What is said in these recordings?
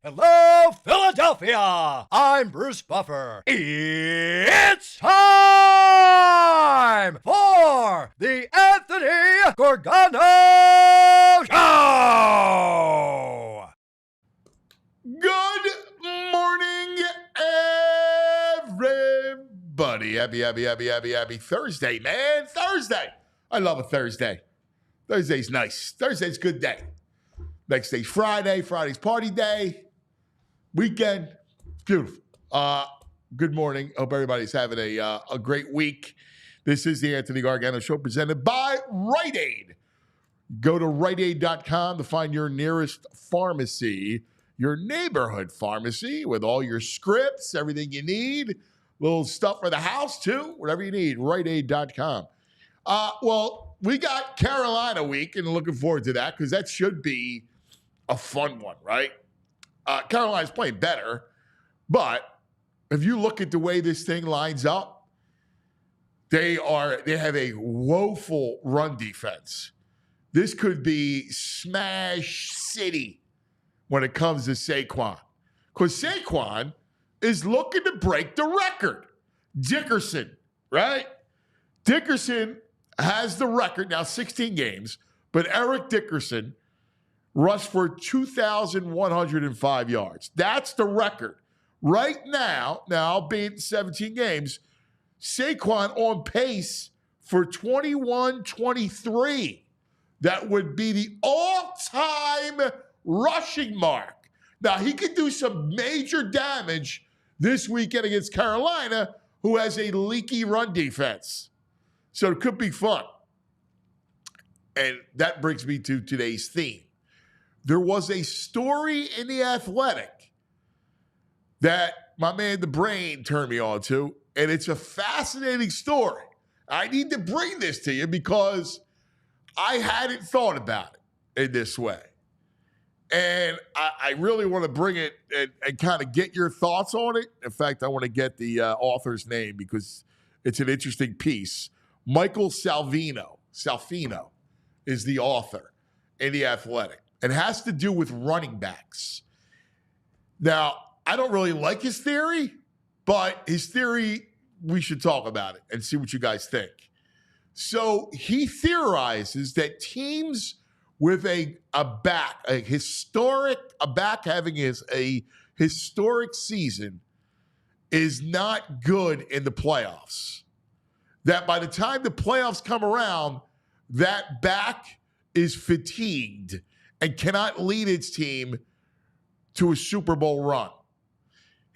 Hello, Philadelphia! I'm Bruce Buffer. It's time for the Anthony Gargano Show! Good morning, everybody. Happy Thursday, man. Thursday. I love a Thursday. Thursday's nice. Thursday's a good day. Next day's Friday. Friday's party day. Weekend. It's beautiful. Good morning. Hope everybody's having a great week. This is the Anthony Gargano Show presented by Rite Aid. Go to riteaid.com to find your nearest pharmacy, your neighborhood pharmacy with all your scripts, everything you need, little stuff for the house too, whatever you need, riteaid.com. Well, we got Carolina week and looking forward to that because that should be a fun one, right? Carolina's playing better, but if you look at the way this thing lines up, they have a woeful run defense. This could be Smash City when it comes to Saquon, because Saquon is looking to break the record. Dickerson, right? Dickerson has the record now, 16 games, but Eric Dickerson rushed for 2,105 yards. That's the record. Right now, being 17 games, Saquon on pace for 21-23. That would be the all-time rushing mark. Now, he could do some major damage this weekend against Carolina, who has a leaky run defense. So it could be fun. And that brings me to today's theme. There was a story in The Athletic that my man, The Brain, turned me on to, and it's a fascinating story. I need to bring this to you because I hadn't thought about it in this way. And I really want to bring it and kind of get your thoughts on it. In fact, I want to get the author's name because it's an interesting piece. Michael Salfino is the author in The Athletic. It has to do with running backs. Now, I don't really like his theory, but his theory, we should talk about it and see what you guys think. So he theorizes that teams with a back having a historic season is not good in the playoffs. That by the time the playoffs come around, that back is fatigued and cannot lead its team to a Super Bowl run.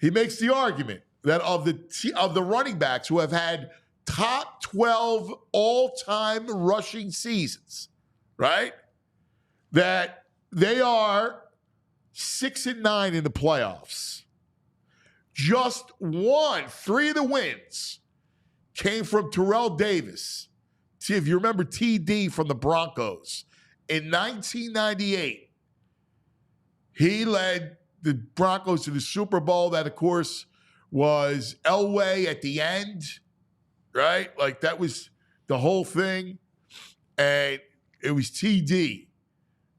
He makes the argument that of the running backs who have had top 12 all-time rushing seasons, right? That they are 6-9 in the playoffs. Just 3 of the wins came from Terrell Davis. See, if you remember TD from the Broncos, in 1998, he led the Broncos to the Super Bowl. That, of course, was Elway at the end, right? Like, that was the whole thing. And it was TD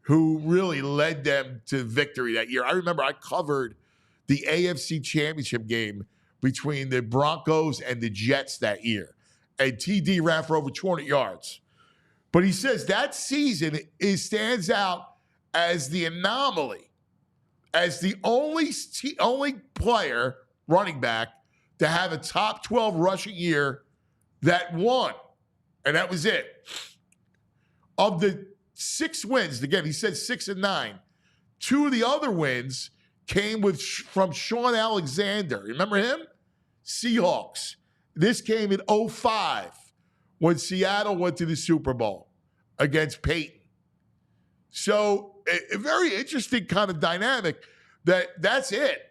who really led them to victory that year. I remember I covered the AFC Championship game between the Broncos and the Jets that year. And TD ran for over 200 yards. But he says that season stands out as the anomaly, as the only player, running back, to have a top 12 rushing year that won. And that was it. Of the 6 wins. Again, he said 6 and 9. 2 of the other wins came from Sean Alexander. Remember him? Seahawks. This came in 2005 when Seattle went to the Super Bowl against Peyton. So a very interesting kind of dynamic that's it.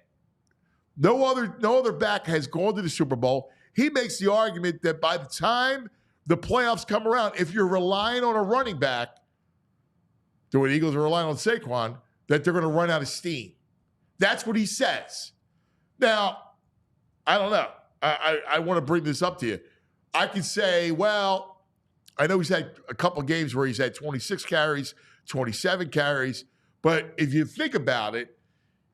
No other back has gone to the Super Bowl. He makes the argument that by the time the playoffs come around, if you're relying on a running back, the way the Eagles are relying on Saquon, that they're going to run out of steam. That's what he says. Now, I don't know. I want to bring this up to you. I could say, well, I know he's had a couple of games where he's had 26 carries, 27 carries, but if you think about it,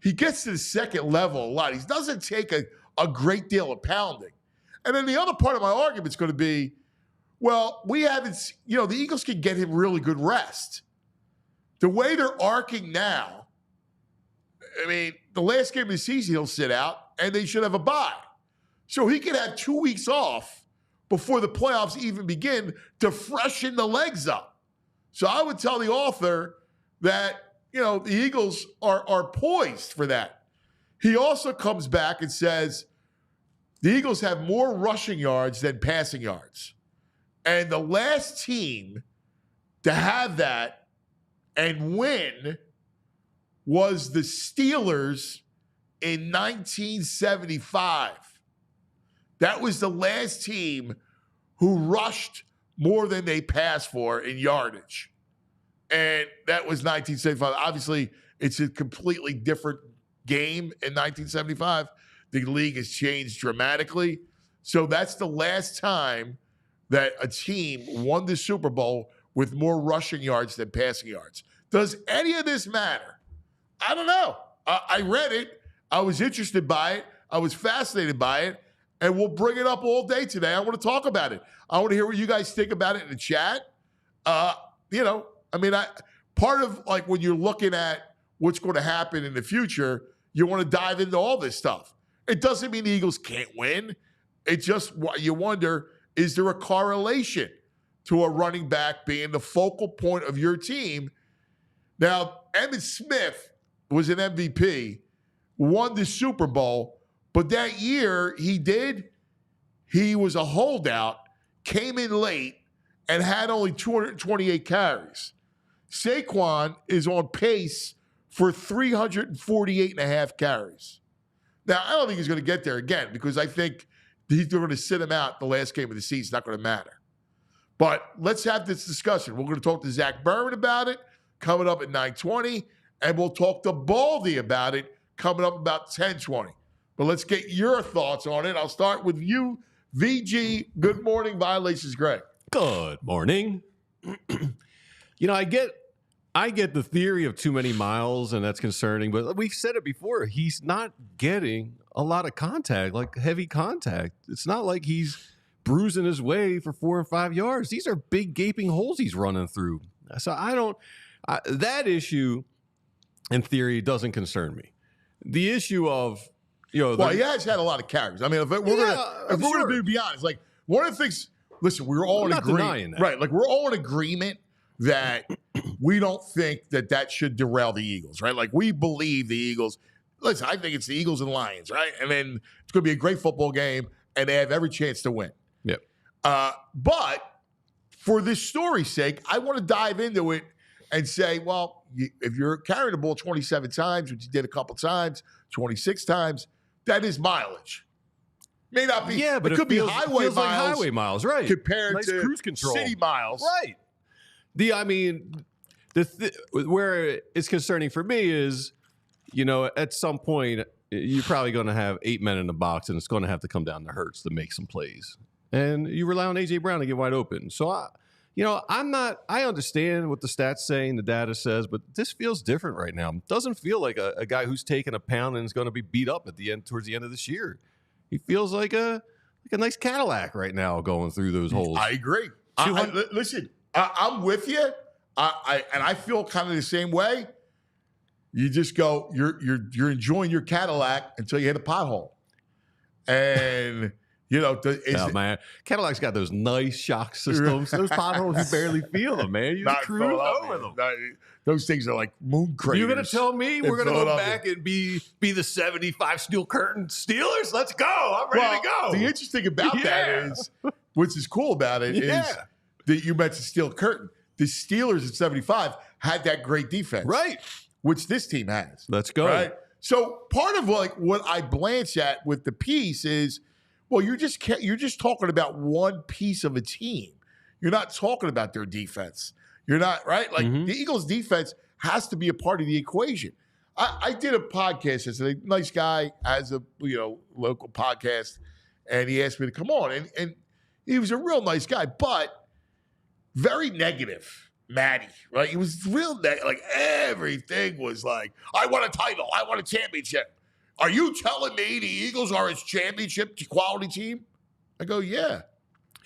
he gets to the second level a lot. He doesn't take a great deal of pounding. And then the other part of my argument is going to be, well, we haven't, the Eagles can get him really good rest. The way they're arcing now, I mean, the last game of the season he'll sit out, and they should have a bye. So he could have 2 weeks off before the playoffs even begin to freshen the legs up. So I would tell the author that, the Eagles are poised for that. He also comes back and says the Eagles have more rushing yards than passing yards. And the last team to have that and win was the Steelers in 1975. That was the last team who rushed more than they passed for in yardage. And that was 1975. Obviously, it's a completely different game in 1975. The league has changed dramatically. So that's the last time that a team won the Super Bowl with more rushing yards than passing yards. Does any of this matter? I don't know. I read it. I was interested by it. I was fascinated by it. And we'll bring it up all day today. I want to talk about it. I want to hear what you guys think about it in the chat. Part of like when you're looking at what's going to happen in the future, you want to dive into all this stuff. It doesn't mean the Eagles can't win. It's just you wonder, is there a correlation to a running back being the focal point of your team? Now, Emmitt Smith was an MVP, won the Super Bowl, but that year he was a holdout, came in late, and had only 228 carries. Saquon is on pace for 348 and a half carries. Now, I don't think he's going to get there again because I think they're going to sit him out the last game of the season. It's not going to matter. But let's have this discussion. We're going to talk to Zach Berman about it coming up at 9:20, and we'll talk to Baldy about it coming up about 10:20. But let's get your thoughts on it. I'll start with you, VG. Good morning, Violations Greg. Good morning. I get the theory of too many miles, and that's concerning. But we've said it before. He's not getting a lot of contact, like heavy contact. It's not like he's bruising his way for 4 or 5 yards. These are big gaping holes he's running through. So that issue, in theory, doesn't concern me. The issue of, he has had a lot of carries. I mean, if we're going to be honest, like one of the things, listen, we're all in agreement. Right. Like we're all in agreement that we don't think that should derail the Eagles, right? Like we believe the Eagles. Listen, I think it's the Eagles and Lions, right? And then it's going to be a great football game, and they have every chance to win. Yep. But for this story's sake, I want to dive into it and say, well, if you're carrying the ball 27 times, which you did a couple times, 26 times, that is mileage. May not be. Yeah, but it could be highway miles. Like highway miles, right? Compared to cruise control. City miles. Right. Where it's concerning for me is, at some point, you're probably going to have 8 men in the box, and it's going to have to come down to Hurts to make some plays. And you rely on A.J. Brown to get wide open. So, I understand what the stats say and the data says, but this feels different right now. It doesn't feel like a guy who's taking a pound and is going to be beat up towards the end of this year. He feels like a nice Cadillac right now going through those holes. I agree. Listen, I'm with you. I feel kind of the same way. You just go, you're enjoying your Cadillac until you hit a pothole. And You know, man, Cadillac's got those nice shock systems. Those potholes, you barely feel them, man. You just cruise over them. Those things are like moon craters. You're going to tell me we're going to go back and be the 75 steel curtain Steelers? Let's go. I'm ready to go. The interesting thing about that is, which is cool about it, is that you mentioned steel curtain. The Steelers in 75 had that great defense. Right. Which this team has. Let's go. Right. So part of like what I glance at with the piece is, well, you're just talking about one piece of a team. You're not talking about their defense. You're not, right? Like the Eagles' defense has to be a part of the equation. I did a podcast yesterday. Nice guy, has a local podcast, and he asked me to come on, and he was a real nice guy, but very negative. Matty, right? He was real like everything was like, I want a title, I want a championship. Are you telling me the Eagles are a championship quality team? I go, yeah.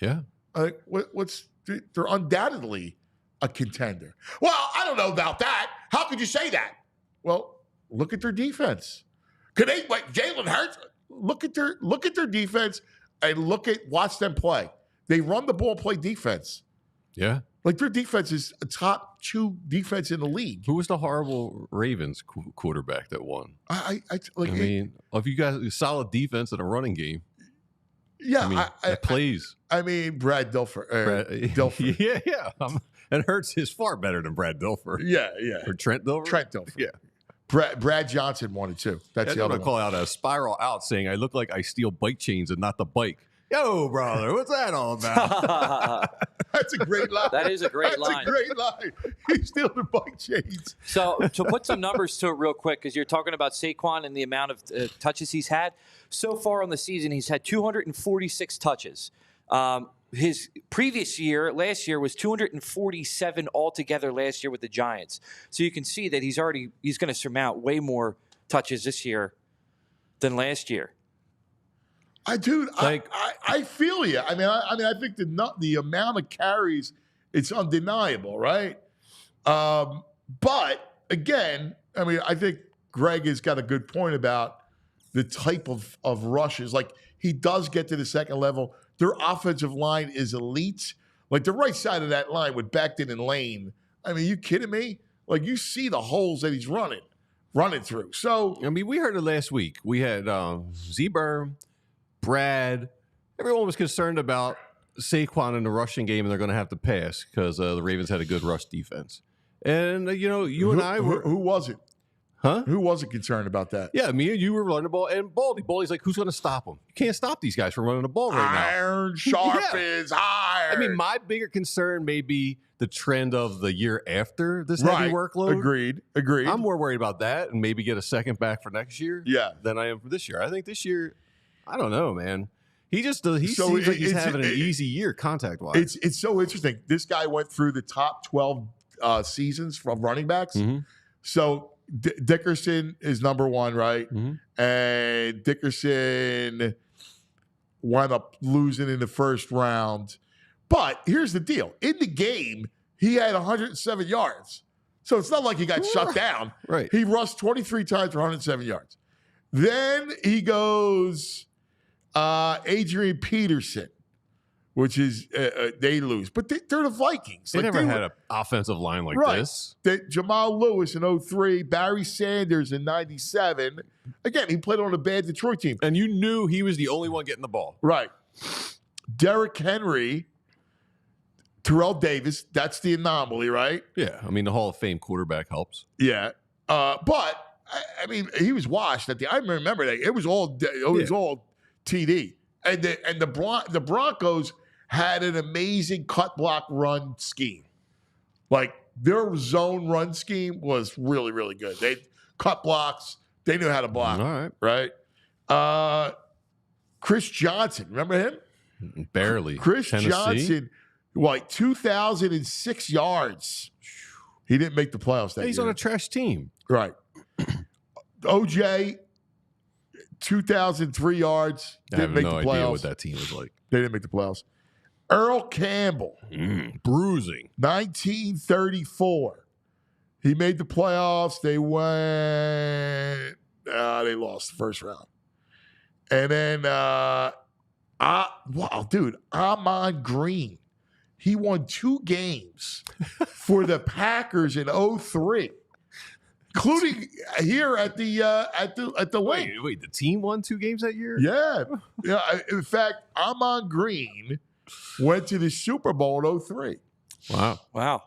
Yeah. They're undoubtedly a contender. Well, I don't know about that. How could you say that? Well, look at their defense. Jalen Hurts, look at their defense and watch them play. They run the ball, play defense. Yeah. Like their defense is a top 2 defense in the league. Who was the horrible Ravens quarterback that won? If you guys a solid defense and a running game. Yeah, it plays. Brad Dilfer. Yeah. And Hurts is far better than Brad Dilfer. Yeah. Or Trent Dilfer. Trent Dilfer. Yeah. Brad Johnson won it too. That's the other one. Call out a spiral out saying, I look like I steal bike chains and not the bike. Yo, brother, what's that all about? That's a great line. That is a great line. That's a great line. He's stealing the bike chains. So to put some numbers to it real quick, because you're talking about Saquon and the amount of touches he's had. So far on the season, he's had 246 touches. His previous year, last year, was 247 altogether last year with the Giants. So you can see that he's going to surmount way more touches this year than last year. I feel you. I think the amount of carries, it's undeniable, right? But again, I think Greg has got a good point about the type of rushes. Like he does get to the second level. Their offensive line is elite. Like the right side of that line with Becton and Lane. You kidding me? Like you see the holes that he's running through. So we heard it last week. We had Z-Berm, Brad, everyone was concerned about Saquon in the rushing game, and they're going to have to pass because the Ravens had a good rush defense. And, and I were... Who was it? Huh? Who wasn't concerned about that? Yeah, me and you were running the ball, and Baldy's like, who's going to stop him? You can't stop these guys from running the ball right now. Iron sharpens iron. My bigger concern may be the trend of the year after this heavy workload. Agreed. I'm more worried about that and maybe get a second back for next year than I am for this year. I think this year... I don't know, man. He seems like he's having an easy year contact-wise. It's so interesting. This guy went through the top 12 seasons from running backs. Mm-hmm. So Dickerson is number 1, right? Mm-hmm. And Dickerson wound up losing in the first round. But here's the deal. In the game, he had 107 yards. So it's not like he got shut down. Right. He rushed 23 times for 107 yards. Then he goes... Adrian Peterson, which is they lose, but they're the Vikings. They never had an offensive line like this. Jamal Lewis in 2003, Barry Sanders in 97. Again, he played on a bad Detroit team, and you knew he was the only one getting the ball. Right. Derrick Henry, Terrell Davis. That's the anomaly, right? Yeah, the Hall of Fame quarterback helps. Yeah, but he was washed at the. I remember that it was all all TD. And the Broncos had an amazing cut block run scheme. Like their zone run scheme was really, really good. They cut blocks. They knew how to block. All right. Right? Chris Johnson. Remember him? Barely. Chris Tennessee? Johnson, 2,006 yards. He didn't make the playoffs that year. He's on a trash team. Right. OJ, 2,003 yards. Didn't make the playoffs. I have no idea what that team was like. They didn't make the playoffs. Earl Campbell. Bruising. 1934. He made the playoffs. They went. They lost the first round. And then Wow, dude, Ahman Green. He won 2 games for the Packers in 2003, including here at the link. Wait, the team won 2 games that year? Yeah. In fact, Ahman Green went to the Super Bowl in 2003. Wow.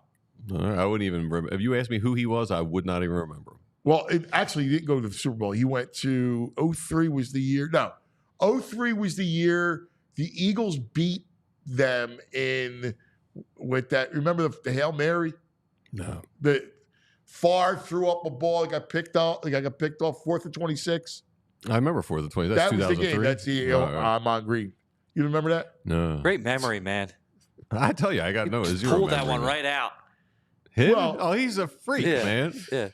I wouldn't even remember. If you asked me who he was, I would not even remember. Well, actually, he didn't go to the Super Bowl. He went to 2003 was the year. No, 2003 was the year the Eagles beat them with that. Remember the Hail Mary? No. The Favre threw up a ball. It got picked off. 4th and 26. I remember 4th and 20. That's That was the 2003. game. That's the Ahman Green. You remember that? No. Great memory, man. I tell you, I got no zero. Pulled that memory. one right out. Him? Well, He's a freak, man. Yeah.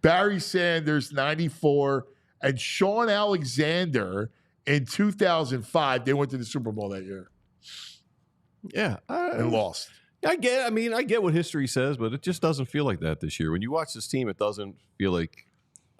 Barry Sanders, 94, and Sean Alexander in 2005. They went to the Super Bowl that year Yeah. and lost. I get what history says, but it just doesn't feel like that this year. When you watch this team, it doesn't feel like.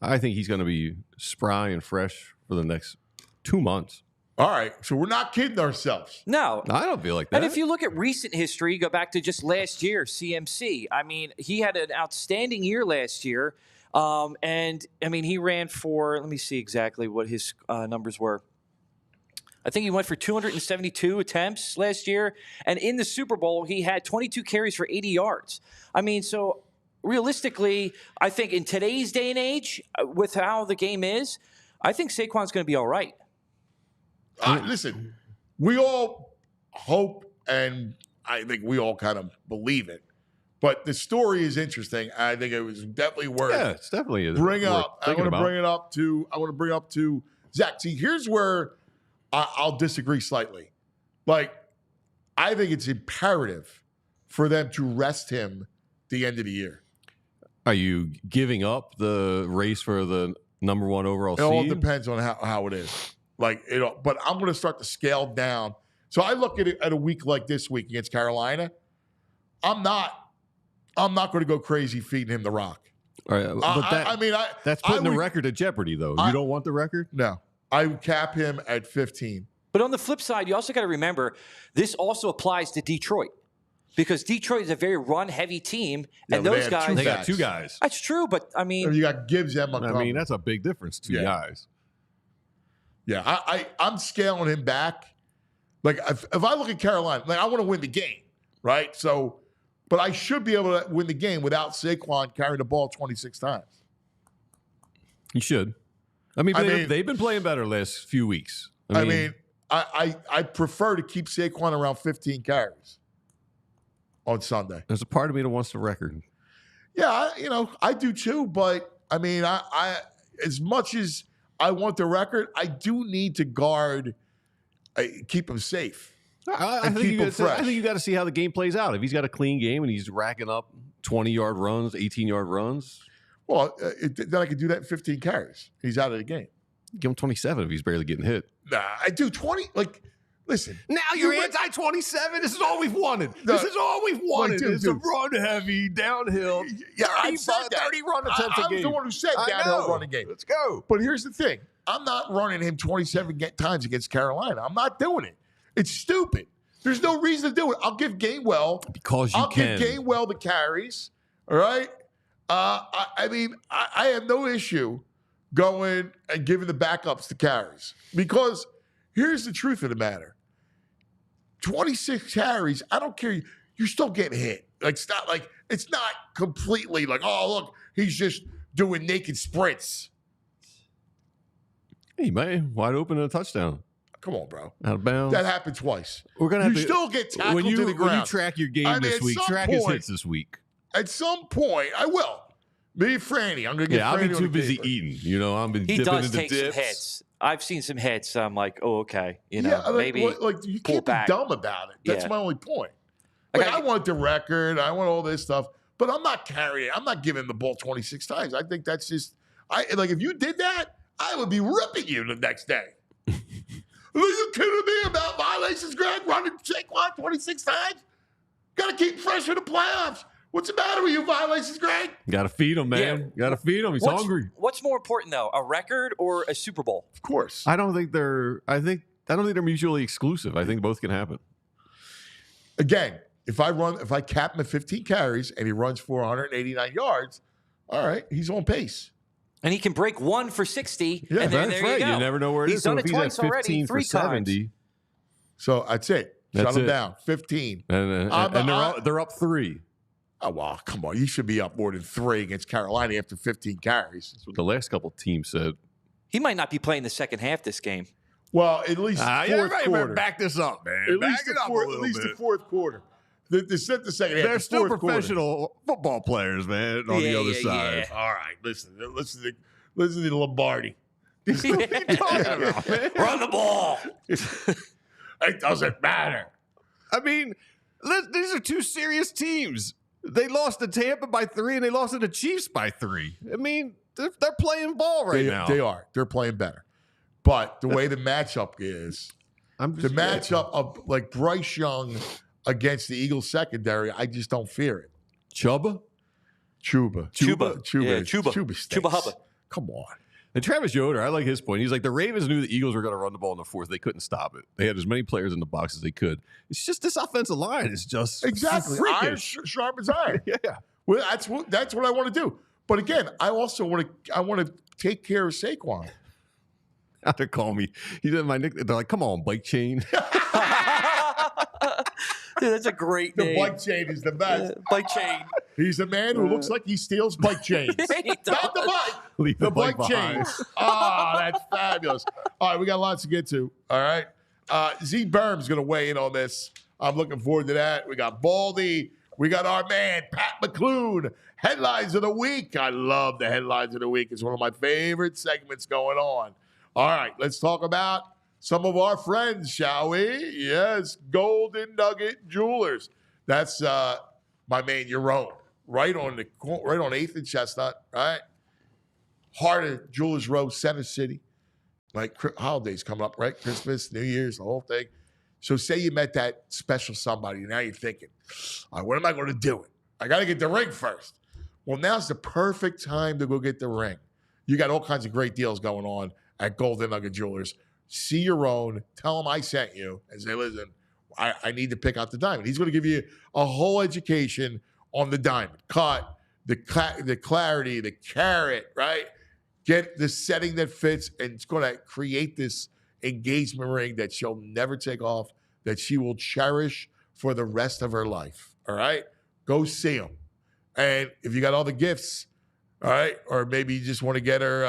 I think he's going to be spry and fresh for the next 2 months. All right, so we're not kidding ourselves. No. I don't feel like that. And if you look at recent history, go back to just last year, CMC. I mean, he had an outstanding year last year. And, I mean, he ran for, let me see exactly what his numbers were. I think he went for 272 attempts last year. And in the Super Bowl, he had 22 carries for 80 yards. I mean, so realistically, I think in today's day and age, with how the game is, I think Saquon's going to be all right. Listen, we all hope, and I think we all kind of believe it. But the story is interesting. I think it was definitely worth. Yeah, it's definitely bring worth up. I thinking want to about. bring it up to. I want to bring up to Zach. See, here's where I'll disagree slightly. Like, I think it's imperative for them to rest him the end of the year. Are you giving up the race for the number 1 overall It all seed? depends on how it is. Like, but I'm going to start to scale down. So I look at it at a week like this week against Carolina. I'm not going to go crazy feeding him the rock. All right, but that's putting the record at jeopardy, though. You don't want the record? No, I would cap him at 15. But on the flip side, you also got to remember, this also applies to Detroit. Because Detroit is a very run-heavy team, and those guys... They got 2 guys. That's true, but, I mean... You got Gibbs and Montgomery. I mean, that's a big difference, 2 guys. Yeah, I'm scaling him back. Like, if I look at Carolina, like, I want to win the game, right? So, but I should be able to win the game without Saquon carrying the ball 26 times. You should. I mean, they've been playing better last few weeks. I prefer to keep Saquon around 15 carries on Sunday. There's a part of me that wants the record. Yeah, I do too. But I mean, I as much as I want the record, I do need to guard, keep him safe. I think you got to see how the game plays out. If he's got a clean game and he's racking up 20-yard runs, 18-yard runs. Well, then I could do that in 15 carries. He's out of the game. Give him 27 if he's barely getting hit. Nah, I do 20. Like, listen. Now you're anti-27. This is all we've wanted. This is all we've wanted. It's a run heavy, downhill. Yeah, I said that. 30 run attempts a game. I was the one who said downhill running game. Let's go. But here's the thing. I'm not running him 27 times against Carolina. I'm not doing it. It's stupid. There's no reason to do it. I'll give Gainwell. Because you can. I'll give Gainwell the carries. All right? I mean, I have no issue going and giving the backups the carries. Because here's the truth of the matter. 26 carries, I don't care. You're still getting hit. Like, it's not completely like, oh, look, he's just doing naked sprints. Hey, man, wide open and a touchdown. Come on, bro. Out of bounds. That happened twice. We're gonna have to still get tackled to the ground. When you track your game this week, track his hits this week. At some point, I will. Me and Franny. I'm going to get Franny. I've been on too the busy paper. eating. I've been He dipping does into take dips. some hits. I've seen some hits. I'm like, oh, okay. Maybe you pull can't back. be dumb about it. That's my only point. Like, I want the record. I want all this stuff. But I'm not carrying it. I'm not giving the ball 26 times. I think that's just if you did that, I would be ripping you the next day. Are you kidding me about violations, Greg? Running Saquon 26 times? Got to keep fresh for the playoffs. What's the matter with you, violations, Greg? Got to feed him, man. Yeah. Got to feed him. He's hungry. What's more important though, a record or a Super Bowl? Of course. I don't think they're mutually exclusive. I think both can happen. Again, if I cap him at 15 carries and he runs for 189 yards, all right, he's on pace. And he can break one for 60. Yeah, and then That's there right. you go. You never know where it He's is. done So if it he's at twice already, 15 for 3 times. 70. So that's it. Shut That's him it. down. 15. And they're up 3. Oh, well, come on. You should be up more than 3 against Carolina after 15 carries. That's what the last couple teams said. He might not be playing the second half this game. Well, at least fourth quarter. Back this up, man. At Back least, it the, up fourth, a little at least bit. the fourth quarter. The second half. They're the still fourth professional football players, man, on the other side. Quarter. All right, listen to Lombardi. What are you talking about, man? Run the ball. It doesn't matter. I mean, these are two serious teams. They lost to Tampa by 3, and they lost to the Chiefs by 3. I mean, they're playing ball right now. They are. They're playing better. But the way the matchup is, matchup of like Bryce Young against the Eagles secondary, I just don't fear it. Chuba Chuba Hubbard. Come on. and Travis Yoder. I like his point. He's like, the Ravens knew the Eagles were going to run the ball in the fourth. They couldn't stop it. They had as many players in the box as they could. It's just this offensive line is just Exactly. freakish. Iron sharp as iron. Yeah. Well, that's what I want to do. But again, I also want to take care of Saquon. How they call me? He's in my nickname. They're like, come on, bike chain. Dude, that's a great The name. bike chain is the best. Bike chain. He's a man who looks like he steals bike chains. He Not the bike. Leave The the bike bike behind. chains. Oh, that's fabulous. All right, we got lots to get to. All right. Z Berm's going to weigh in on this. I'm looking forward to that. We got Baldy. We got our man, Pat McLoone. Headlines of the week. I love the headlines of the week. It's one of my favorite segments going on. All right, let's talk about some of our friends, shall we? Yes, Golden Nugget Jewelers. That's my man, Jerome, right on 8th and Chestnut, right? Heart of Jewelers Row, Center City. Like holidays coming up, right? Christmas, New Year's, the whole thing. So say you met that special somebody, and now you're thinking, all right, what am I going to do? I got to get the ring first. Well, now's the perfect time to go get the ring. You got all kinds of great deals going on at Golden Nugget Jewelers. See your own. Tell him I sent you and say, listen, I need to pick out the diamond. He's going to give you a whole education on the diamond. Cut, the clarity, the carat, right? Get the setting that fits, and it's going to create this engagement ring that she'll never take off, that she will cherish for the rest of her life, all right? Go see them. And if you got all the gifts, all right, or maybe you just want to get her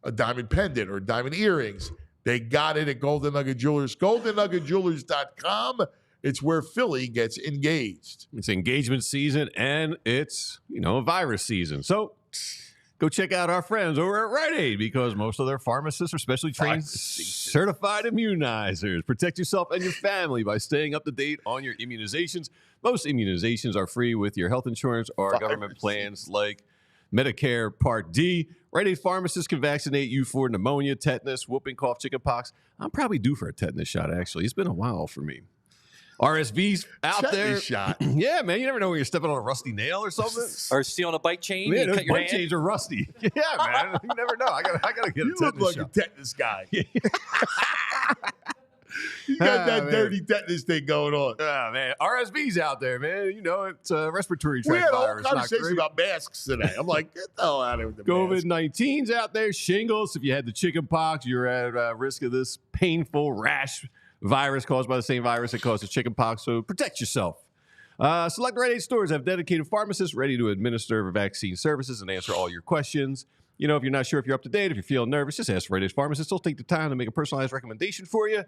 a diamond pendant or diamond earrings, they got it at Golden Nugget Jewelers. GoldenNuggetJewelers.com. It's where Philly gets engaged. It's engagement season, and it's, virus season. So go check out our friends over at Rite Aid, because most of their pharmacists are specially trained certified immunizers. Protect yourself and your family by staying up to date on your immunizations. Most immunizations are free with your health insurance or government plans like Medicare Part D. Rite Aid pharmacists can vaccinate you for pneumonia, tetanus, whooping cough, chickenpox. I'm probably due for a tetanus shot, actually. It's been a while for me. RSV's out there. Tetanus shot. Yeah, man. You never know when you're stepping on a rusty nail or something. Or stealing a bike chain. Man, you those cut your bike hand. chains are rusty. Yeah, man. You never know. I gotta get You a look tetanus like shot. a tetanus guy. You got that man. dirty tetanus thing going on. Oh, man. RSV's out there, man. It's a respiratory We tract had a whole virus. Not conversation great. about masks today. I'm like, get the hell out of here with the mask. COVID-19's out there. Shingles. If you had the chicken pox, you're at risk of this painful rash virus caused by the same virus that causes chicken pox. So protect yourself. Select Rite Aid stores have dedicated pharmacists ready to administer vaccine services and answer all your questions. If you're not sure if you're up to date, if you feel nervous, just ask Rite Aid pharmacists. They'll take the time to make a personalized recommendation for you.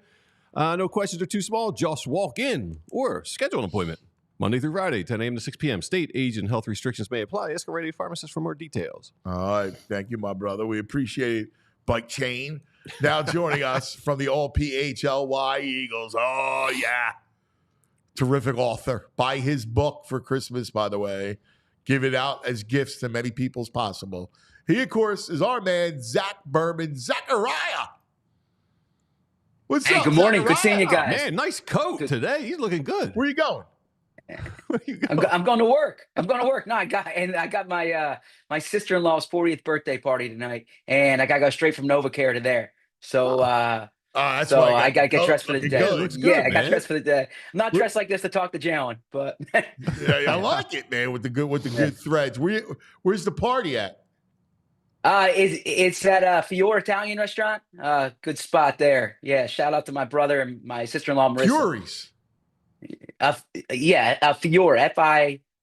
No questions are too small. Just walk in or schedule an appointment. Monday through Friday, 10 a.m. to 6 p.m. State, age, and health restrictions may apply. Ask a Rite Aid pharmacist for more details. All right. Thank you, my brother. We appreciate it. Bike chain. Now joining us from the all PHLY Eagles. Oh, yeah. Terrific author. Buy his book for Christmas, by the way. Give it out as gifts to many people as possible. He, of course, is our man, Zach Berman. Zachariah. What's Hey, up, good morning. Good Zachariah? seeing you guys. Man, nice coat today. He's looking good. Where you going? Where you I'm, go? I'm going to work. I'm going to work. No, I got my my sister-in-law's 40th birthday party tonight, and I got to go straight from NovaCare to there. So That's why so I I got got the to get coat dressed for the looking day. Yeah, it good. looks Yeah, good, I got man. dressed for the day. I'm not Look- dressed like this to talk to Jalen, but Yeah, I like it, man, with the good threads. Where's the party at? it's at Fiore Italian restaurant. Good spot there. Yeah, shout out to my brother and my sister-in-law Marissa. Furies. Fiore,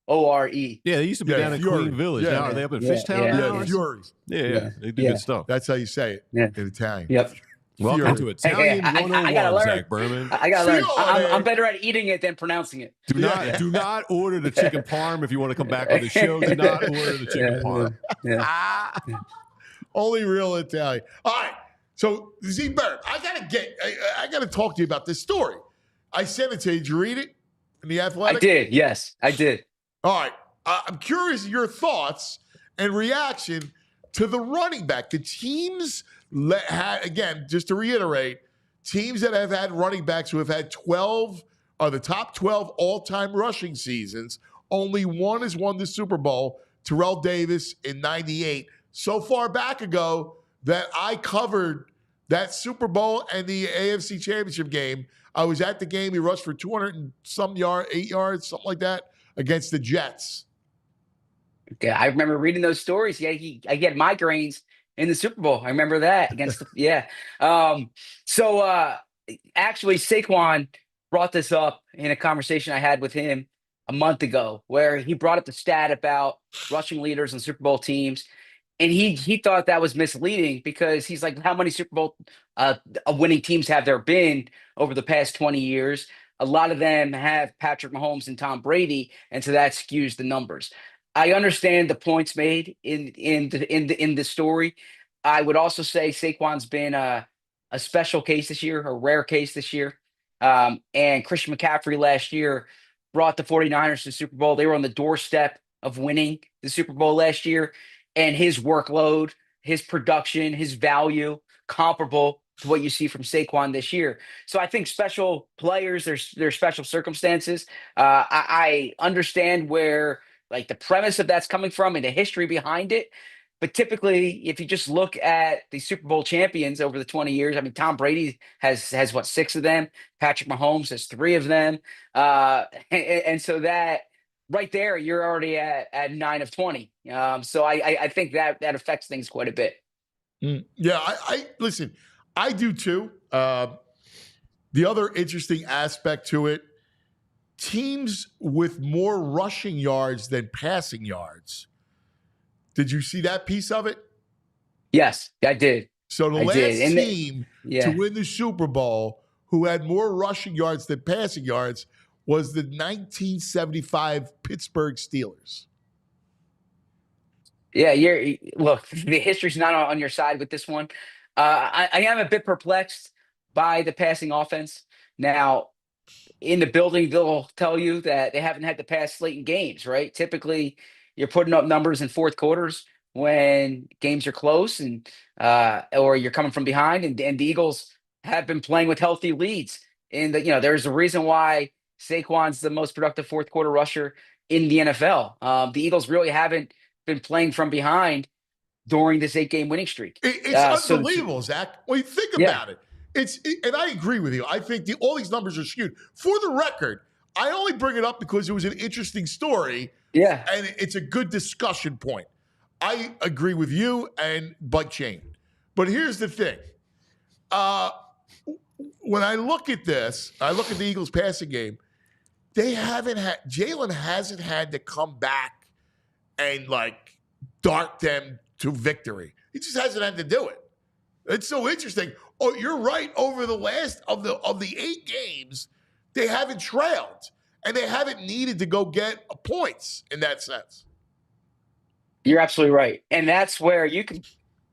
Fiore. Yeah, they used to be Yeah, down at Fury. Queen Village. Yeah, now are they up in yeah, Fishtown yeah, now? Yeah, or Furies. Yeah, Yeah, they do yeah. good stuff. That's how you say it Yeah. in Italian. Yep. Welcome Fury. to Italian I 101, gotta learn. Zach Berman. I gotta learn. Fiore. I'm better at eating it than pronouncing it. Do not order the chicken parm if you want to come back on the show. Do not order the chicken parm. Yeah. Only real Italian. All right. So Z-Bird, I gotta talk to you about this story. I sent it to you. Did you read it in the Athletic? I did. Yes, I did. All right. I'm curious your thoughts and reaction to the running back. The teams again, just to reiterate, teams that have had running backs who have had 12 are the top 12 all-time rushing seasons. Only one has won the Super Bowl, Terrell Davis in 98. So far back ago that I covered that Super Bowl and the AFC Championship game. I was at the game. He rushed for 200 and some 8 yards, something like that, against the Jets. Yeah, I remember reading those stories. Yeah, I get migraines in the Super Bowl. I remember that against the yeah. So actually Saquon brought this up in a conversation I had with him a month ago, where he brought up the stat about rushing leaders on Super Bowl teams. And he thought that was misleading because he's like, how many Super Bowl winning teams have there been over the past 20 years? A lot of them have Patrick Mahomes and Tom Brady, and so that skews the numbers. I understand the points made in the story. I would also say Saquon's been a special case this year, a rare case this year. And Christian McCaffrey last year brought the 49ers to the Super Bowl. They were on the doorstep of winning the Super Bowl last year. And his workload, his production, his value, comparable to what you see from Saquon this year. So I think special players, there's special circumstances. I understand where like the premise of that's coming from and the history behind it. But typically, if you just look at the Super Bowl champions over the 20 years, I mean, Tom Brady has what, 6 of them? Patrick Mahomes has 3 of them. And so that right there, you're already at 9 of 20. So I think that affects things quite a bit. Yeah, I listen, I do too. The other interesting aspect to it, teams with more rushing yards than passing yards. Did you see that piece of it? Yes, I did. So the last team to win the Super Bowl who had more rushing yards than passing yards was the 1975 Pittsburgh Steelers. Yeah, look, the history's not on your side with this one. I am a bit perplexed by the passing offense. Now, in the building, they'll tell you that they haven't had to pass late in games, right? Typically, you're putting up numbers in fourth quarters when games are close and or you're coming from behind, and the Eagles have been playing with healthy leads. And there's a reason why Saquon's the most productive fourth quarter rusher in the NFL. The Eagles really haven't been playing from behind during this 8-game winning streak. It's unbelievable, Zach. When you think about it, and I agree with you. I think all these numbers are skewed. For the record, I only bring it up because it was an interesting story. Yeah. And it's a good discussion point. I agree with you and Bud Chain. But here's the thing. When I look at this, I look at the Eagles passing game, Jalen hasn't had to come back and like dart them to victory. He just hasn't had to do it. It's so interesting. Oh, you're right. Over the last of the 8 games, they haven't trailed and they haven't needed to go get points in that sense. You're absolutely right. And that's where you can,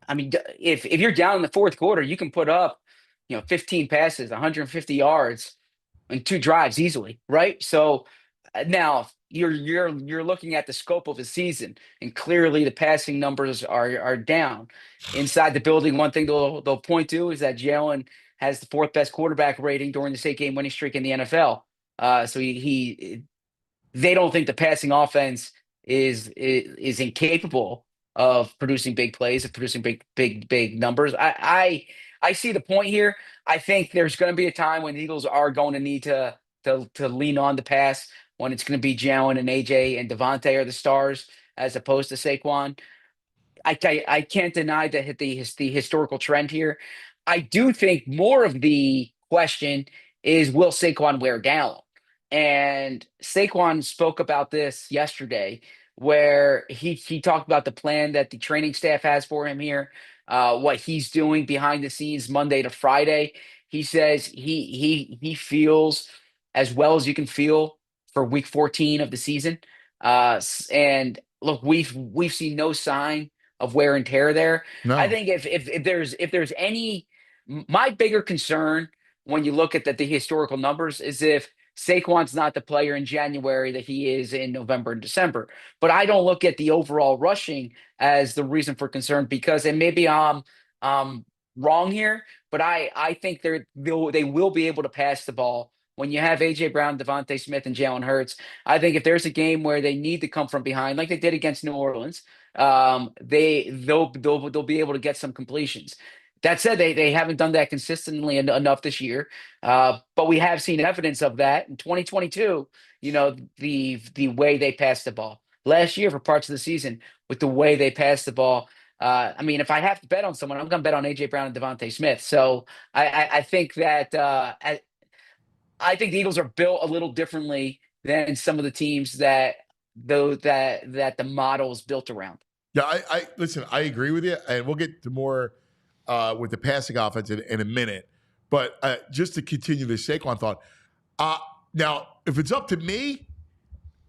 I mean, if you're down in the fourth quarter, you can put up, 15 passes, 150 yards in 2 drives easily, right? So now you're looking at the scope of the season, and clearly the passing numbers are down. Inside the building, one thing they'll point to is that Jalen has the 4th best quarterback rating during this 8-game winning streak in the NFL. So he they don't think the passing offense is incapable of producing big plays, of producing big numbers. I see the point here. I think there's going to be a time when the Eagles are going to need to lean on the pass, when it's going to be Jalen and AJ and Devontae are the stars as opposed to Saquon. I can't deny the historical trend here. I do think more of the question is, will Saquon wear down? And Saquon spoke about this yesterday, where he talked about the plan that the training staff has for him here, what he's doing behind the scenes Monday to Friday. He says he feels as well as you can feel for week 14 of the season. And look, we've seen no sign of wear and tear there. No. I think if there's any, my bigger concern when you look at the historical numbers is if Saquon's not the player in January that he is in November and December. But I don't look at the overall rushing as the reason for concern, because, and maybe I'm wrong here, but I think they will be able to pass the ball when you have AJ Brown, Devontae Smith, and Jalen Hurts. I think if there's a game where they need to come from behind, like they did against New Orleans, they'll be able to get some completions. That said, they haven't done that consistently enough this year, but we have seen evidence of that in 2022. You know, the way they passed the ball last year for parts of the season, with the way they passed the ball. I mean, if I have to bet on someone, I'm going to bet on AJ Brown and Devontae Smith. So I think that I think the Eagles are built a little differently than some of the teams that the model is built around. Yeah, I listen, I agree with you, and we'll get to more with the passing offense in a minute. But just to continue the Saquon thought, now, if it's up to me,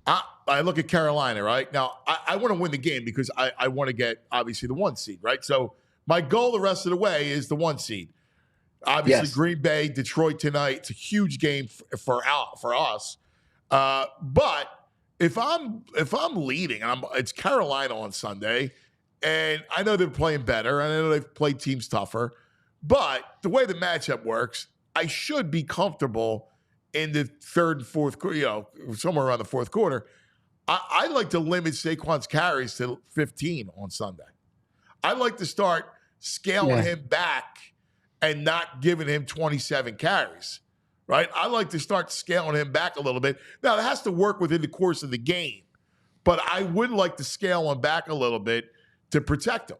I look at Carolina, right? Now, I want to win the game because I want to get, obviously, the 1 seed, right? So my goal the rest of the way is the 1 seed. Obviously, yes. Green Bay, Detroit tonight. It's a huge game for us. But if I'm leading, it's Carolina on Sunday, and I know they're playing better, and I know they've played teams tougher. But the way the matchup works, I should be comfortable in the third and fourth quarter, somewhere around the fourth quarter. I like to limit Saquon's carries to 15 on Sunday. I like to start scaling him back and not giving him 27 carries, right? I like to start scaling him back a little bit. Now, it has to work within the course of the game, but I would like to scale him back a little bit to protect him.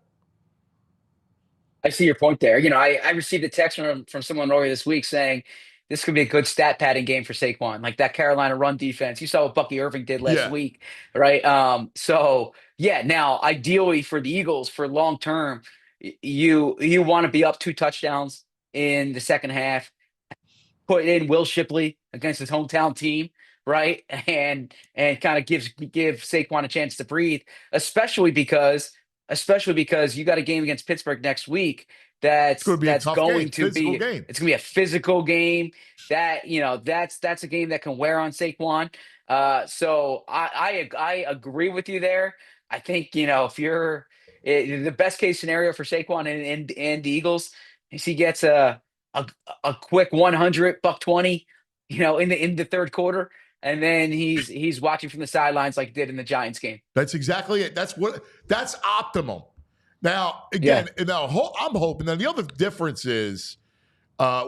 I see your point there. I received a text from someone earlier this week saying this could be a good stat padding game for Saquon, like that Carolina run defense. You saw what Bucky Irving did last week, right? Now, ideally for the Eagles, for long term, you want to be up 2 touchdowns in the second half, put in Will Shipley against his hometown team, right? And kind of give Saquon a chance to breathe, especially because you got a game against Pittsburgh next week it's going to be a physical game that, that's a game that can wear on Saquon. So I agree with you there. I think, if you're the best case scenario for Saquon and the Eagles is he gets a quick 100, $120, in the third quarter. And then he's watching from the sidelines like he did in the Giants game. That's exactly it. That's optimum. Now, again, I'm hoping. Now, the other difference is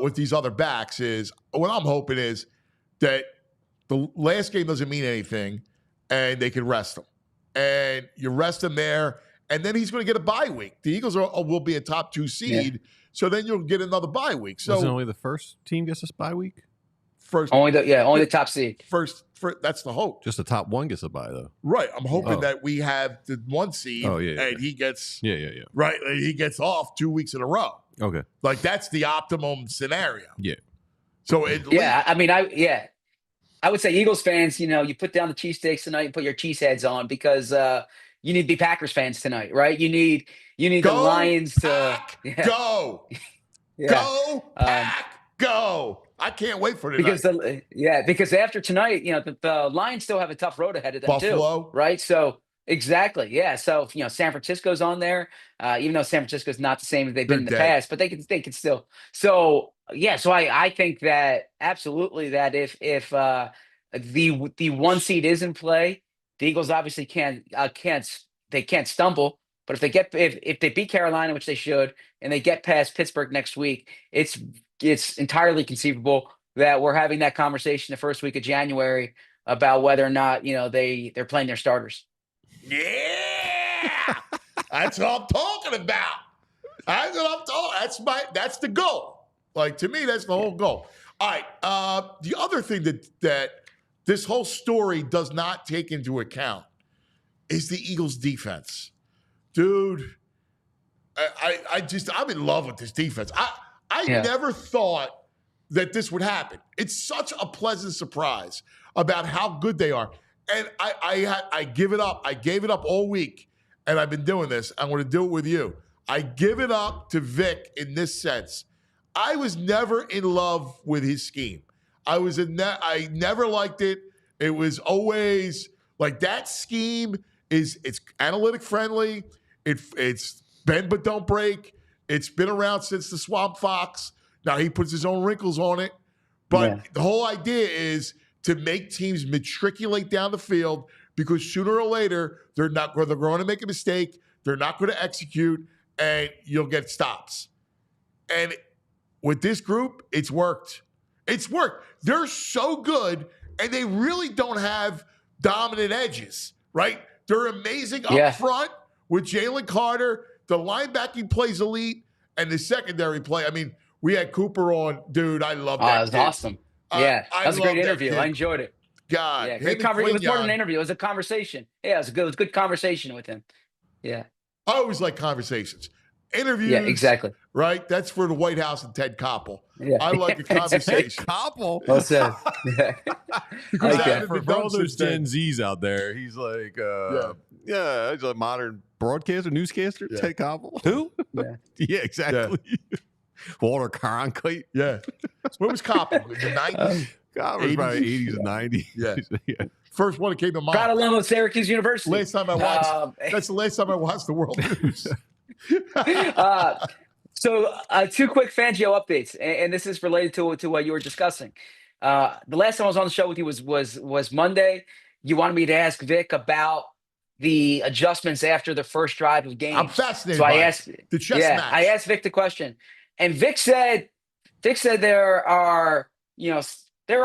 with these other backs is what I'm hoping is that the last game doesn't mean anything, and they can rest him. And you rest him there, and then he's going to get a bye week. The Eagles will be a top 2 seed, so then you'll get another bye week. So isn't only the first team gets a bye week? Only the top seed. That's the hope. Just the top 1 gets a bye, though. Right. I'm hoping that we have the 1 seed, and he gets right. He gets off 2 weeks in a row. Okay. Like that's the optimum scenario. Yeah. So I would say Eagles fans, you put down the cheesesteaks tonight and put your cheese heads on because you need to be Packers fans tonight, right? You need the Lions Pack, to go. Go Pack, go. I can't wait for tonight. Because after tonight, the Lions still have a tough road ahead of them Buffalo. too, right? So exactly, yeah. So San Francisco's on there, even though San Francisco's not the same as they've been in the past, but they can still. So I think that absolutely that if the one seed is in play. The Eagles obviously can't stumble. But if they beat Carolina, which they should, and they get past Pittsburgh next week, it's entirely conceivable that we're having that conversation the first week of January about whether or not they're playing their starters. Yeah, that's what I'm talking about. That's what I'm talking. That's the goal. Like, to me, that's the whole goal. All right. The other thing that this whole story does not take into account is the Eagles' defense. Dude, I'm in love with this defense. I never thought that this would happen. It's such a pleasant surprise about how good they are. And I give it up. I gave it up all week, and I've been doing this. I'm going to do it with you. I give it up to Vic in this sense. I was never in love with his scheme. I never liked it. It was always like that scheme it's analytic friendly. It's bend but don't break. It's been around since the Swamp Fox. Now he puts his own wrinkles on it. But the whole idea is to make teams matriculate down the field because sooner or later they're going to make a mistake. They're not going to execute, and you'll get stops. And with this group, it's worked. It's worked. They're so good, and they really don't have dominant edges, right? They're amazing up front with Jalen Carter. The linebacking plays elite, and the secondary play. I mean, we had Cooper on. Dude, I love that. It was kid. awesome. That was a great interview. I enjoyed it. God, yeah, great conversation. It was more than an interview. It was a conversation. Yeah, it was a good conversation with him. Yeah. I always like conversations. Interviews. Yeah, exactly. Right? That's for the White House and Ted Koppel. Yeah. I like a conversation. Koppel? Well said. Because Okay. For all those Gen Zs out there, he's like, he's a modern broadcaster, newscaster, Ted Koppel. Who? Yeah, exactly. Walter Cronkite. Yeah. When was Koppel? In the 90s? God, was probably 80s and 90s. Yeah. First one that came to mind. Proud alum of Syracuse University. Last time I watched. That's the last time I watched the World News. So two quick Fangio updates, and this is related to what you were discussing. The last time I was on the show with you was Monday. You wanted me to ask Vic about the adjustments after the first drive of games. I'm fascinated. So by I asked the chess match. I asked Vic the question, and Vic said there are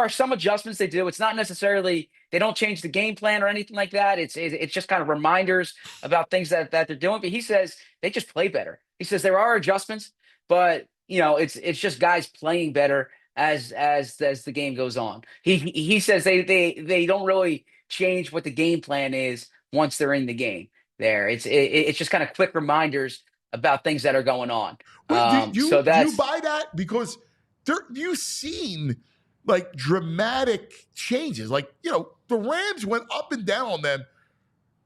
some adjustments they do. It's not necessarily they don't change the game plan or anything like that. It's just kind of reminders about things that they're doing. But he says they just play better. He says there are adjustments, but it's just guys playing better as the game goes on. He says they don't really change what the game plan is once they're in the game. It's just kind of quick reminders about things that are going on. Wait, do you buy that? Because you've seen like dramatic changes. Like, the Rams went up and down on them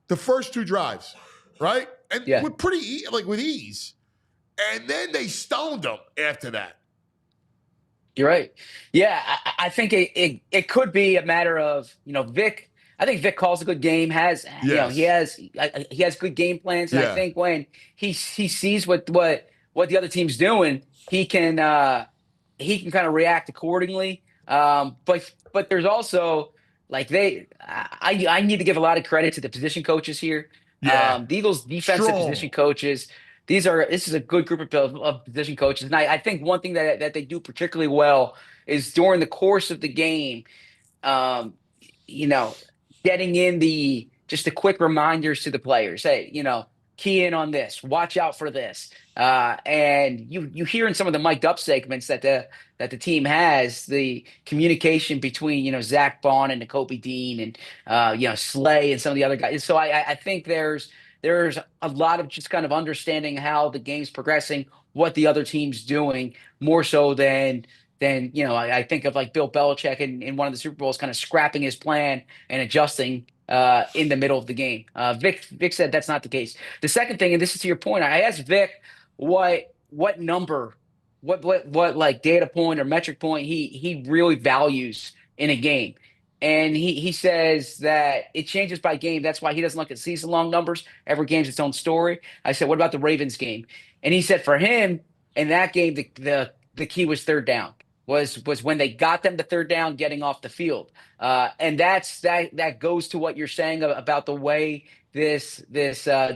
the first two drives, right? And with with ease. And then they stoned them after that. You're right. Yeah, I think it could be a matter of, Vic. I think Vic calls a good game. He has good game plans. And I think when he sees what the other team's doing, he can kind of react accordingly. But there's also I need to give a lot of credit to the position coaches here. The Eagles defensive position coaches. This is a good group of position coaches. And I think one thing that they do particularly well is during the course of the game, getting in the quick reminders to the players. Hey, key in on this, watch out for this. And you hear in some of the mic'd up segments that the team has, the communication between, Zach Bond and Nakobe Dean and, Slay and some of the other guys. So I think there's a lot of just kind of understanding how the game's progressing, what the other team's doing, more so than I think of like Bill Belichick in one of the Super Bowls kind of scrapping his plan and adjusting in the middle of the game. Vic said that's not the case. The second thing, and this is to your point, I asked Vic what number, what like data point or metric point he really values in a game. And he says that it changes by game. That's why he doesn't look at season-long numbers. Every game's its own story. I said, what about the Ravens game? And he said for him, in that game, the key was third down. was when they got them to third down, getting off the field. And that goes to what you're saying about the way this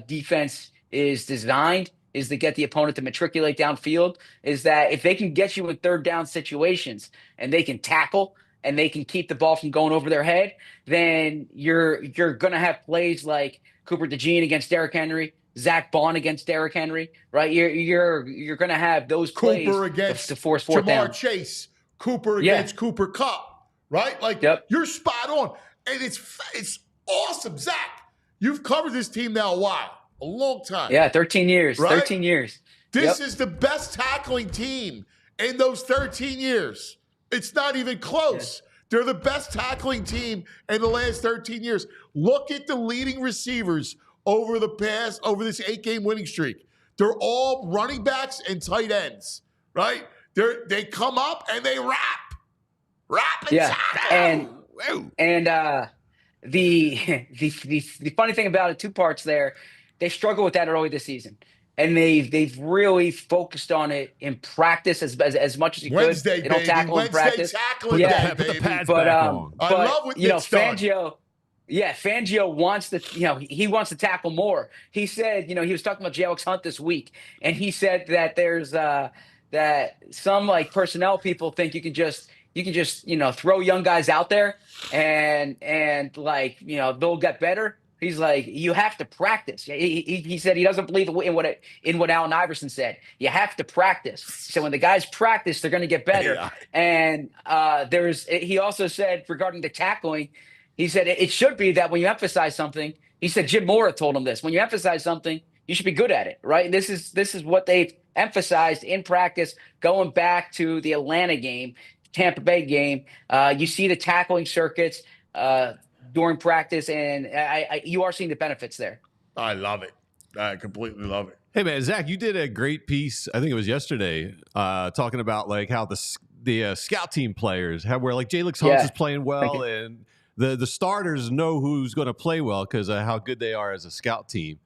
defense is designed, is to get the opponent to matriculate downfield, is that if they can get you in third down situations and they can tackle and they can keep the ball from going over their head, then you're going to have plays like Cooper DeJean against Derrick Henry, Zach Bond against Derrick Henry, right? You're going to have those plays Cooper against to force fourth Jamar down. Chase, Cooper against Cooper Kupp, right? Like you're spot on, and it's awesome, Zach. You've covered this team now a long time. Yeah, 13 years. Right? 13 years. This is the best tackling team in those 13 years. It's not even close. Yeah. They're the best tackling team in the last 13 years. Look at the leading receivers over this 8-game winning streak. They're all running backs and tight ends, right? They come up and they rap and tackle. And the funny thing about it, two parts there, they struggle with that early this season. And they've really focused on it in practice as much as you could. They don't tackle in practice. Put the pads back on. I love what Fangio. Yeah, Fangio wants he wants to tackle more. He said, he was talking about J.Alex Hunt this week, and he said that there's that some like personnel people think you can just throw young guys out there and they'll get better. He's like, you have to practice. He said he doesn't believe in what Allen Iverson said. You have to practice. So when the guys practice, they're going to get better. Yeah. And he also said regarding the tackling, he said it should be that when you emphasize something, he said Jim Mora told him this. When you emphasize something, you should be good at it, right? And this is what they've emphasized in practice, going back to the Atlanta game, Tampa Bay game. You see the tackling circuits during practice, and you are seeing the benefits there. I love it. I completely love it. Hey man, Zach, you did a great piece. I think it was yesterday, talking about like how the scout team players where like J.Alex Hunt is playing well, and the starters know who's going to play well because of how good they are as a scout team.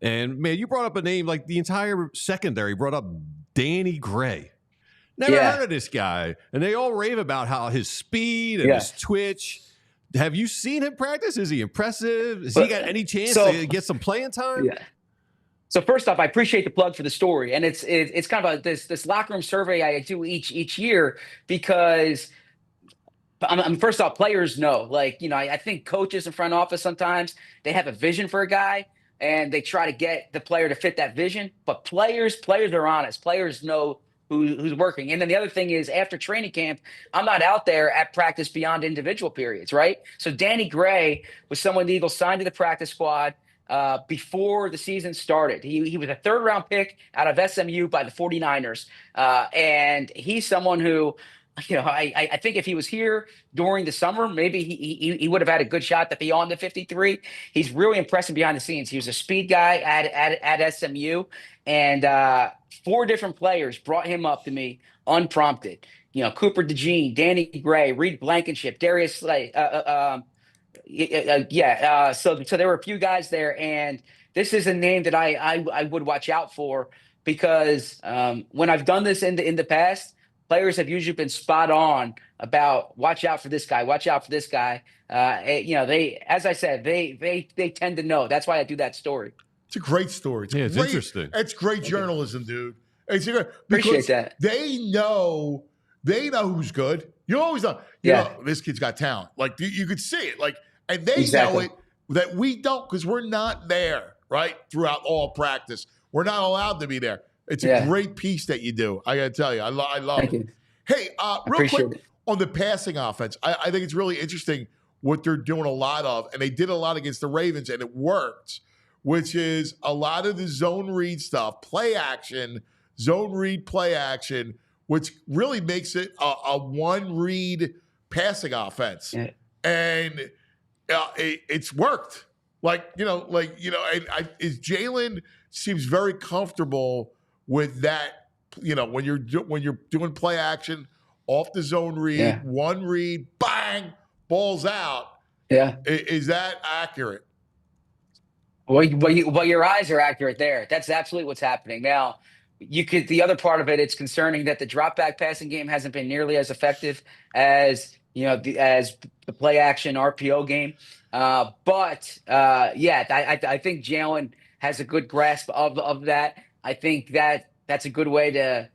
And man, you brought up a name like the entire secondary brought up Danny Gray. Never heard of this guy, and they all rave about how his speed and his twitch. Have you seen him practice? Is he impressive? Has he got any chance to get some playing time? Yeah. So first off, I appreciate the plug for the story, and it's kind of this locker room survey I do each year because first off, players know. I think coaches in front office sometimes they have a vision for a guy and they try to get the player to fit that vision. But players are honest. Players know who's working. And then the other thing is after training camp, I'm not out there at practice beyond individual periods, right? So Danny Gray was someone the Eagles signed to the practice squad before the season started. He was a third-round pick out of SMU by the 49ers. And he's someone who, I think if he was here during the summer, maybe he would have had a good shot to be on the 53. He's really impressive behind the scenes. He was a speed guy at SMU, and 4 different players brought him up to me unprompted. Cooper DeJean, Danny Gray, Reed Blankenship, Darius Slay. So there were a few guys there, and this is a name that I would watch out for because when I've done this in the past, players have usually been spot on about watch out for this guy, watch out for this guy. They, as I said, they tend to know. That's why I do that story. It's a great story. It's interesting. It's great journalism, dude. Appreciate that. They know who's good. You always know. You know, this kid's got talent. Like you could see it. And they know it that we don't because we're not there, right? Throughout all practice, we're not allowed to be there. It's a great piece that you do. I got to tell you, I love it. Hey, real quick on the passing offense, I think it's really interesting what they're doing a lot of, and they did a lot against the Ravens, and it worked, which is a lot of the zone read stuff, play action, zone read, play action, which really makes it a one read passing offense, and it's worked. Jalen seems very comfortable with that, when you're doing play action off the zone read, one read, bang, balls out. Yeah. Is that accurate? Well, your eyes are accurate there. That's absolutely what's happening. Now, the other part of it, it's concerning that the drop back passing game hasn't been nearly as effective as as the play action RPO game. I think Jalen has a good grasp of that. I think that's a good way to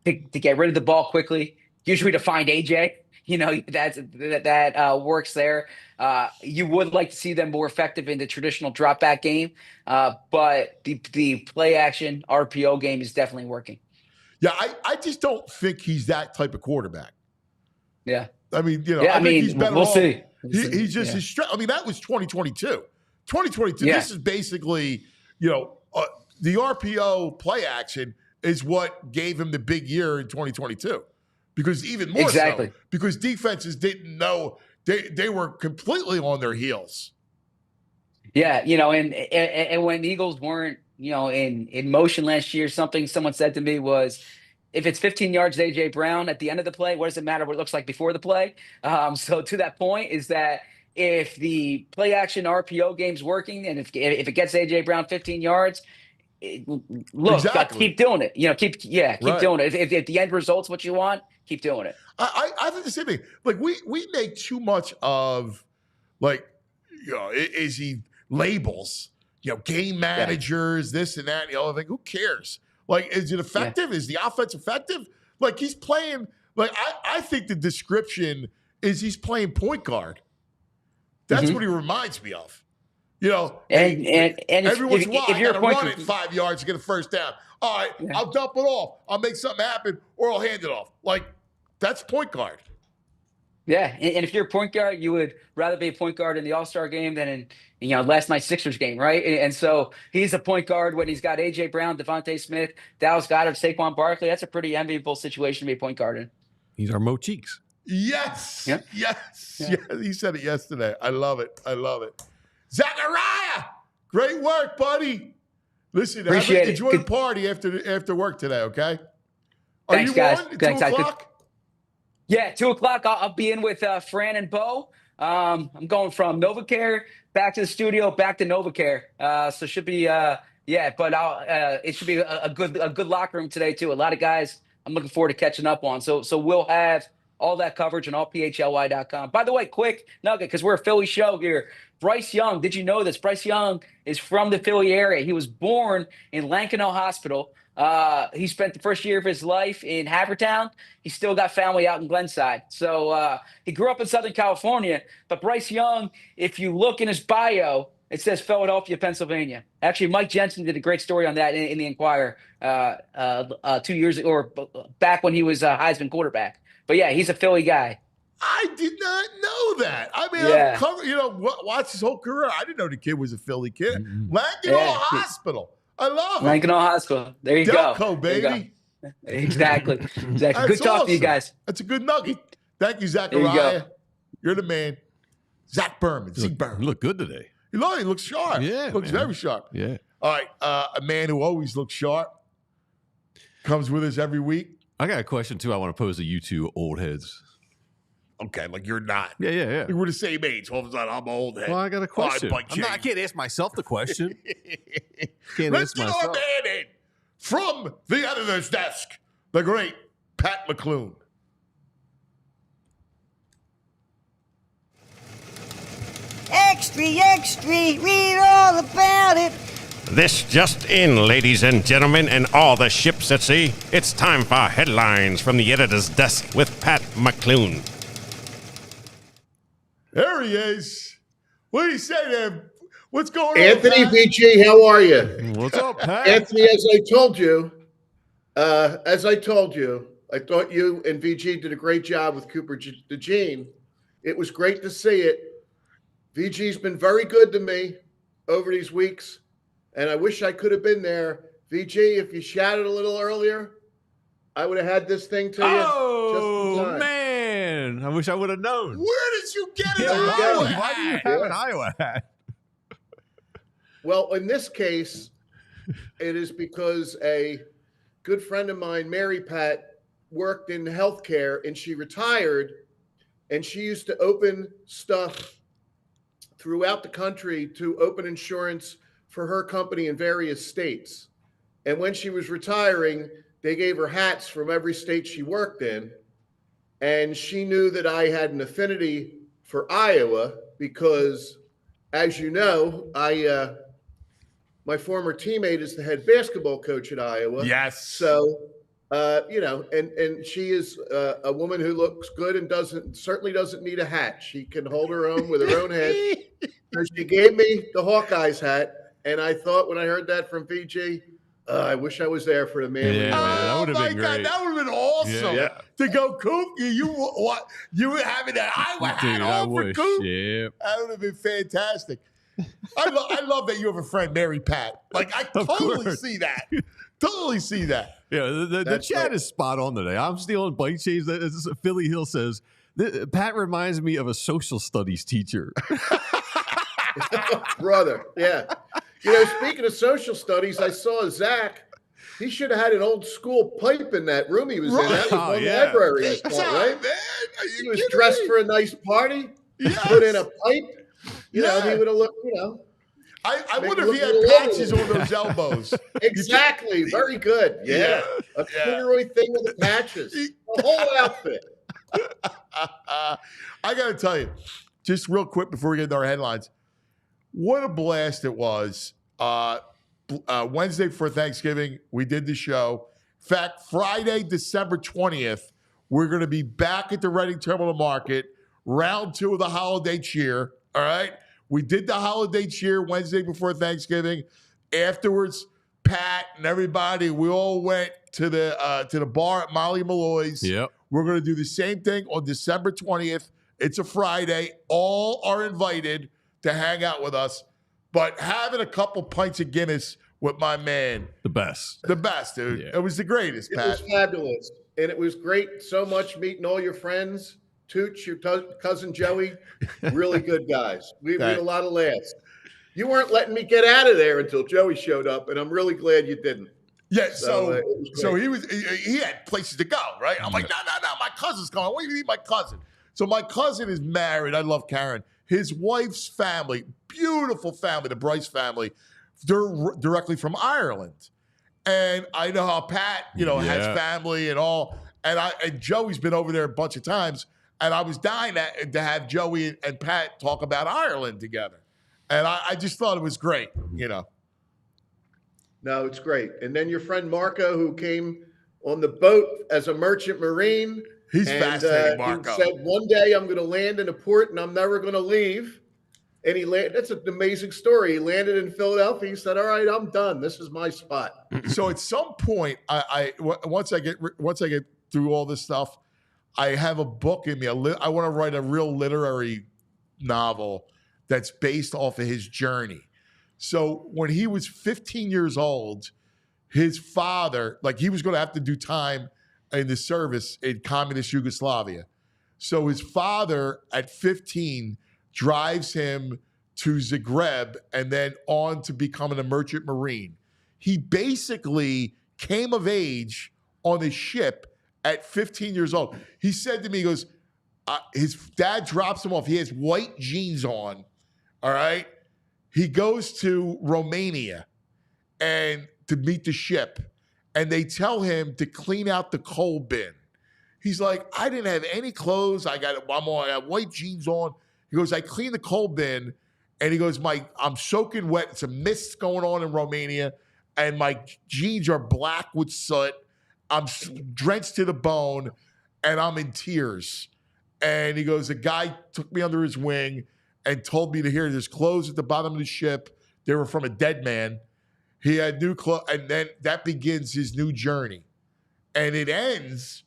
get rid of the ball quickly. Usually to find AJ, that works there. You would like to see them more effective in the traditional drop back game, but the play action RPO game is definitely working. Yeah, I just don't think he's that type of quarterback. Yeah. I mean, I think he's better off. See. He's just his strength. I mean, that was 2022. 2022. Yeah. This is basically, the RPO play action is what gave him the big year in 2022. Because even more so, because defenses didn't know they were completely on their heels. Yeah, and when the Eagles weren't, in motion last year, someone said to me was, if it's 15 yards to AJ Brown at the end of the play, what does it matter what it looks like before the play? So to that point is that if the play action RPO game's working, and if it gets AJ Brown 15 yards, keep doing it. Keep doing it. If the end result's what you want, keep doing it. I think the same thing. Like we make too much of, is he labels? Game managers, this and that. I think who cares? Like, is it effective? Yeah. Is the offense effective? Like, he's playing. Like, I think the description is he's playing point guard. That's what he reminds me of. And every once in a while, I got to run it 5 yards to get a first down. All right, I'll dump it off. I'll make something happen, or I'll hand it off. Like, that's point guard. Yeah, and if you're a point guard, you would rather be a point guard in the All-Star game than in last night's Sixers game, right? And so he's a point guard when he's got A.J. Brown, Devontae Smith, Dallas Goedert, Saquon Barkley. That's a pretty enviable situation to be a point guard in. He's our Mo Cheeks. Yes. Yeah. Yes. Yeah. He said it yesterday. I love it. Zachariah, great work, buddy. Listen, enjoy the party after work today, okay? Thanks, guys. On? 2 o'clock? Yeah, 2 o'clock. I'll be in with Fran and Bo. I'm going from NovaCare back to the studio, back to NovaCare. So it should be it should be a good locker room today too. A lot of guys I'm looking forward to catching up on. So we'll have all that coverage on allphly.com. By the way, quick nugget, because we're a Philly show here. Bryce Young, did you know this? Bryce Young is from the Philly area. He was born in Lankenau Hospital. He spent the first year of his life in Havertown. He's still got family out in Glenside. So he grew up in Southern California. But Bryce Young, if you look in his bio, it says Philadelphia, Pennsylvania. Actually, Mike Jensen did a great story on that in the Enquirer 2 years ago, or back when he was a Heisman quarterback. But yeah, he's a Philly guy. I did not know that. I mean, I've covered, watched his whole career. I didn't know the kid was a Philly kid. Lankenau Hospital. I love it. Lankenau Hospital. There you go. Delco, baby. Exactly. Good talking to you guys. That's a good nugget. Thank you, Zachariah. You're the man. Zach Berman. You look good today. He looks sharp. Yeah. Looks very sharp. Yeah. All right. A man who always looks sharp comes with us every week. I got a question, too, I want to pose to you two old heads. Okay, like you're not. Yeah. We're the same age. All of a sudden, I'm an old head. Well, I got a question. I can't ask myself the question. Let's get our man in from the editor's desk, the great Pat McLoone. Extra, read all about it. This just in, ladies and gentlemen, and all the ships at sea. It's time for headlines from the editor's desk with Pat McLoone. There he is. What do you say to him? What's going on, Anthony VG, how are you? What's up, Pat? Anthony, as I told you, I thought you and VG did a great job with Cooper DeJean. It was great to see it. VG's been very good to me over these weeks, and I wish I could have been there. VG, if you shouted a little earlier, I would have had this thing to you. Oh, man. I wish I would have known. Where did you get it? Why do you have an Iowa hat? Well, in this case, it is because a good friend of mine, Mary Pat, worked in healthcare, and she retired, and she used to open stuff throughout the country to open insurance for her company in various states. And when she was retiring, they gave her hats from every state she worked in. And she knew that I had an affinity for Iowa because, as you know, my former teammate is the head basketball coach at Iowa. Yes. So, and she is a woman who looks good and certainly doesn't need a hat. She can hold her own with her own head. So she gave me the Hawkeyes hat, and I thought when I heard that from VG, I wish I was there for the man. Yeah, that would have been God, great. that would have been awesome. Yeah. To go, Coop, you were having that Iowa hat Dude, I on for wish. Coop. Yeah. That would have been fantastic. I love that you have a friend, Mary Pat. Like, I totally course. see that. Totally see that. Yeah, the chat is spot on today. I'm stealing bike chains. Philly Hill says, Pat reminds me of a social studies teacher. Brother, yeah. Speaking of social studies, I saw Zach. He should have had an old school pipe in that room he was in. That was one library, I thought, right? Man. He was dressed for a nice party. Yes. Put in a pipe. He would have looked, I Make wonder it if he had look patches on those elbows. Exactly. Very good. Yeah. A corduroy thing with the patches. The whole outfit. I got to tell you, just real quick before we get into our headlines, what a blast it was. Wednesday before Thanksgiving, we did the show. In fact, Friday, December 20th, we're going to be back at the Reading Terminal Market, round 2 of the holiday cheer. All right? We did the holiday cheer Wednesday before Thanksgiving. Afterwards, Pat and everybody, we all went to the bar at Molly Malloy's. Yep. We're going to do the same thing on December 20th. It's a Friday. All are invited to hang out with us. But having a couple pints of Guinness with my man. The best. The best, dude. Yeah. It was the greatest, Pat. It was fabulous. And it was great so much meeting all your friends. Tooch, your cousin Joey, really good guys. We had a lot of laughs. You weren't letting me get out of there until Joey showed up, and I'm really glad you didn't. Yeah, So he had places to go, right? I'm like, no, my cousin's coming. What do you mean my cousin? So my cousin is married. I love Karen. His wife's family, beautiful family, the Bryce family, they're directly from Ireland. And I know how Pat, has family and all. And Joey's been over there a bunch of times. And I was dying to have Joey and Pat talk about Ireland together. And I just thought it was great, No, it's great. And then your friend Marco, who came on the boat as a merchant marine. He's fascinating, Marco. He said, one day I'm going to land in a port and I'm never going to leave. And he landed. That's an amazing story. He landed in Philadelphia. He said, all right, I'm done. This is my spot. So at some point, once I get through all this stuff, I have a book in me. I want to write a real literary novel that's based off of his journey. So when he was 15 years old, his father, he was going to have to do time in the service in communist Yugoslavia. So his father at 15 drives him to Zagreb and then on to becoming a merchant marine. He basically came of age on a ship at 15 years old. He said to me, he goes, his dad drops him off. He has white jeans on, all right? He goes to Romania and to meet the ship, and they tell him to clean out the coal bin. He's like, I didn't have any clothes. I got white jeans on. He goes, I cleaned the coal bin, and he goes, I'm soaking wet. It's a mist going on in Romania, and my jeans are black with soot. I'm drenched to the bone, and I'm in tears. And he goes, a guy took me under his wing and told me to hear there's clothes at the bottom of the ship. They were from a dead man. He had new clothes, and then that begins his new journey. And it ends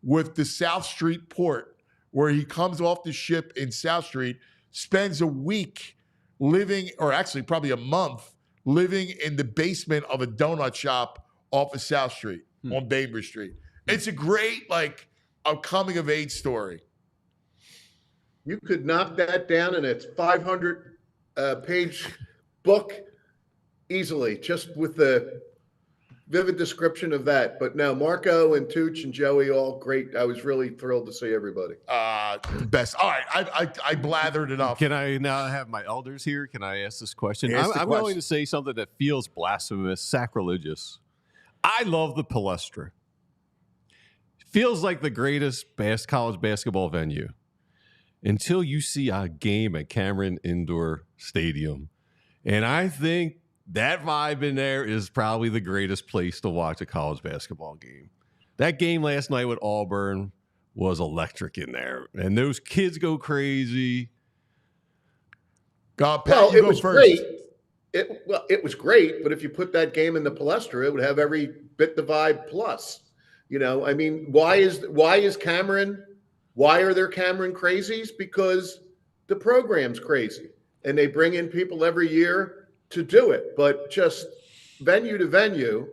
with the South Street port, where he comes off the ship in South Street, spends a week living, or actually probably a month, living in the basement of a donut shop off of South Street on Bainbridge Street. It's a great, a coming of age story. You could knock that down in a 500 page book easily, just with the vivid description of that. But no, Marco and Tooch and Joey, all great. I was really thrilled to see everybody. Best. All right, I blathered enough. Can I now have my elders here? Can I ask this question? Ask the I'm question. willing to say something that feels blasphemous, sacrilegious. I love the Palestra. Feels like the greatest college basketball venue until you see a game at Cameron Indoor Stadium. And I think that vibe in there is probably the greatest place to watch a college basketball game. That game last night with Auburn was electric in there. And those kids go crazy. Pat, Well, you it go was first. great. It was great, but if you put that game in the Palestra, it would have every bit the vibe plus. You know, I mean, why is Cameron? Why are there Cameron crazies? Because the program's crazy, and they bring in people every year to do it. But just venue to venue,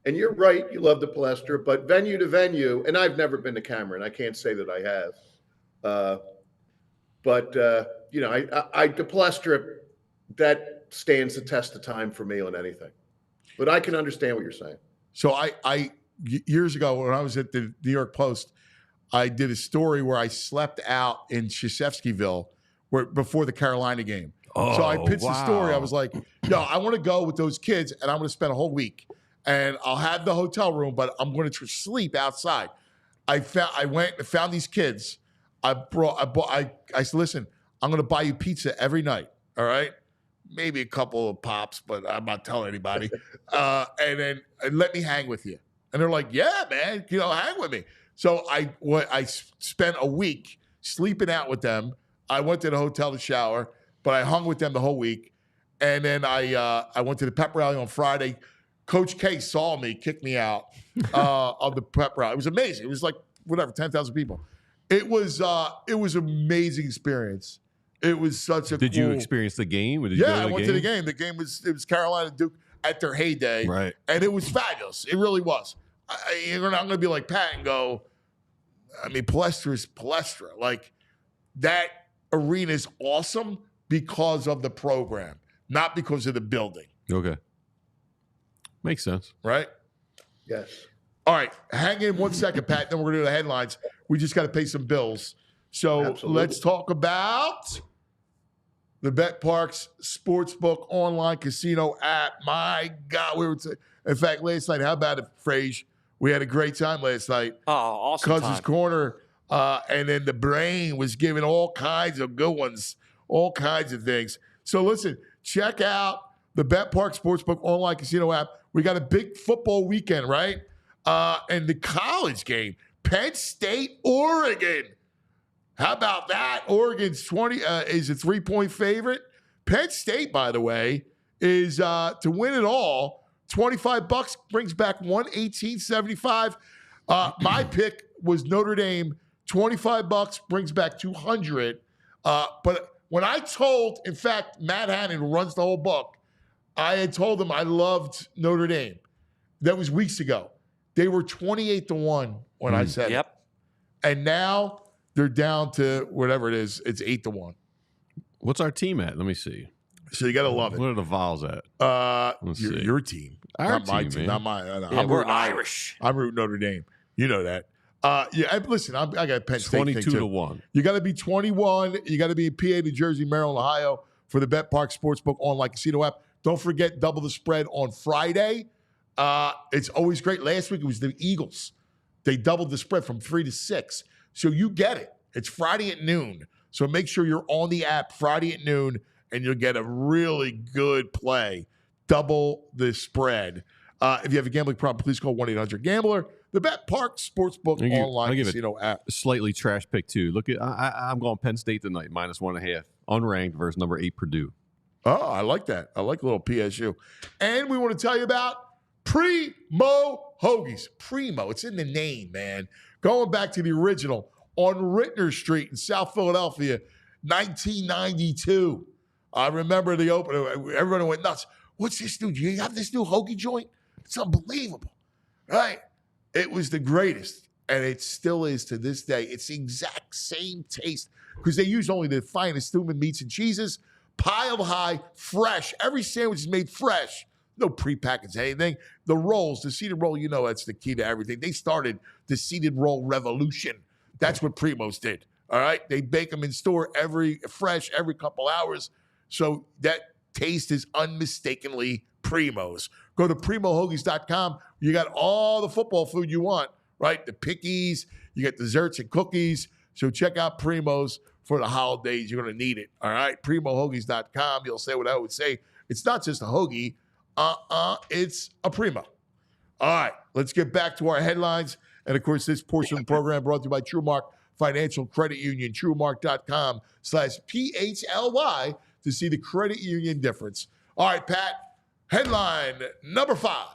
and you're right, you love the Palestra, but venue to venue, and I've never been to Cameron. I can't say that I have. But you know, the Palestra, that stands the test of time for me on anything. But I can understand what you're saying. So I years ago when I was at the New York Post, I did a story where I slept out in Krzyzewskiville before the Carolina game. So I pitched the story. I was like, yo, I want to go with those kids and I'm going to spend a whole week and I'll have the hotel room, but I'm going to sleep outside. I went and found these kids. I said, listen, I'm going to buy you pizza every night. All right. Maybe a couple of pops, but I'm not telling anybody. And then let me hang with you. And they're like, yeah, man, hang with me. So I spent a week sleeping out with them. I went to the hotel to shower, but I hung with them the whole week. And then I went to the pep rally on Friday. Coach K saw me, kicked me out of the pep rally. It was amazing. It was like, 10,000 people. It was an amazing experience. It was such a Did you experience the game? I went to the game. The game was Carolina Duke at their heyday. Right. And it was fabulous. It really was. You're not going to be like Pat and go, I mean, Palestra is Palestra. Like, that arena is awesome because of the program, not because of the building. Okay. Makes sense. Right? Yes. All right. Hang in 1 second, Pat. Then we're going to do the headlines. We just got to pay some bills. So Absolutely. Let's talk about the BetParx Sportsbook online casino app. My God. In fact, last night, how about it, Frage? We had a great time last night. Oh, awesome Cousins time. Corner. And then the brain was giving all kinds of good ones, all kinds of things. So listen, check out the BetParx Sportsbook online casino app. We got a big football weekend, right? And the college game, Penn State, Oregon. How about that? Oregon's is a 3-point favorite. Penn State, by the way, is to win it all. $25 brings back $118.75. My pick was Notre Dame. $25 brings back $200. But when I told, in fact, Matt Hannon, who runs the whole book, I had told him I loved Notre Dame. That was weeks ago. They were 28-1 when I said it. And now they're down to whatever it is. It's 8-1. What's our team at? Let me see. So you got to love it. What are the Vols at? Your team. Our not my team, team. man. Not mine. Yeah, we're Irish. I'm rooting Notre Dame. You know that. Listen, I got Penn State 22-1. You got to be 21. You got to be in PA, New Jersey, Maryland, Ohio for the BetParx Sportsbook online casino app. Don't forget, double the spread on Friday. It's always great. Last week it was the Eagles. They doubled the spread from 3 to 6. So you get it. It's Friday at noon. So make sure you're on the app Friday at noon, and you'll get a really good play. Double the spread. If you have a gambling problem, please call 1-800-GAMBLER. The BetParx Sportsbook online casino app. Slightly trash pick, too. Look at I'm going Penn State tonight, -1.5. Unranked versus number 8 Purdue. Oh, I like that. I like a little PSU. And we want to tell you about Primo Hoagies. Primo, it's in the name, man. Going back to the original on Rittner Street in South Philadelphia, 1992. I remember the opening. Everyone went nuts. What's this new? Do you have this new hoagie joint? It's unbelievable, right? It was the greatest, and it still is to this day. It's the exact same taste because they use only the finest human meats and cheeses, piled high, fresh. Every sandwich is made fresh. No prepackaged anything. The rolls, the seeded roll, that's the key to everything. They started the seeded roll revolution. That's what Primo's did. All right, they bake them in store every couple hours, so that taste is unmistakably Primos. Go to primohoagies.com. You got all the football food you want, right? The pickies, you get desserts and cookies. So check out Primos for the holidays. You're going to need it, all right? primohoagies.com. You'll say what I would say. It's not just a hoagie. It's a Primo. All right, let's get back to our headlines. And, of course, this portion of the program brought to you by TrueMark Financial Credit Union, TrueMark.com/PHLY to see the credit union difference. All right, Pat, headline number 5.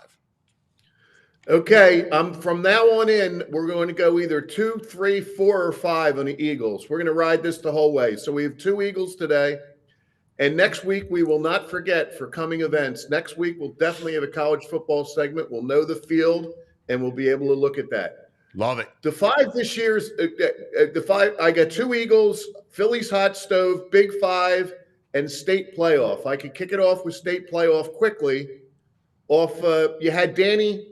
Okay, from now on in, we're going to go either 2, 3, 4, or 5 on the Eagles. We're going to ride this the whole way. So we have 2 Eagles today. And next week, we will not forget for coming events. Next week, we'll definitely have a college football segment. We'll know the field, and we'll be able to look at that. Love it. The 5 this year's the 5. I got 2 Eagles, Phillies hot stove, Big 5, and state playoff. I could kick it off with state playoff quickly. You had Danny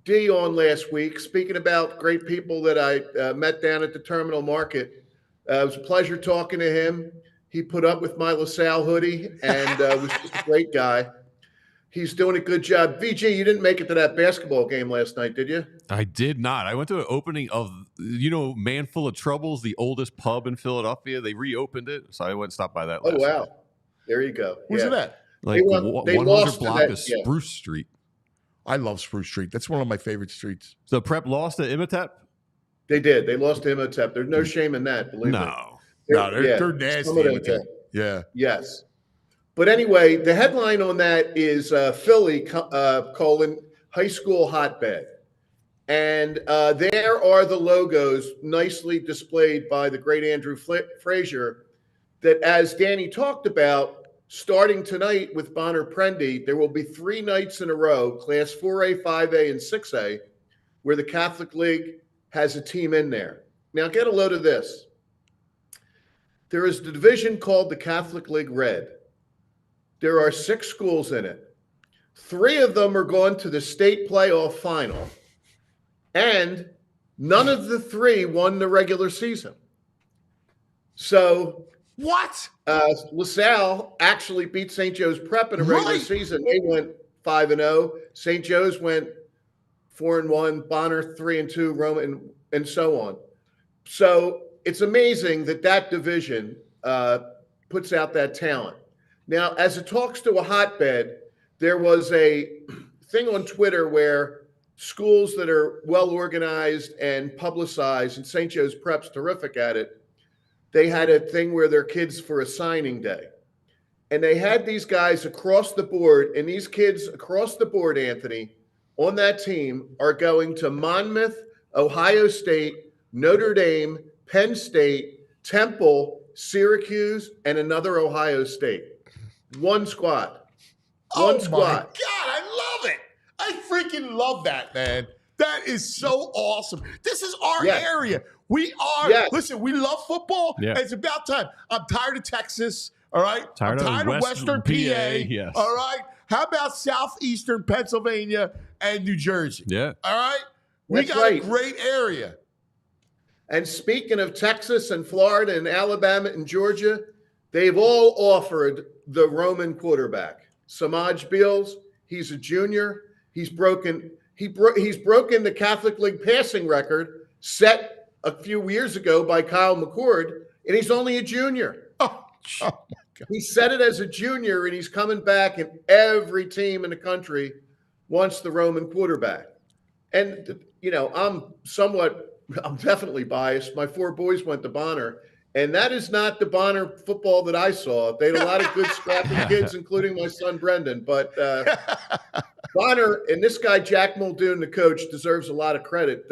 D on last week, speaking about great people that I met down at the terminal market. It was a pleasure talking to him. He put up with my LaSalle hoodie and was just a great guy. He's doing a good job. VG, you didn't make it to that basketball game last night, did you? I did not. I went to an opening of, Man Full of Troubles, the oldest pub in Philadelphia. They reopened it, so I went and stopped by that last night. There you go. Where's it at? Like they 100 block that, of Spruce Street. I love Spruce Street. That's one of my favorite streets. So Prep lost to Imhotep? They did. They lost to Imhotep. There's no shame in that, believe me. They're nasty. Yeah. Yes. But anyway, the headline on that is Philly, high school hotbed. And there are the logos nicely displayed by the great Andrew Frazier that, as Danny talked about, starting tonight with Bonner Prendy, there will be 3 nights in a row, Class 4A, 5A, and 6A, where the Catholic League has a team in there. Now, get a load of this. There is the division called the Catholic League Red. There are 6 schools in it. 3 of them are going to the state playoff final. And none of the 3 won the regular season. So what? LaSalle actually beat St. Joe's Prep in a regular season. They went 5-0. St. Joe's went 4-1. Bonner 3-2. Roma and so on. So it's amazing that division puts out that talent. Now, as it talks to a hotbed, there was a thing on Twitter where schools that are well organized and publicized, and St. Joe's Prep's terrific at it, they had a thing where their kids for a signing day. And they had these guys across the board, and these kids across the board, Anthony, on that team are going to Monmouth, Ohio State, Notre Dame, Penn State, Temple, Syracuse, and another Ohio State. One squad. One squad. My God, I love it. I freaking love that, man. That is so awesome. This is our area. We are. Listen, we love football. Yeah. It's about time. I'm tired of Texas. All right. I'm tired of Western PA. Yes. All right. How about Southeastern Pennsylvania and New Jersey? Yeah. All right. We got a great area. And speaking of Texas and Florida and Alabama and Georgia, they've all offered the Roman quarterback, Samaj Beals. He's a junior. He's broken the Catholic League passing record set a few years ago by Kyle McCord, and he's only a junior. Oh my God. He set it as a junior, and he's coming back, and every team in the country wants the Roman quarterback. And, I'm definitely biased. My 4 boys went to Bonner, and that is not the Bonner football that I saw. They had a lot of good scrappy kids, including my son Brendan. But Bonner and this guy, Jack Muldoon, the coach, deserves a lot of credit.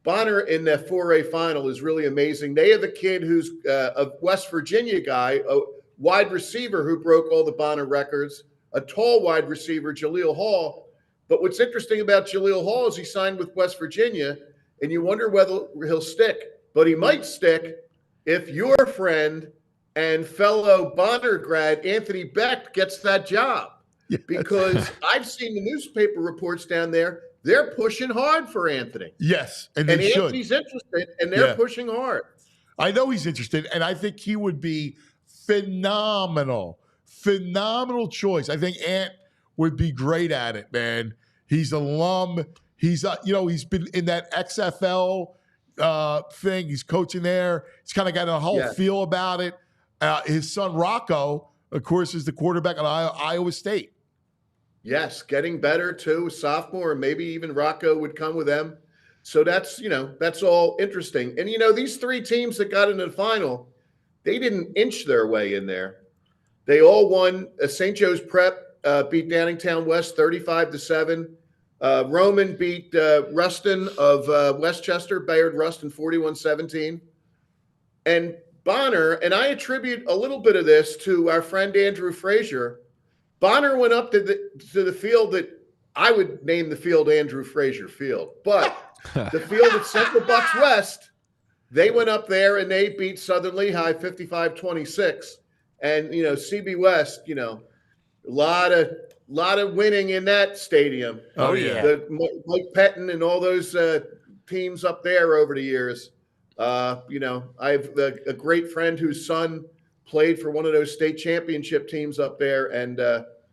Bonner in that 4A final is really amazing. They have a kid who's a West Virginia guy, a wide receiver who broke all the Bonner records, a tall wide receiver, Jaleel Hall. But what's interesting about Jaleel Hall is he signed with West Virginia, and you wonder whether he'll stick. But he might stick if your friend and fellow Bonner grad Anthony Beck gets that job. Yes. Because I've seen the newspaper reports down there. They're pushing hard for Anthony. Yes, and Anthony's interested, and they're pushing hard. I know he's interested, and I think he would be phenomenal choice. I think Ant would be great at it, man. He's alum. He's he's been in that XFL thing. He's coaching there. He's kind of got a whole feel about it. His son Rocco, of course, is the quarterback at Iowa State. Yes, getting better too. Sophomore, and maybe even Rocco would come with them. So that's all interesting. And these three teams that got into the final, they didn't inch their way in there. They all won. St. Joe's Prep beat Downingtown West 35-7. Roman beat Ruston of Westchester, Bayard Ruston 41-17. And Bonner, and I attribute a little bit of this to our friend Andrew Frazier. Bonner went up to the field that I would name the field Andrew Frazier Field, but the field at Central Bucks West, they went up there and they beat Southern Lehigh 55-26. And CB West, a lot of winning in that stadium. Oh yeah, Mike Pettin and all those teams up there over the years. I have a great friend whose son played for one of those state championship teams up there, and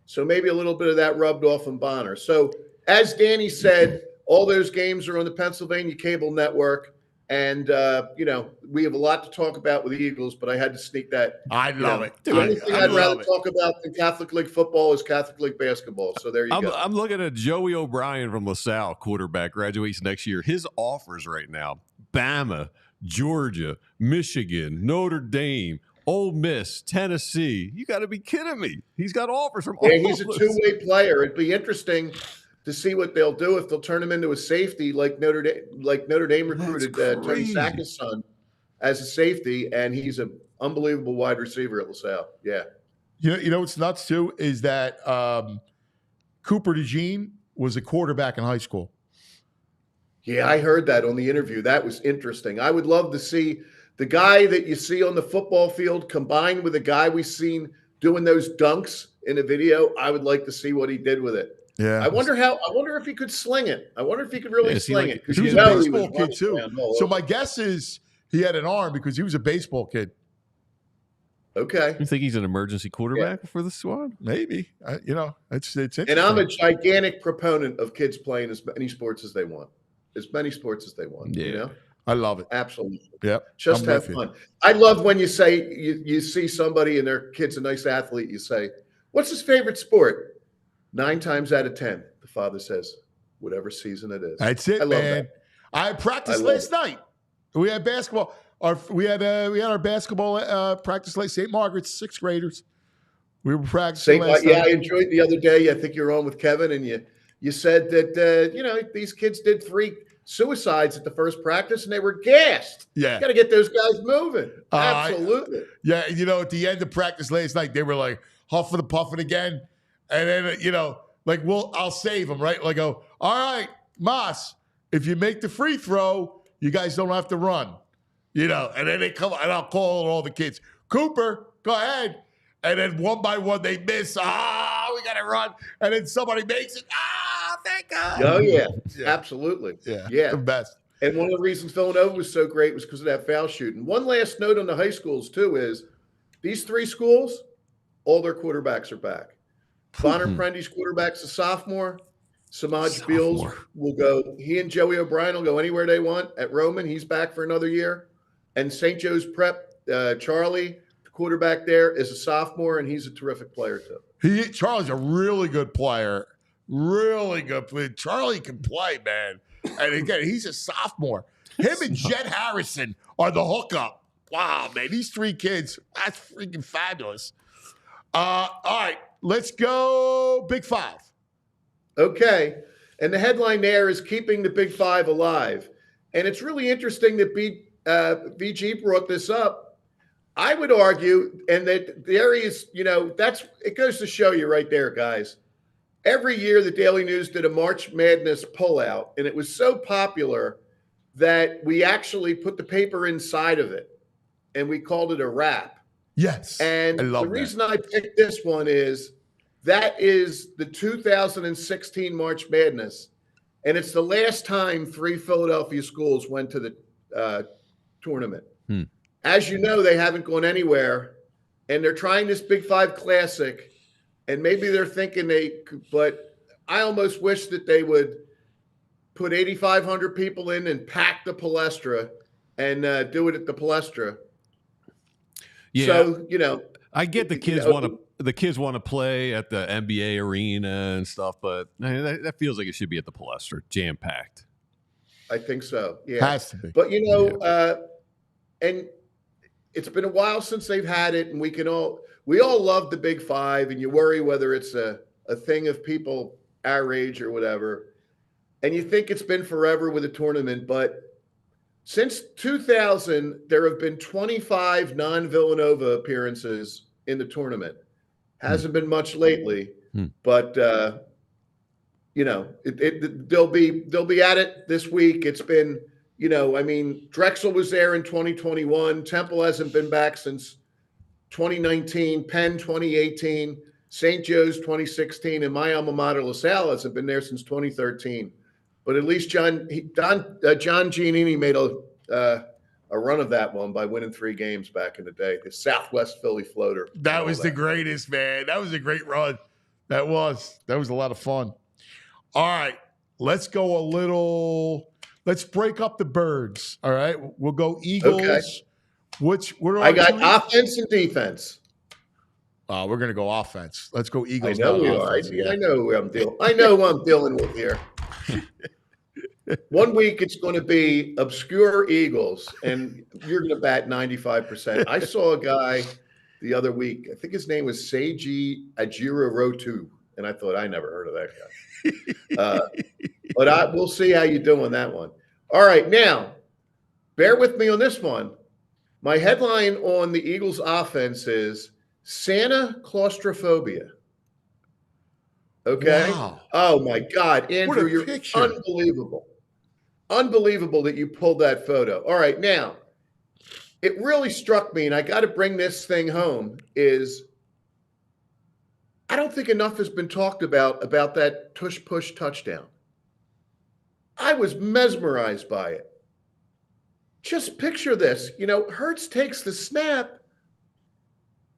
so maybe a little bit of that rubbed off on Bonner. So as Danny said, all those games are on the Pennsylvania Cable Network. And, we have a lot to talk about with the Eagles, but I had to sneak that. I love it. The only thing I'd rather talk about than Catholic League football is Catholic League basketball. So there you go. I'm looking at Joey O'Brien from LaSalle, quarterback, graduates next year. His offers right now, Bama, Georgia, Michigan, Notre Dame, Ole Miss, Tennessee. You got to be kidding me. He's got offers from all he's a two-way player. It'd be interesting to see what they'll do if they'll turn him into a safety like Notre Dame recruited Tony Sacca's son as a safety, and he's an unbelievable wide receiver at LaSalle. Yeah. You know what's nuts too is that Cooper DeJean was a quarterback in high school. Yeah, I heard that on the interview. That was interesting. I would love to see the guy that you see on the football field combined with the guy we've seen doing those dunks in the video. I would like to see what he did with it. Yeah, I wonder if he could sling it. I wonder if he could really sling it. He was a baseball kid too. So my guess is he had an arm because he was a baseball kid. Okay. You think he's an emergency quarterback for the squad? Maybe. It's interesting. And I'm a gigantic proponent of kids playing as many sports as they want. As many sports as they want. Yeah. I love it. Absolutely. Yep. Just have fun. I love when you say you see somebody and their kid's a nice athlete. You say, "What's his favorite sport?" 9 times out of 10, the father says, "Whatever season it is." That's it, man. I practiced last night. We had basketball. We had our basketball practice late. St. Margaret's 6th graders. We were practicing last night. I enjoyed the other day. I think you were on with Kevin, and you said that these kids did 3 suicides at the first practice, and they were gassed. Yeah, got to get those guys moving. Absolutely. At the end of practice last night, they were like huffing and puffing again. And then, I'll save them, right? Like, all right, Moss, if you make the free throw, you guys don't have to run, and then they come, and I'll call all the kids, Cooper, go ahead. And then one by one, they miss. We got to run. And then somebody makes it. Thank God. Oh, yeah. Absolutely. Yeah. The best. And one of the reasons Villanova was so great was because of that foul shooting. One last note on the high schools, too, is these 3 schools, all their quarterbacks are back. Bonner Prendy's quarterback's a sophomore. Samaj Beals will go. He and Joey O'Brien will go anywhere they want. At Roman, he's back for another year. And St. Joe's Prep, Charlie, the quarterback there, is a sophomore, and he's a terrific player too. Charlie's a really good player. Really good player. Charlie can play, man. And again, he's a sophomore. Him and Jet Harrison are the hookup. Wow, man. These 3 kids, that's freaking fabulous. All right. Let's go Big 5. Okay. And the headline there is keeping the Big 5 alive. And it's really interesting that VG brought this up. I would argue, and that there is, it goes to show you right there, guys. Every year, the Daily News did a March Madness pullout, and it was so popular that we actually put the paper inside of it, and we called it a wrap. Yes. And the reason I picked this one is that is the 2016 March Madness. And it's the last time 3 Philadelphia schools went to the tournament. As you know, they haven't gone anywhere. And they're trying this Big 5 Classic and maybe they're thinking but I almost wish that they would put 8,500 people in and pack the Palestra and do it at the Palestra. Yeah. So, I get the kids want to play at the NBA arena and stuff, but that feels like it should be at the Palestra, jam packed. I think so. Yeah. Has to be. But and it's been a while since they've had it, and we all love the Big Five, and you worry whether it's a thing of people our age or whatever. And you think it's been forever with a tournament, but since 2000, there have been 25 non-Villanova appearances in the tournament. Hasn't been much lately, but they'll be at it this week. It's been, Drexel was there in 2021. Temple hasn't been back since 2019. Penn 2018. St. Joe's 2016, and my alma mater, LaSalle, hasn't been there since 2013. But at least John Giannini made a run of that one by winning 3 games back in the day. The Southwest Philly floater. That was the greatest, man. That was a great run. That was a lot of fun. All right, let's break up the birds. All right, we'll go Eagles. Okay. I got offense and defense. We're gonna go offense. Let's go Eagles. I know we are. I know who I'm dealing. I know who I'm dealing with here. 1 week it's going to be obscure Eagles, and you're going to bat 95%. I saw a guy the other week. I think his name was Seiji Ajira Rotu, and I thought I never heard of that guy. But we'll see how you do on that one. All right, now bear with me on this one. My headline on the Eagles offense is Santa claustrophobia. Okay. Wow. Oh my God, Andrew, you're picture. unbelievable. Unbelievable that you pulled that photo. All right, now it really struck me, and I got to bring this thing home. Is I don't think enough has been talked about that tush push touchdown. I was mesmerized by it. Just picture this. Hurts takes the snap,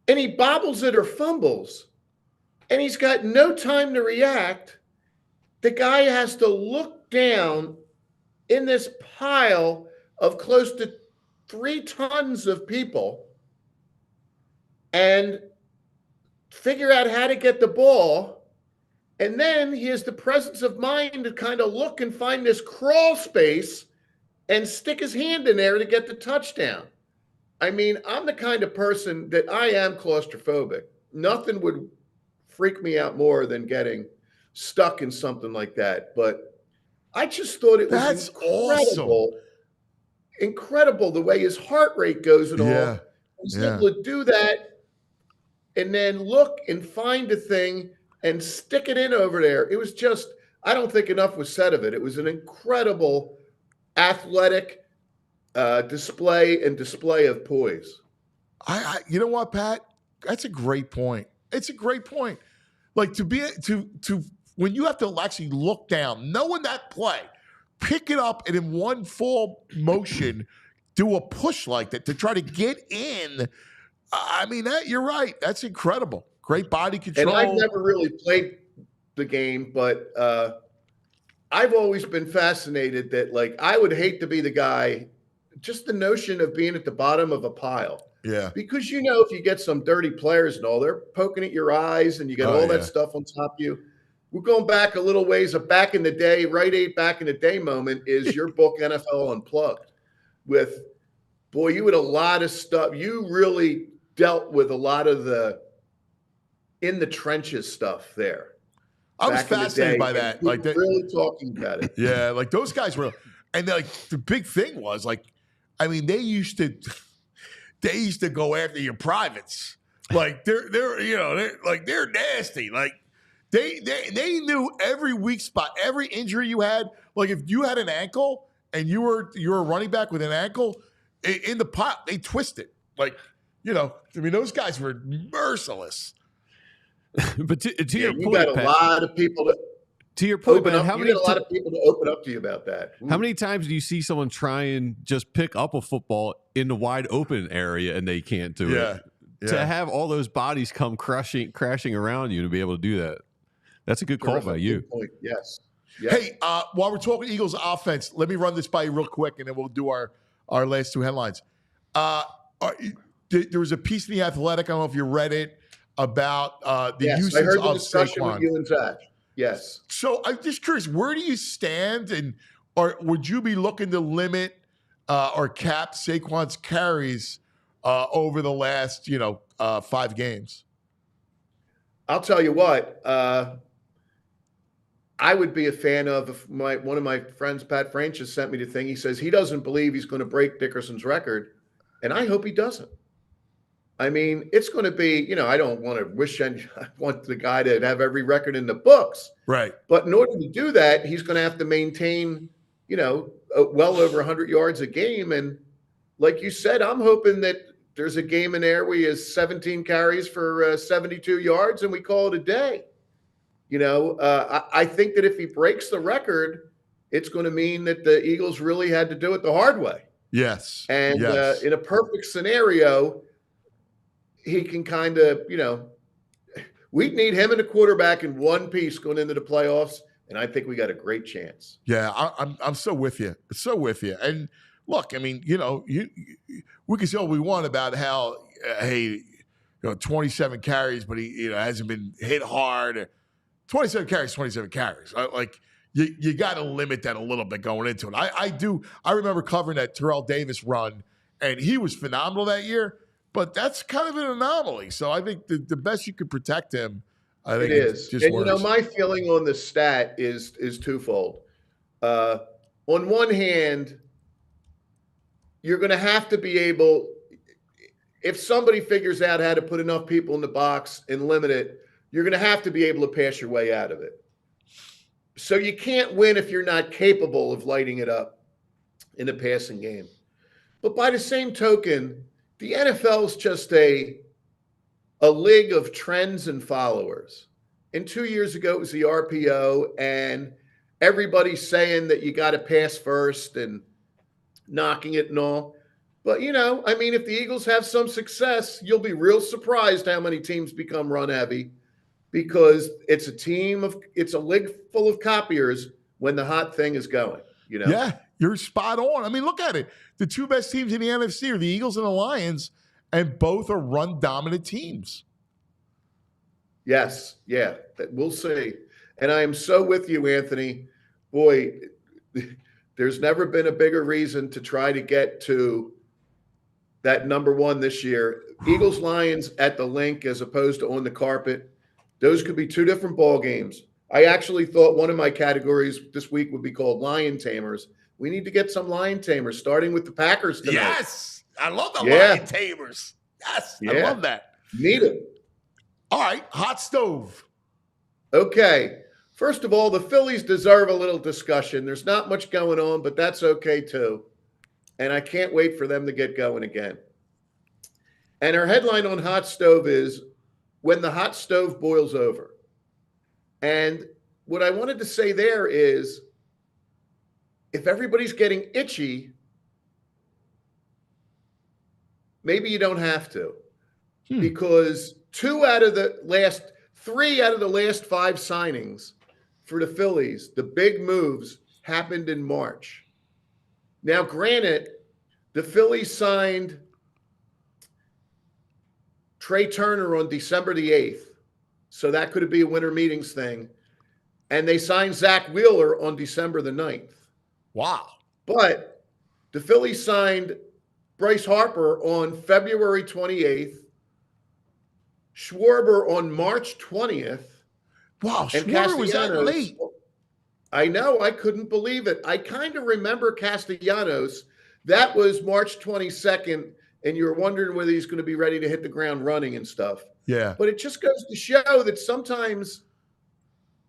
and he bobbles it or fumbles. And he's got no time to react. The guy has to look down in this pile of close to 3 tons of people and figure out how to get the ball. And then he has the presence of mind to kind of look and find this crawl space and stick his hand in there to get the touchdown. I mean, I'm the kind of person that I am claustrophobic. Nothing would freak me out more than getting stuck in something like that. But I just thought it was incredible. Awesome. Incredible the way his heart rate goes and all. He's Yeah. able to do that and then look and find a thing and stick it in over there. It was just, I don't think enough was said of it. It was an incredible athletic display of poise. You know what, Pat? That's a great point. It's a great point. Like to when you have to actually look down, knowing that play, pick it up, and in one full motion, do a push like that to try to get in. I mean, you're right. That's incredible. Great body control. And I've never really played the game, but I've always been fascinated that, like, I would hate to be the guy, just the notion of being at the bottom of a pile. Yeah. Because, if you get some dirty players and all, they're poking at your eyes and you got all that stuff on top of you. We're going back a little ways. Back in the day, Rite Aid back in the day moment is your book, NFL Unplugged. You had a lot of stuff. You really dealt with a lot of the in the trenches stuff there. I was fascinated by that. Like that, really talking about it. Yeah, like those guys were, and like the big thing was like, I mean, they used to go after your privates. Like they're nasty. Like they knew every weak spot, every injury you had. Like if you had an ankle and you were a running back with an ankle in the pot, they twist it. Like, I mean, those guys were merciless. But to your you point, got a Pat, lot of people to your point, open man, up. how You many got a lot of people to open up to you about that. How many times do you see someone try and just pick up a football in the wide open area and they can't do it? to have all those bodies come crashing around you to be able to do that. That's a good call by you. Good point. Yes. Hey, while we're talking Eagles offense, let me run this by you real quick, and then we'll do our last two headlines. There was a piece in The Athletic, I don't know if you read it, about the usage I heard the of discussion Saquon. with you and Zach. Yes. So I'm just curious, where do you stand, or would you be looking to limit or cap Saquon's carries over the last 5 games? I'll tell you what. I would be a fan of one of my friends, Pat Franch, just sent me the thing. He says he doesn't believe he's going to break Dickerson's record, and I hope he doesn't. I mean, it's going to be, I don't want to I want the guy to have every record in the books. Right. But in order to do that, he's going to have to maintain, well over 100 yards a game. And like you said, I'm hoping that there's a game in there where he has 17 carries for 72 yards and we call it a day. I think that if he breaks the record, it's going to mean that the Eagles really had to do it the hard way. Yes. And yes. In a perfect scenario, he can kind of, we'd need him and a quarterback in one piece going into the playoffs, and I think we got a great chance. Yeah, I'm so with you. So with you. And look, I mean, we can say all we want about how, 27 carries, but he hasn't been hit hard. 27 carries, 27 carries. Like you got to limit that a little bit going into it. I remember covering that Terrell Davis run, and he was phenomenal that year. But that's kind of an anomaly. So I think the best you could protect him, I think it is. Just and works. My feeling on the stat is twofold. On one hand, you're going to have to be able, if somebody figures out how to put enough people in the box and limit it, you're going to have to be able to pass your way out of it. So you can't win if you're not capable of lighting it up in the passing game. But by the same token, the NFL is just a league of trends and followers. And 2 years ago, it was the RPO, and everybody's saying that you got to pass first and knocking it and all. But, if the Eagles have some success, you'll be real surprised how many teams become run heavy because it's a league full of copiers when the hot thing is going, Yeah, you're spot on. I mean, look at it. The two best teams in the NFC are the Eagles and the Lions, and both are run-dominant teams. Yes, yeah, we'll see. And I am so with you, Anthony. Boy, there's never been a bigger reason to try to get to that number one this year. Eagles, Lions at the link as opposed to on the carpet. Those could be two different ball games. I actually thought one of my categories this week would be called Lion Tamers. We need to get some Lion Tamers, starting with the Packers tonight. Yes, I love the Lion Tamers. Yes, I love that. Need it. All right, hot stove. Okay. First of all, the Phillies deserve a little discussion. There's not much going on, but that's okay too. And I can't wait for them to get going again. And our headline on hot stove is when the hot stove boils over. And what I wanted to say there is if everybody's getting itchy, maybe you don't have to. Because 3 out of the last 5 signings for the Phillies, the big moves happened in March. Now, granted, the Phillies signed Trey Turner on December the 8th. So that could be a winter meetings thing. And they signed Zach Wheeler on December the 9th. Wow. But the Phillies signed Bryce Harper on February 28th, Schwarber on March 20th. Wow, Schwarber was that late. I know. I couldn't believe it. I kind of remember Castellanos. That was March 22nd, and you were wondering whether he's going to be ready to hit the ground running and stuff. Yeah. But it just goes to show that sometimes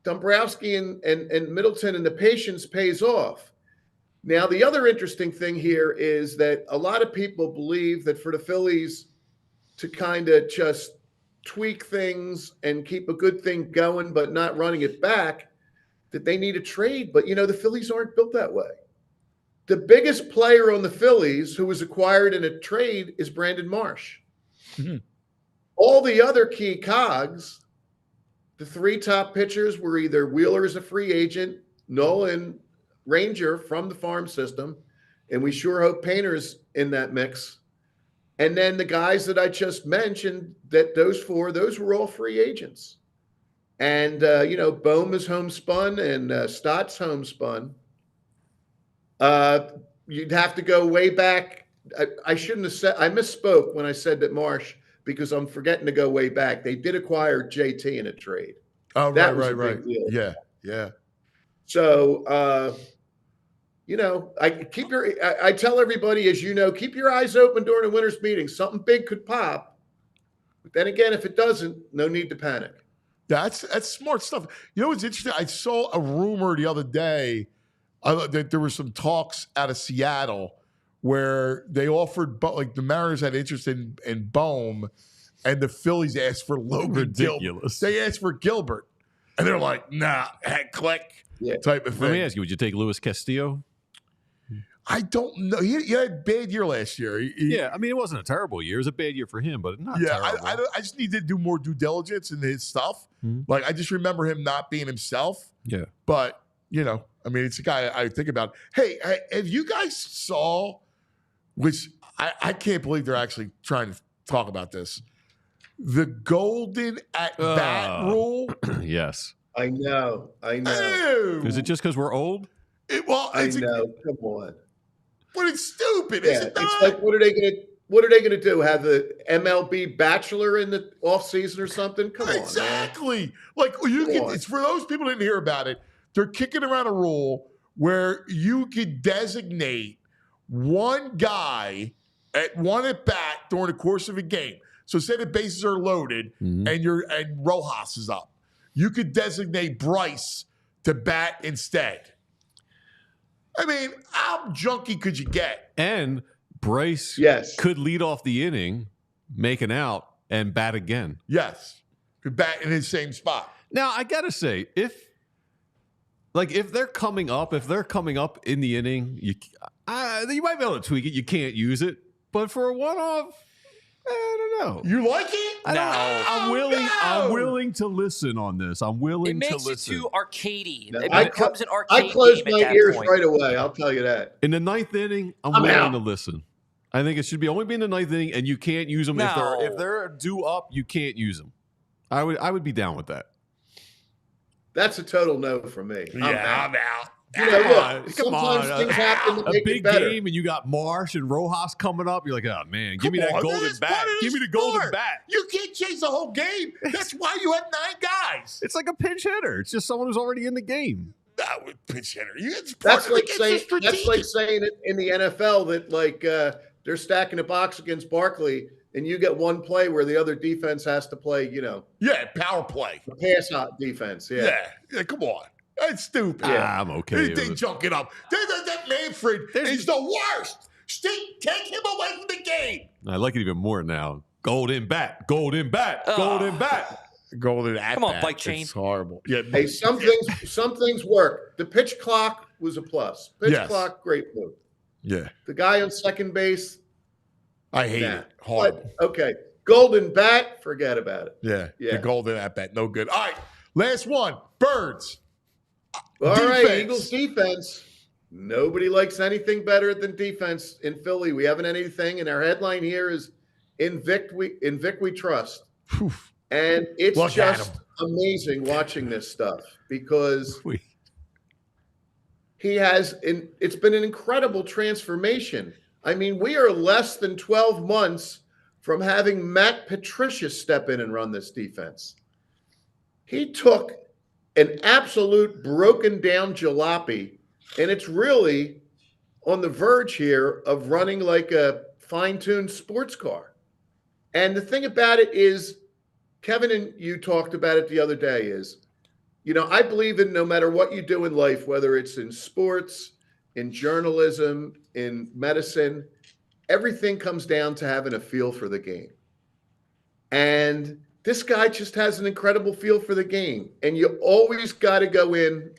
Dombrowski and Middleton and the patience pays off. Now, the other interesting thing here is that a lot of people believe that for the Phillies to kind of just tweak things and keep a good thing going but not running it back, that they need a trade. But, the Phillies aren't built that way. The biggest player on the Phillies who was acquired in a trade is Brandon Marsh. Mm-hmm. all the other key cogs, the 3 top pitchers were either Wheeler as a free agent, Nolan Ranger from the farm system, and we sure hope Painter's in that mix. And then the guys that I just mentioned, those were all free agents. And, Bohm is homespun and Stott's homespun. You'd have to go way back. I shouldn't have said, I misspoke when I said that Marsh, because I'm forgetting to go way back. They did acquire JT in a trade. Oh, That right, was a right, big deal. Yeah. So, I tell everybody, as you know, keep your eyes open during a winter's meeting. Something big could pop. But then again, if it doesn't, no need to panic. That's smart stuff. You know what's interesting? I saw a rumor the other day that there were some talks out of Seattle where they offered, like the Mariners had interest in Bohm, and the Phillies asked for Logan Gilbert. Ridiculous. They asked for Gilbert, and they're like, "Nah, click." Yeah. Type of thing. Let me ask you: would you take Luis Castillo? I don't know. He had a bad year last year. Yeah, I mean, it wasn't a terrible year. It was a bad year for him, but not terrible. I just need to do more due diligence in his stuff. Mhm. Like, I just remember him not being himself. Yeah. But, it's a guy I think about. Hey, have you guys saw, which I can't believe they're actually trying to talk about this, the golden at-bat rule? Yes. I know. Ew. Is it just because we're old? I know. Come on. But it's stupid, is it not? It's like, what are they gonna do? Have the MLB Bachelor in the off season or something? Come on, man. Exactly. Like, it's for those people who didn't hear about it. They're kicking around a rule where you could designate one guy at one at bat during the course of a game. So say the bases are loaded and Rojas is up. You could designate Bryce to bat instead. I mean, how junky could you get? And Bryce could lead off the inning, make an out, and bat again. Yes. Could bat in his same spot. Now, I got to say, if they're coming up in the inning, you might be able to tweak it. You can't use it. But for a one-off, I don't know. You like it? I'm willing to listen on this. I'm willing to listen. It makes it too arcadey. No, It I becomes an arcade I close game my at that ears point. right away. I'll tell you that. In the ninth inning, I'm willing to listen. I think it should be only be in the ninth inning, and you can't use them if they're due up. You can't use them. I would be down with that. That's a total no for me. I'm out. Look, sometimes things happen to A make it big better. game, and you got Marsh and Rojas coming up. You're like, oh man, give me that golden bat. Give me the golden bat. You can't chase the whole game. That's why you have 9 guys. It's like a pinch hitter. It's just someone who's already in the game. That would pitch hitter. That's like saying it in the NFL that they're stacking a box against Barkley, and you get one play where the other defense has to play. Power play. The pass out defense. Yeah, come on. That's stupid. I'm okay. They junk it up. That Manfred is the worst. Take him away from the game. I like it even more now. Golden bat. Golden bat. Golden bat. Golden at Come on, bat. bike chain. It's horrible. Yeah. Hey, some things work. The pitch clock was a plus. Pitch clock, great move. Yeah. The guy on second base, I hate it. Horrible. But, okay. Golden bat, forget about it. Yeah. The golden at bat, no good. All right. Last one. Birds. All Defense. right, Eagles defense. Nobody likes anything better than defense in Philly. We haven't anything, and our headline here is "In Vic we trust." Whew. And it's Look just amazing watching this stuff because it's been an incredible transformation. I mean, we are less than 12 months from having Matt Patricia step in and run this defense. He took an absolute broken down jalopy, and it's really on the verge here of running like a fine-tuned sports car. And the thing about it is, Kevin and you talked about it the other day, is, I believe in no matter what you do in life, whether it's in sports, in journalism, in medicine, everything comes down to having a feel for the game. And this guy just has an incredible feel for the game. And you always got to go in.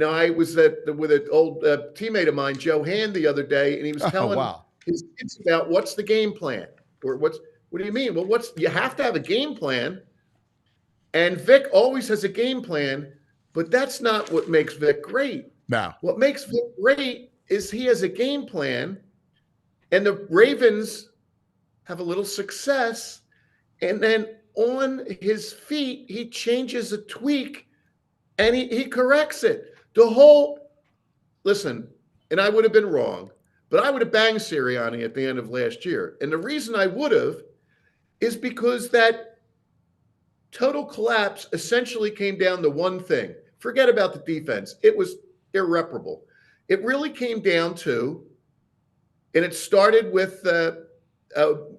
I was with an old teammate of mine, Joe Hand, the other day, and he was telling his kids about what's the game plan or what's What do you mean? Well, you have to have a game plan. And Vic always has a game plan, but that's not what makes Vic great. No. What makes Vic great is he has a game plan, and the Ravens have a little success, and then on his feet, he changes a tweak, and he corrects it. Listen, and I would have been wrong, but I would have banged Sirianni at the end of last year. And the reason I would have is because that total collapse essentially came down to one thing. Forget about the defense. It was irreparable. It really came down to, and it started with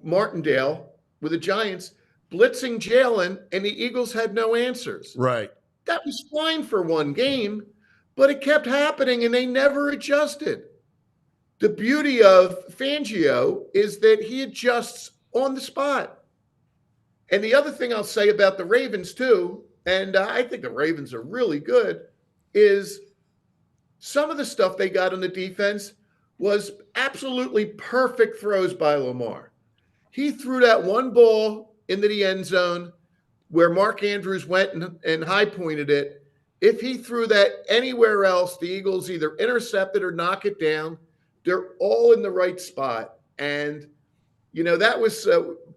Martindale with the Giants blitzing Jalen, and the Eagles had no answers. Right. That was fine for one game, but it kept happening, and they never adjusted. The beauty of Fangio is that he adjusts on the spot. And the other thing I'll say about the Ravens, too, and I think the Ravens are really good, is some of the stuff they got on the defense was absolutely perfect throws by Lamar. He threw that one ball into the end zone where Mark Andrews went and high-pointed it. If he threw that anywhere else, the Eagles either intercept it or knock it down. They're all in the right spot. And, that was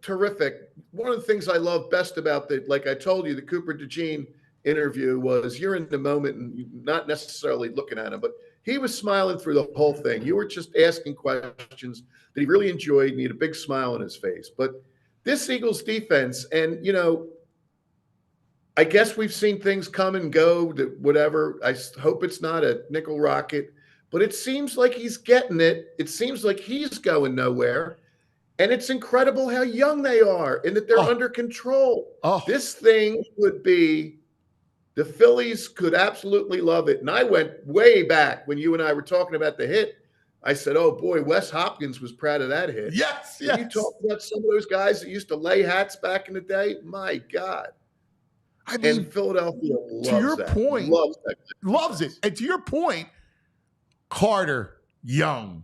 terrific. One of the things I love best about like I told you, the Cooper DeJean interview was you're in the moment and you're not necessarily looking at him, but he was smiling through the whole thing. You were just asking questions that he really enjoyed, and he had a big smile on his face. But this Eagles defense, and, I guess we've seen things come and go, whatever. I hope it's not a nickel rocket, but it seems like he's getting it. It seems like he's going nowhere. And it's incredible how young they are and that they're under control. This thing could be, the Phillies could absolutely love it. And I went way back when you and I were talking about the hit. I said, oh, boy, Wes Hopkins was proud of that hit. Yes. You talk about some of those guys that used to lay hats back in the day. My God. I mean, and Philadelphia loves to your that. point, Loves it. And to your point, Carter, young.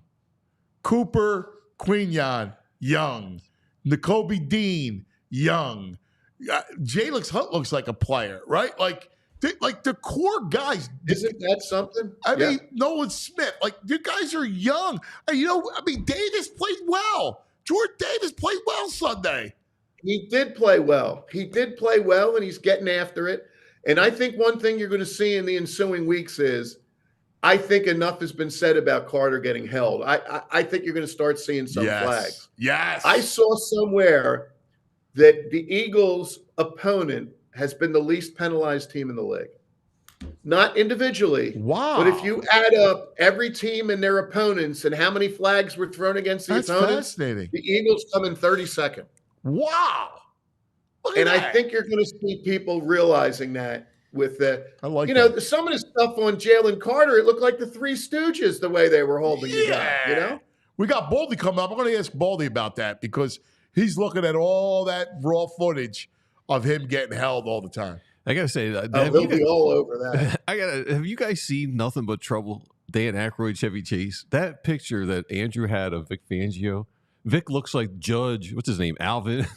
Cooper, Quignon, young. N'Kobe Dean, young. Jalen Hunt looks like a player, right? Like the core guys. Isn't that something? I mean, Nolan Smith, like you guys are young. Davis played well. Jordan Davis played well Sunday. He did play well. And he's getting after it. And I think one thing you're going to see in the ensuing weeks is I think enough has been said about Carter getting held. I think you're going to start seeing some flags. Yes. I saw somewhere that the Eagles' opponent has been the least penalized team in the league. Not individually. Wow. But if you add up every team and their opponents and how many flags were thrown against the opponents, fascinating. The Eagles come in 32nd. Wow. And I think you're going to see people realizing that with the, I like some of the stuff on Jalen Carter, it looked like the Three Stooges the way they were holding the guy, We got Baldy coming up. I'm going to ask Baldy about that because he's looking at all that raw footage of him getting held all the time. I got to say, he'll be all over that. Have you guys seen Nothing But Trouble? Dan Aykroyd, Chevy Chase. That picture that Andrew had of Vic Fangio, Vic looks like Judge, what's his name, Alvin.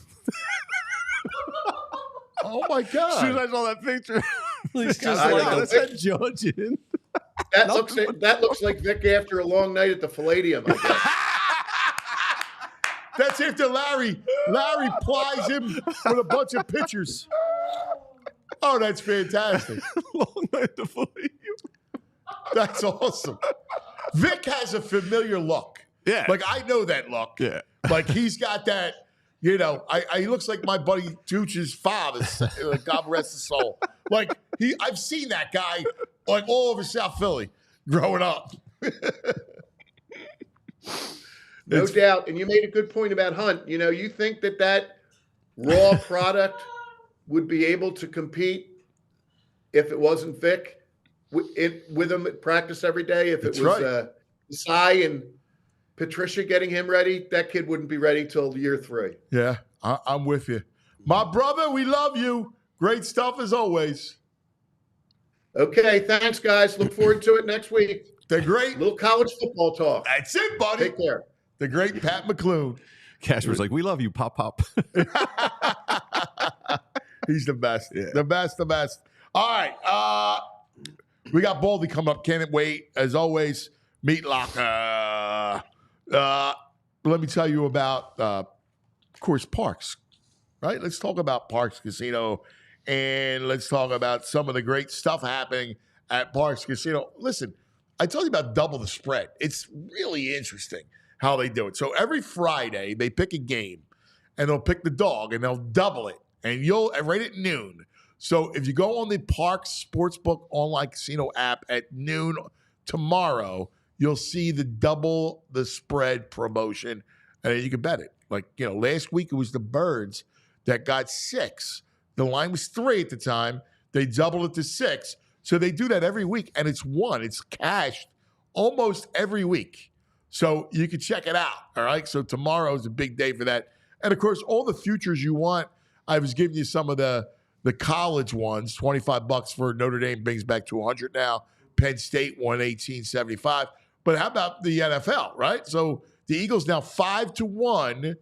Oh my God! As soon as I saw that picture, he's just let's that Judge in. That looks like Vic after a long night at the Palladium, I guess. That's after Larry plies him with a bunch of pictures. Oh, that's fantastic. Long night at the Palladium. That's awesome. Vic has a familiar look. Yeah. Like, I know that look. Yeah. Like, he's got that, he looks like my buddy Tooch's father, God rest his soul. Like, I've seen that guy, like, all over South Philly growing up. No doubt. And you made a good point about Hunt. You think that raw product would be able to compete if it wasn't Vic with him at practice every day. If it was Cy and Patricia getting him ready, that kid wouldn't be ready till year 3. Yeah, I'm with you. My brother, we love you. Great stuff as always. Okay, thanks, guys. Look forward to it next week. The great little college football talk. That's it, buddy. Take care. The great Pat McLoone. Casper's like, we love you, Pop Pop. He's the best. Yeah. The best. All right. We got Baldy coming up. Can't wait. As always, Meat Locker. Let me tell you about, of course, Parks. Right? Let's talk about Parks Casino, and let's talk about some of the great stuff happening at Parks Casino. Listen, I told you about double the spread. It's really interesting how they do it. So every Friday, they pick a game, and they'll pick the dog, and they'll double it, and you'll right at noon. So if you go on the Parks Sportsbook online casino app at noon tomorrow, you'll see the double the spread promotion, and you can bet it. Like, last week it was the Birds that got 6. The line was 3 at the time. They doubled it to 6. So they do that every week, and it's cashed almost every week. So you can check it out, all right? So tomorrow is a big day for that. And, of course, all the futures you want. I was giving you some of the college ones. $25 for Notre Dame brings back to 100 now. Penn State won 18.75. But how about the NFL, right? So the Eagles now 5-1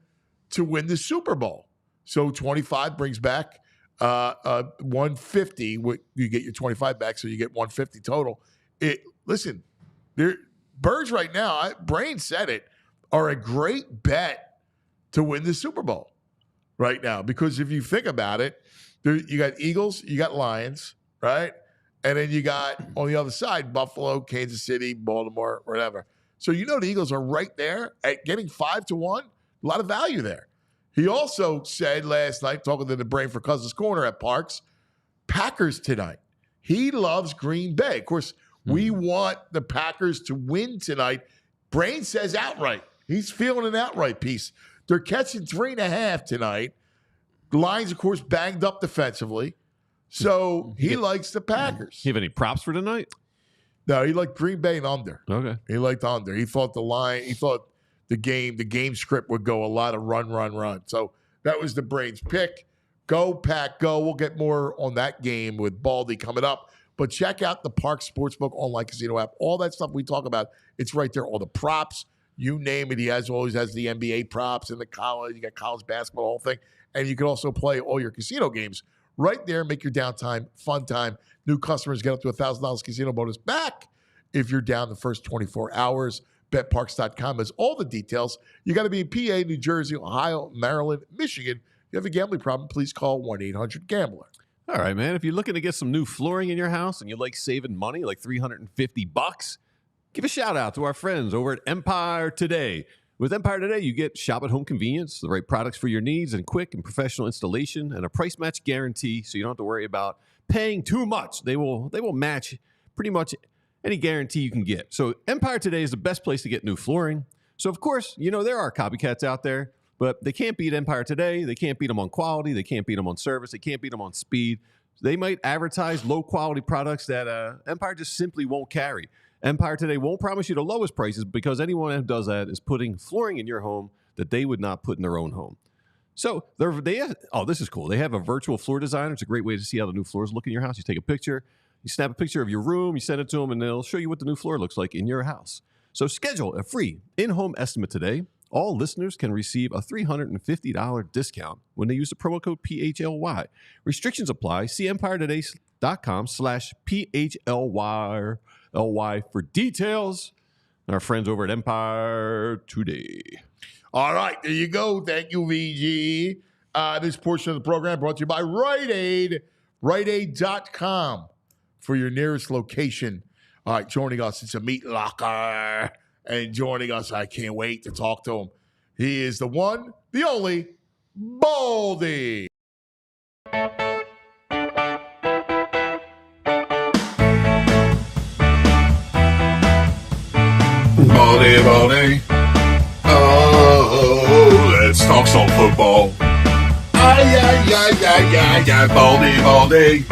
to win the Super Bowl. So 25 brings back 150. You get your 25 back, so you get 150 total. Listen, Birds right now, Brain said it, are a great bet to win the Super Bowl right now. Because if you think about it, you got Eagles, you got Lions, right? And then you got, on the other side, Buffalo, Kansas City, Baltimore, whatever. So the Eagles are right there at getting 5-1. A lot of value there. He also said last night, talking to the Brain for Cousins Corner at Parks, Packers tonight. He loves Green Bay. Of course, we want the Packers to win tonight. Brain says outright. He's feeling an outright piece. They're catching 3.5 tonight. The Lions, of course, banged up defensively. So he likes the Packers. You have any props for tonight? No, he liked Green Bay and under. Okay. He liked under. He thought the game script would go a lot of run. So that was the Brain's pick. Go, Pack, go. We'll get more on that game with Baldy coming up. But check out the Park Sportsbook online casino app. All that stuff we talk about, it's right there. All the props, you name it. He always has the NBA props and the college. You got college basketball, the whole thing. And you can also play all your casino games right there. Make your downtime fun time. New customers get up to $1,000 casino bonus back if you're down the first 24 hours. BetParks.com has all the details. You got to be in PA, New Jersey, Ohio, Maryland, Michigan. If you have a gambling problem, please call 1-800-GAMBLER. All right, man. If you're looking to get some new flooring in your house and you like saving money, like $350, give a shout out to our friends over at Empire Today. With Empire Today, you get shop at home convenience, the right products for your needs, and quick and professional installation, and a price match guarantee, so you don't have to worry about paying too much. They will match pretty much any guarantee you can get. So Empire Today is the best place to get new flooring. So, of course, there are copycats out there, but they can't beat Empire Today. They can't beat them on quality. They can't beat them on service. They can't beat them on speed. They might advertise low-quality products that Empire just simply won't carry. Empire Today won't promise you the lowest prices because anyone who does that is putting flooring in your home that they would not put in their own home. So this is cool. They have a virtual floor designer. It's a great way to see how the new floors look in your house. You take a picture. You snap a picture of your room, you send it to them, and they'll show you what the new floor looks like in your house. So schedule a free in-home estimate today. All listeners can receive a $350 discount when they use the promo code PHLY. Restrictions apply. See EmpireToday.com/PHLY for details. Our friends over at Empire Today. All right, there you go. Thank you, VG. This portion of the program brought to you by Rite Aid. RiteAid.com for your nearest location. All right, joining us, it's a Meat Locker. And joining us, I can't wait to talk to him. He is the one, the only, Baldy. Baldy. Oh, let's talk some football. Baldy.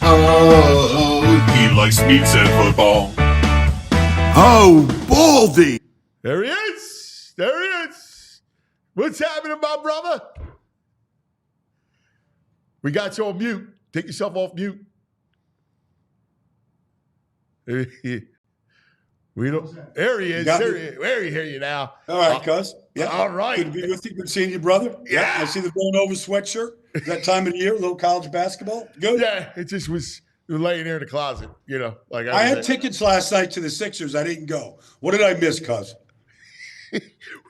Oh, he likes meats and football. Oh, Baldy. There he is. What's happening, my brother? We got you on mute. Take yourself off mute. We don't. There he is. We hear you now. All right, cuz. Yeah. All right. Good to be with you. Good seeing you, brother. Yeah. I see the Villanova sweatshirt. That time of the year, a little college basketball. Good. Yeah, it just was laying there in the closet, like I had tickets last night to the Sixers. I didn't go. What did I miss, cuz?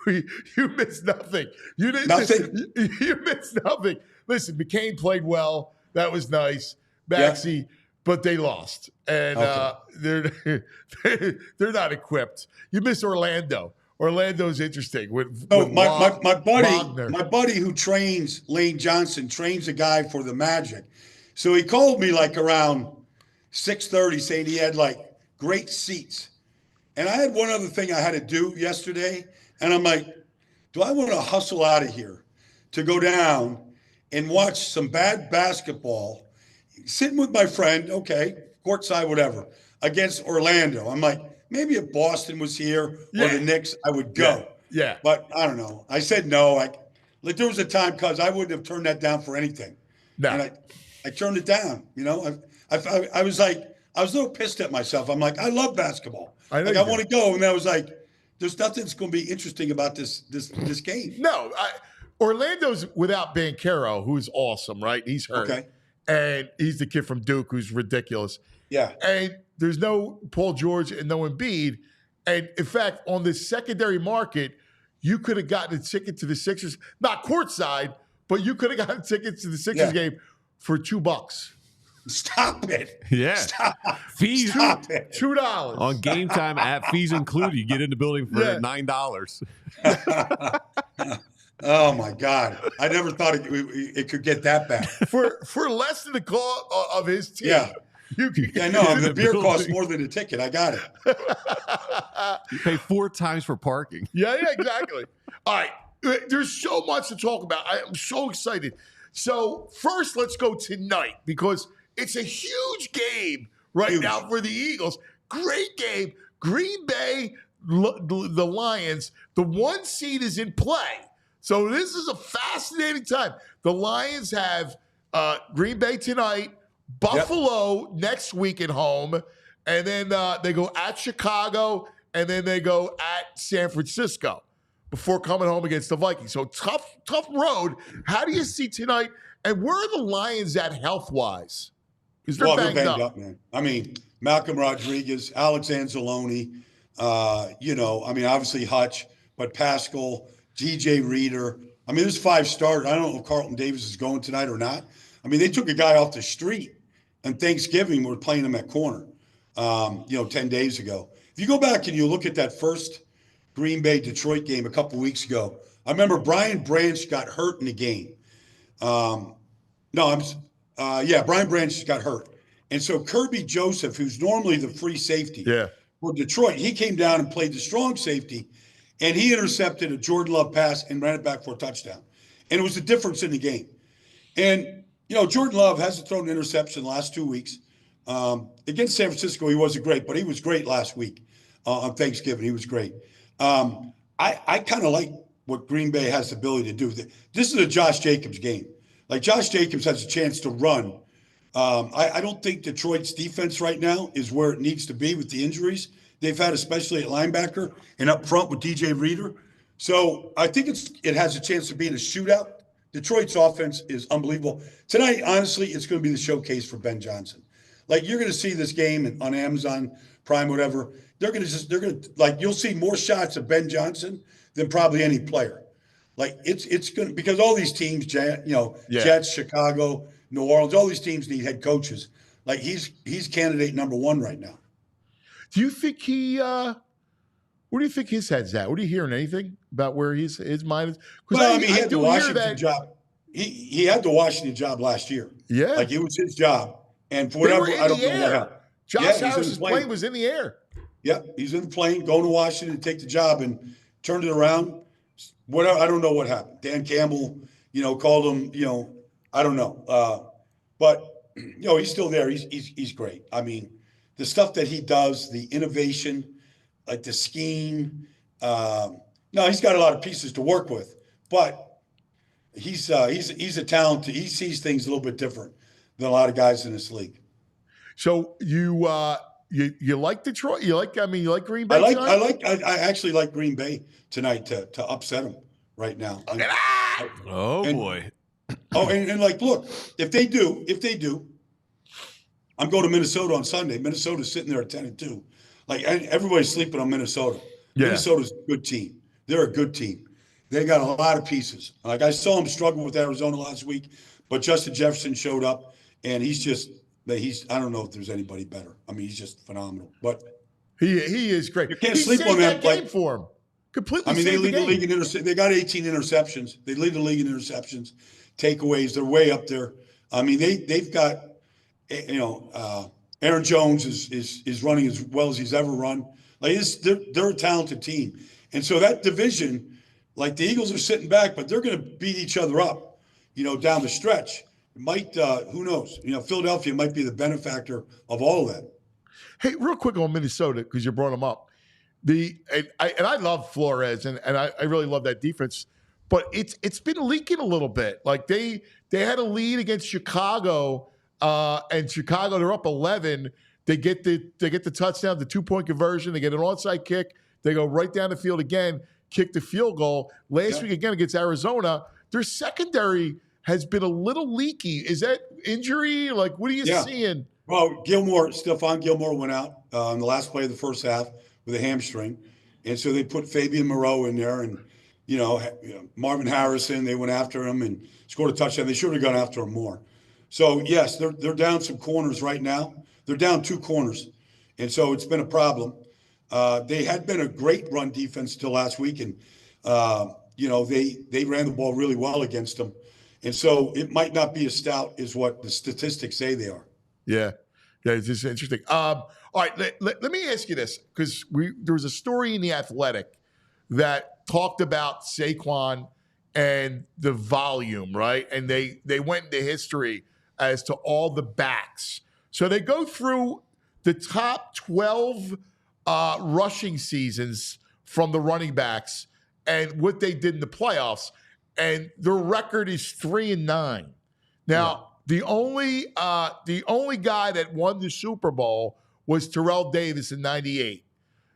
You missed nothing. You didn't. Nothing? You missed nothing. Listen, McCain played well. That was nice. Maxey, but they lost, and they're not equipped. You missed Orlando. Orlando's interesting. With my buddy who trains Lane Johnson trains a guy for the Magic. So he called me like around 6:30 saying he had like great seats. And I had one other thing I had to do yesterday. And I'm like, do I want to hustle out of here to go down and watch some bad basketball, sitting with my friend, okay, courtside, whatever, against Orlando? I'm like, maybe if Boston was here or the Knicks, I would go. Yeah. But I don't know. I said no. Like there was a time, cuz I wouldn't have turned that down for anything. No. And I turned it down. I was like, I was a little pissed at myself. I'm like, I love basketball. I want to go. And I was like, there's nothing that's going to be interesting about this game. No. Orlando's without Banchero, who's awesome, right? He's hurt. Okay. And he's the kid from Duke who's ridiculous. Yeah. And there's no Paul George and no Embiid. And in fact, on the secondary market, you could have gotten a ticket to the Sixers, not courtside, but you could have gotten tickets to the Sixers game for $2. Stop it. Yeah. Stop. Fees. Stop it. $2. On game time at fees included, you get in the building for $9. Oh my God! I never thought it could get that bad. For less than the cost of his team. Yeah. I know. The beer costs more than a ticket. I got it. You pay 4 times for parking. Yeah, exactly. All right. There's so much to talk about. I am so excited. So first, let's go tonight because it's a huge game now for the Eagles. Great game. Green Bay, the Lions, the 1 seed is in play. So this is a fascinating time. The Lions have Green Bay tonight, Buffalo next week at home, and then they go at Chicago, and then they go at San Francisco before coming home against the Vikings. So tough road. How do you see tonight? And where are the Lions at health-wise? Because they're banged up, man. I mean, Malcolm Rodriguez, Alex Anzalone, obviously Hutch, but Pascal, DJ Reader. I mean, there's 5 starters. I don't know if Carlton Davis is going tonight or not. I mean, they took a guy off the street on Thanksgiving. We're playing him at corner, 10 days ago. If you go back and you look at that first Green Bay-Detroit game a couple weeks ago, I remember Brian Branch got hurt in the game. Brian Branch got hurt. And so Kirby Joseph, who's normally the free safety for Detroit, he came down and played the strong safety, and he intercepted a Jordan Love pass and ran it back for a touchdown. And it was the difference in the game. And, Jordan Love hasn't thrown an interception the last 2 weeks. Against San Francisco, he wasn't great, but he was great last week on Thanksgiving. He was great. I kind of like what Green Bay has the ability to do. This is a Josh Jacobs game. Like, Josh Jacobs has a chance to run. I don't think Detroit's defense right now is where it needs to be with the injuries they've had, especially at linebacker and up front with DJ Reader. So I think it has a chance to be in a shootout. Detroit's offense is unbelievable. Tonight, honestly, it's going to be the showcase for Ben Johnson. Like, you're going to see this game on Amazon Prime, whatever. You'll see more shots of Ben Johnson than probably any player. Like, it's going to, because all these teams, Jets, Chicago, New Orleans, all these teams need head coaches. Like, he's candidate number 1 right now. Do you think where do you think his head's at? What are you hearing? Anything about where his mind is? Well, he had the Washington job. He had the Washington job last year. Yeah. Like, it was his job. And for whatever, I don't know what happened. Josh Harris's plane was in the air. Yeah, he's in the plane, going to Washington to take the job and turned it around. Whatever, I don't know what happened. Dan Campbell, called him, I don't know. But he's still there. He's great. I mean, the stuff that he does, the innovation, like the scheme. He's got a lot of pieces to work with, but he's a talent. He sees things a little bit different than a lot of guys in this league. So you You like Detroit? You like Green Bay? I actually like Green Bay tonight to upset them right now. Boy. And like, look, if they do, I'm going to Minnesota on Sunday. Minnesota's sitting there at 10-2. Like, everybody's sleeping on Minnesota. Yeah. Minnesota's a good team. They're a good team. They got a lot of pieces. Like, I saw them struggle with Arizona last week, but Justin Jefferson showed up, and I don't know if there's anybody better. I mean, he's just phenomenal. But he is great. You can't sleep on that game for him. Completely. I mean, they lead the league in They got 18 interceptions. They lead the league in interceptions, takeaways. They're way up there. I mean, they've got, Aaron Jones is running as well as he's ever run. Like, they're a talented team, and so that division, like, the Eagles are sitting back, but they're going to beat each other up, down the stretch. It might, who knows? Philadelphia might be the benefactor of all of that. Hey, real quick on Minnesota, because you brought them up. I love Flores, and I really love that defense, but it's been leaking a little bit. Like, they had a lead against Chicago, and Chicago, they're up 11. They get the touchdown, the 2-point conversion. They get an onside kick. They go right down the field again, kick the field goal. Last week again against Arizona, their secondary has been a little leaky. Is that injury? Like, what are you seeing? Well, Stephon Gilmore went out in the last play of the first half with a hamstring. And so they put Fabian Moreau in there, and, Marvin Harrison, they went after him and scored a touchdown. They should have gone after him more. So, yes, they're down some corners right now. They're down 2 corners. And so it's been a problem. They had been a great run defense till last week, and, they ran the ball really well against them. And so it might not be as stout as what the statistics say they are. Yeah, it's just interesting. All right, let me ask you this, because there was a story in The Athletic that talked about Saquon and the volume, right? And they went into history as to all the backs. So they go through the top 12 rushing seasons from the running backs and what they did in the playoffs, and their record is 3-9. Now, the only guy that won the Super Bowl was Terrell Davis in '98.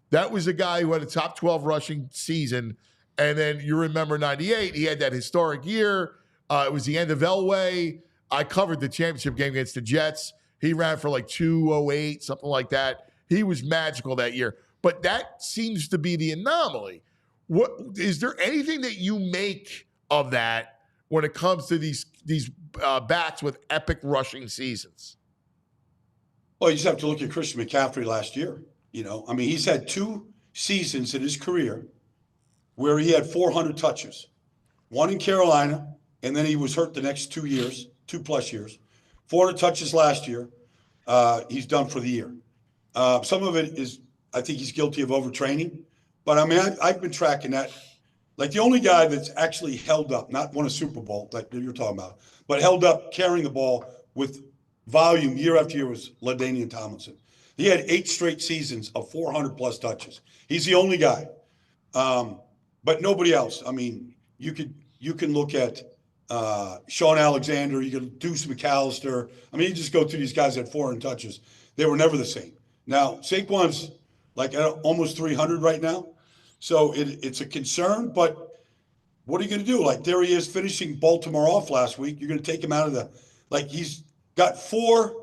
That was a guy who had a top 12 rushing season. And then you remember '98, he had that historic year. It was the end of Elway. I covered the championship game against the Jets. He ran for like 208, something like that. He was magical that year. But that seems to be the anomaly. What is there anything that you make of that when it comes to these backs with epic rushing seasons? Well, you just have to look at Christian McCaffrey last year. He's had 2 seasons in his career where he had 400 touches. One in Carolina, and then he was hurt the next 2 years, 2+ years. 400 touches last year. He's done for the year. Some of it is, I think he's guilty of overtraining. But, I've been tracking that. Like, the only guy that's actually held up, not won a Super Bowl like you're talking about, but held up carrying the ball with volume year after year was LaDainian Tomlinson. He had 8 straight seasons of 400+ touches. He's the only guy. But nobody else. You can look at Sean Alexander, you can Deuce McAllister. You just go through these guys that had 400 touches. They were never the same. Now, Saquon's like at almost 300 right now. So it's a concern, but what are you going to do? Like, there he is finishing Baltimore off last week. You're going to take him out of he's got 4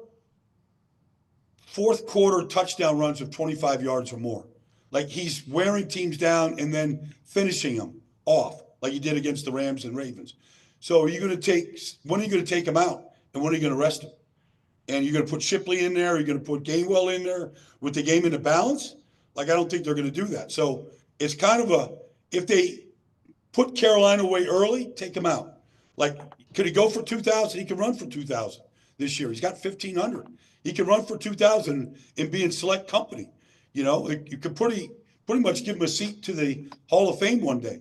fourth quarter touchdown runs of 25 yards or more. Like, he's wearing teams down and then finishing them off like he did against the Rams and Ravens. So when are you going to take him out, and when are you going to rest him? And you're going to put Shipley in there? You're going to put Gainwell in there with the game into balance? Like, I don't think they're going to do that. So it's kind of if they put Carolina away early, take him out. Like, could he go for 2,000? He can run for 2,000 this year. He's got 1,500. He can run for 2,000 and be in select company. You could pretty much give him a seat to the Hall of Fame one day.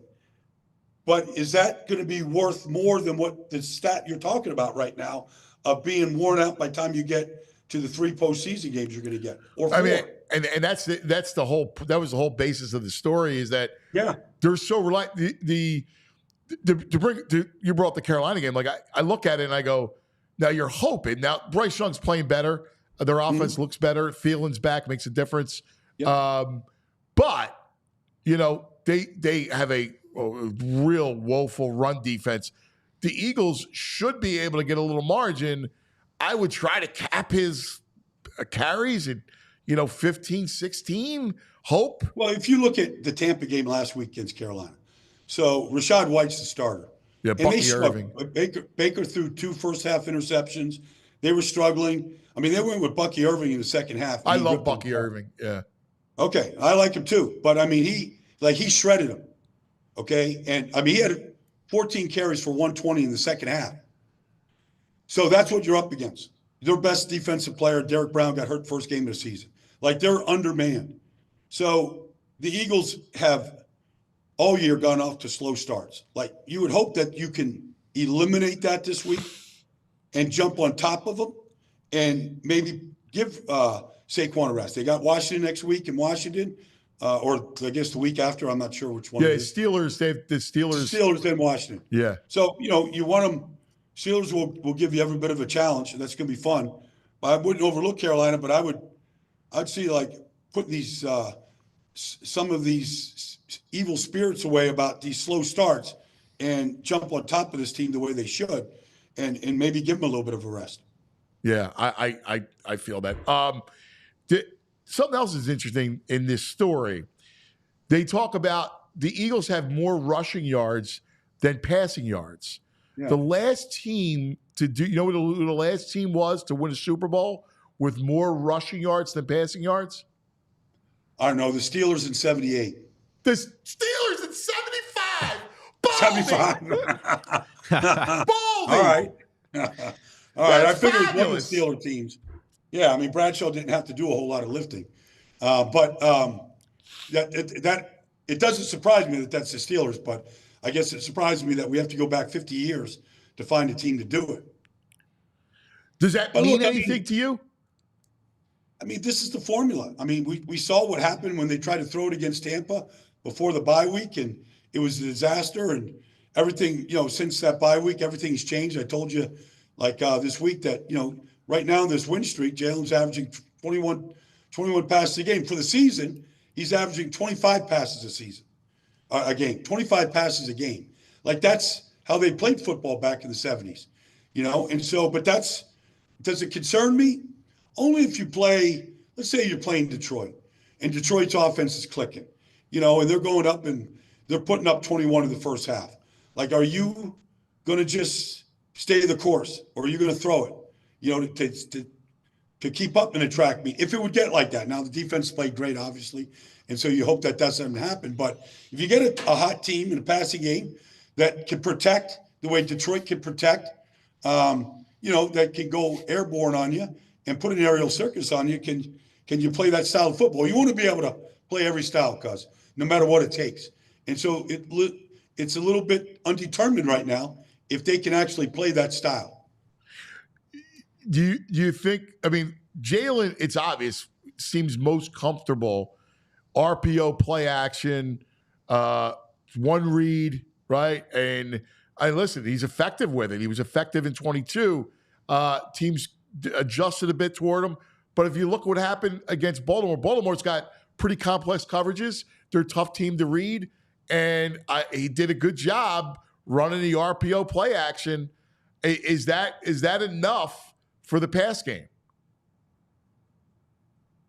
But is that going to be worth more than what the stat you're talking about right now of being worn out by the time you get to the 3 postseason games you're going to get? Or 4? And that was the whole basis of the story, is that they're so reliant. You brought up the Carolina game. Like, I look at it and I go, now you're hoping. Now Bryce Young's playing better. Their offense looks better. Thielen's back, makes a difference. Yep. But, they have a real woeful run defense. The Eagles should be able to get a little margin. I would try to cap his carries at, 15, 16. Hope. Well, if you look at the Tampa game last week against Carolina, so Rashad White's the starter. Yeah, and Bucky they Irving. Baker threw 2 first-half interceptions. They were struggling. I mean, they went with Bucky Irving in the second half. I love Bucky Irving. Yeah. Okay, I like him too. But I mean, he shredded him. Okay, and I mean, he had 14 carries for 120 in the second half. So that's what you're up against. Their best defensive player, Derek Brown, got hurt first game of the season. Like, they're undermanned. So the Eagles have all year gone off to slow starts. Like, you would hope that you can eliminate that this week and jump on top of them and maybe give Saquon a rest. They got Washington next week in Washington, or I guess the week after. I'm not sure which one. Yeah, it is. Steelers. The Steelers. Steelers in Washington. Yeah. So, you want them. Steelers will give you every bit of a challenge, and that's going to be fun. But I wouldn't overlook Carolina, but I'd see like putting these some of these evil spirits away about these slow starts and jump on top of this team the way they should, and maybe give them a little bit of a rest. Yeah, I feel that. Something else is interesting in this story. They talk about the Eagles have more rushing yards than passing yards. Yeah. The last team to do, who the last team was to win a Super Bowl with more rushing yards than passing yards? I don't know. The Steelers in 78. The Steelers in 75. 75. Baldy. All right. All right. I figured it was one of the Steeler teams. Yeah, I mean, Bradshaw didn't have to do a whole lot of lifting. But it doesn't surprise me that that's the Steelers, but I guess it surprises me that we have to go back 50 years to find a team to do it. Does that mean anything to you? I mean, this is the formula. I mean, we saw what happened when they tried to throw it against Tampa before the bye week, and it was a disaster. And everything, since that bye week, everything's changed. I told you, this week that, right now in this win streak, Jalen's averaging 21 passes a game. For the season, he's averaging 25 passes a game, 25 passes a game. Like, that's how they played football back in the 70s, And so, but does it concern me? Only if you play, let's say you're playing Detroit, and Detroit's offense is clicking, and they're going up and they're putting up 21 in the first half. Like, are you going to just stay the course, or are you going to throw it, to keep up in a track meet? If it would get like that. Now, the defense played great, obviously, and so you hope that doesn't happen. But if you get a hot team in a passing game that can protect the way Detroit can protect, that can go airborne on you and put an aerial circus on you, can you play that style of football? You want to be able to play every style, cuz no matter what it takes. And so it's a little bit undetermined right now if they can actually play that style. Do you think, Jalen, it's obvious, seems most comfortable, RPO play action, one read, right? And listen, he's effective with it. He was effective in 22. Teams adjusted a bit toward him. But if you look what happened against Baltimore's got pretty complex coverages. They're a tough team to read. And he did a good job running the RPO play action. Is that enough for the pass game?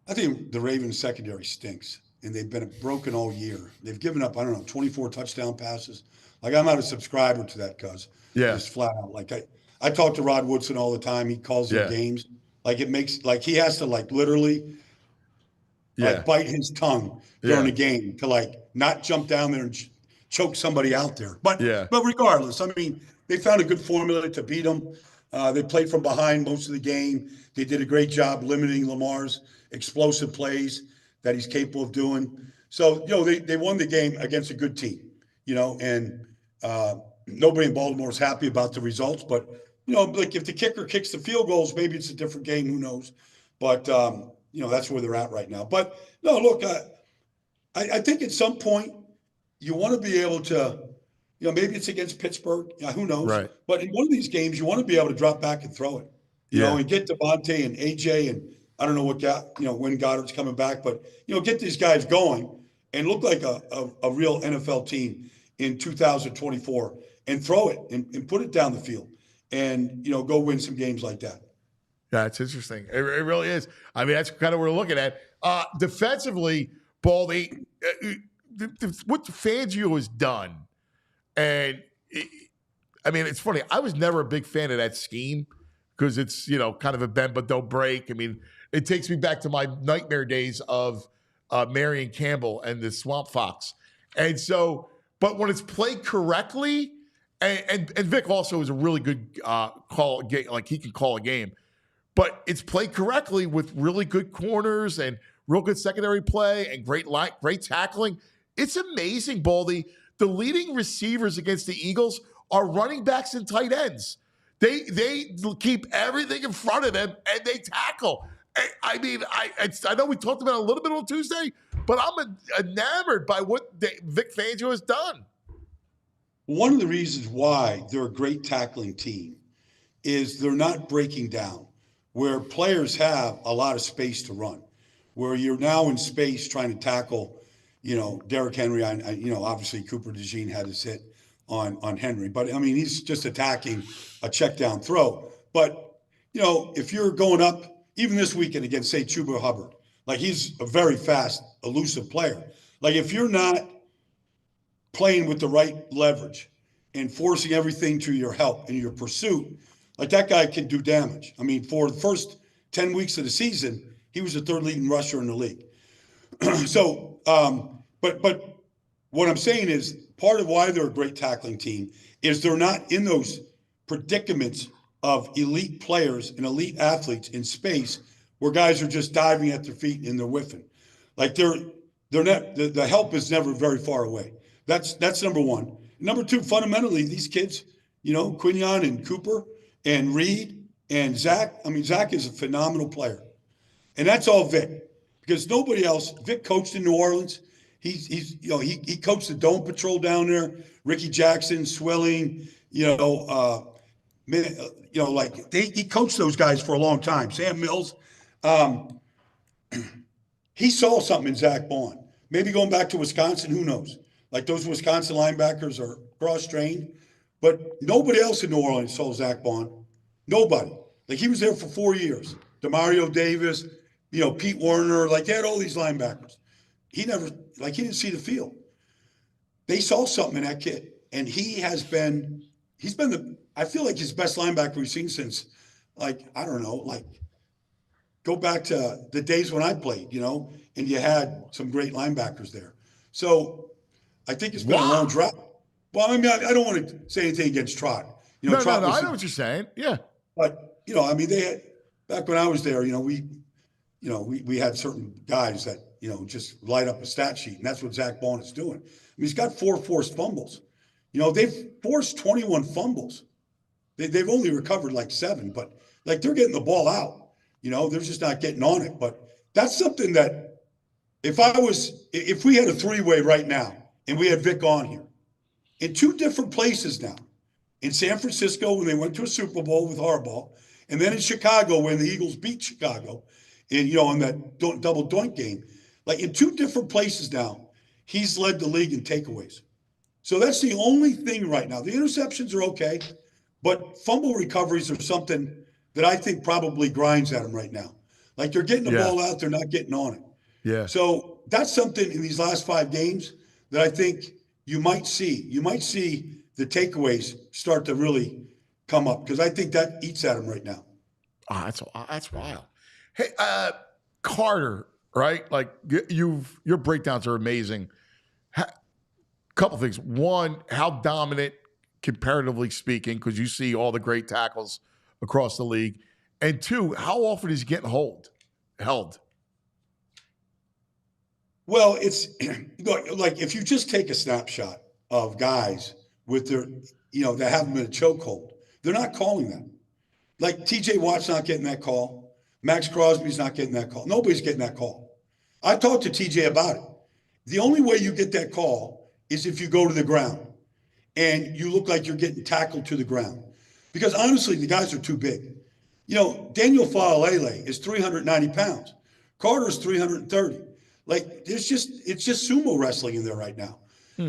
I think the Ravens secondary stinks, and they've been broken all year. They've given up, 24 touchdown passes. Like, I'm not a subscriber to that, cuz. Yeah. Just flat out. Like, I talk to Rod Woodson all the time. He calls their games. Like, it makes, he has to, literally, bite his tongue during the game to, not jump down there and choke somebody out there. But regardless, they found a good formula to beat them. They played from behind most of the game. They did a great job limiting Lamar's explosive plays that he's capable of doing. So, they won the game against a good team, and nobody in Baltimore is happy about the results. But, if the kicker kicks the field goals, maybe it's a different game. Who knows? But, that's where they're at right now. But, no, look, I think at some point you want to be able to, maybe it's against Pittsburgh. Who knows? Right. But in one of these games, you want to be able to drop back and throw it. and get Devontae and AJ, and I don't know when Goddard's coming back, but, get these guys going and look like a real NFL team in 2024 and throw it and put it down the field and, go win some games like that. Yeah, it's interesting. It really is. I mean, that's kind of what we're looking at. Defensively, Baldy, what Fangio has done, and it's funny. I was never a big fan of that scheme because it's, kind of a bend but don't break. I mean, it takes me back to my nightmare days of Marion Campbell and the Swamp Fox. And so, but when it's played correctly, and Vic also is a really good call game, like he can call a game, but it's played correctly with really good corners and real good secondary play and great tackling. It's amazing, Baldy. The leading receivers against the Eagles are running backs and tight ends. They keep everything in front of them and they tackle. I know we talked about it a little bit on Tuesday, but I'm enamored by what Vic Fangio has done. One of the reasons why they're a great tackling team is they're not breaking down, where players have a lot of space to run, where you're now in space trying to tackle, Derrick Henry. Obviously Cooper DeJean had his hit on Henry, but he's just attacking a check down throw. But, if you're going up, even this weekend against, say, Chuba Hubbard, like he's a very fast, elusive player. Like if you're not playing with the right leverage and forcing everything to your help and your pursuit, like that guy can do damage. For the first 10 weeks of the season, he was the third leading rusher in the league. So, but what I'm saying is part of why they're a great tackling team is they're not in those predicaments of elite players and elite athletes in space where guys are just diving at their feet and they're whiffing. Like they're not, the help is never very far away. That's number one. Number two, fundamentally, these kids, Quinion and Cooper and Reed and Zach. Zach is a phenomenal player. And that's all Vic, because nobody else. Vic coached in New Orleans. He coached the Dome Patrol down there. Ricky Jackson, Swilling, he coached those guys for a long time. Sam Mills, he saw something in Zach Bond. Maybe going back to Wisconsin, who knows? Like those Wisconsin linebackers are cross-trained, but nobody else in New Orleans saw Zach Bond. Nobody. Like he was there for 4 years. Demario Davis, Pete Werner, like they had all these linebackers. He didn't see the field. They saw something in that kid, and he's been I feel like his best linebacker we've seen since, go back to the days when I played, and you had some great linebackers there. So I think it's been a long drought. Well, I don't want to say anything against Trot. Trot I know what you're saying. Yeah. But, they had, back when I was there, we had certain guys that, just light up a stat sheet, and that's what Zach Bond is doing. He's got 4 forced fumbles. They've forced 21 fumbles. They've only recovered 7, but they're getting the ball out. They're just not getting on it. But that's something that if we had a three-way right now and we had Vic on here in 2 different places now, in San Francisco when they went to a Super Bowl with Harbaugh, and then in Chicago when the Eagles beat Chicago in that double doink game, in 2 different places now, he's led the league in takeaways. So that's the only thing right now. The interceptions are okay, but fumble recoveries are something that I think probably grinds at him right now. They're getting the ball out, they're not getting on it. Yeah. So that's something in these last 5 games that I think you might see. You might see the takeaways start to really come up, because I think that eats at him right now. Oh, that's wild. Hey, Carter, right? Your breakdowns are amazing. Couple things. One, how dominant, comparatively speaking, because you see all the great tackles across the league. And 2, how often is he getting held? Well, it's if you just take a snapshot of guys with their, that have them in a chokehold, they're not calling them. TJ Watt's not getting that call. Max Crosby's not getting that call. Nobody's getting that call. I talked to TJ about it. The only way you get that call is if you go to the ground and you look like you're getting tackled to the ground. Because honestly, the guys are too big. Daniel Fa'alele is 390 pounds. Carter's 330. Like, it's just sumo wrestling in there right now.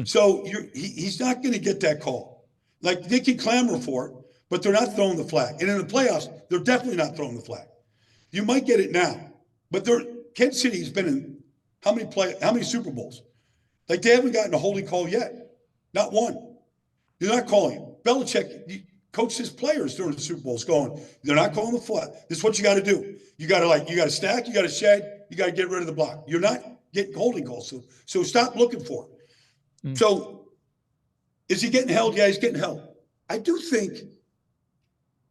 So he's not going to get that call. Like, they can clamor for it, but they're not throwing the flag. And in the playoffs, they're definitely not throwing the flag. You might get it now, but Kansas City has been in how many Super Bowls? Like, they haven't gotten a holding call yet. Not one. They're not calling it. Belichick coached his players during the Super Bowls going, they're not calling the flag. This is what you got to do. You got to stack, you got to shed, you got to get rid of the block. You're not getting holding calls. So stop looking for it. So is he getting held? Yeah, he's getting held. I do think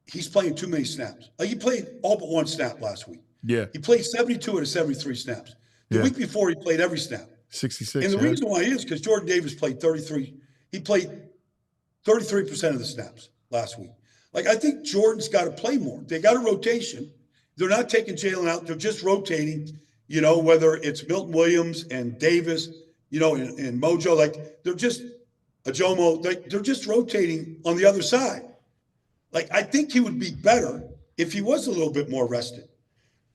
he's playing too many snaps. Like, he played all but one snap last week. Yeah. He played 72 out of 73 snaps. The week before, he played every snap. 66. And the reason why is because Jordan Davis played 33. He played 33% of the snaps last week. Like, I think Jordan's got to play more. They got a rotation. They're not taking Jalen out. They're just rotating, whether it's Milton Williams and Davis, and Mojo. Like, they're just a Jomo. They're just rotating on the other side. Like, I think he would be better if he was a little bit more rested.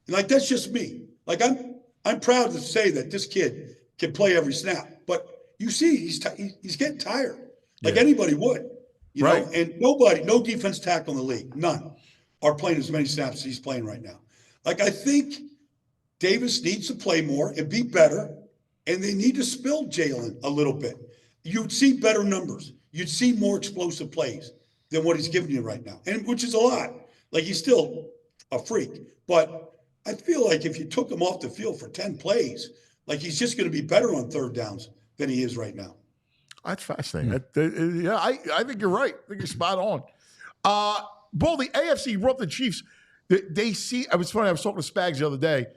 And, like, that's just me. Like, I'm proud to say that this kid can play every snap. But you see, he's getting tired. Like anybody would. You know, and no defense tackle in the league, none, are playing as many snaps as he's playing right now. Like, I think Davis needs to play more and be better, and they need to spill Jalen a little bit. You'd see better numbers. You'd see more explosive plays than what he's giving you right now, and which is a lot. Like, he's still a freak, but I feel like if you took him off the field for 10 plays, like, he's just going to be better on third downs than he is right now. That's fascinating. I think you're right. I think you're spot on. Baldy, AFC, brought the Chiefs. They see. I was funny. I was talking to Spags the other day,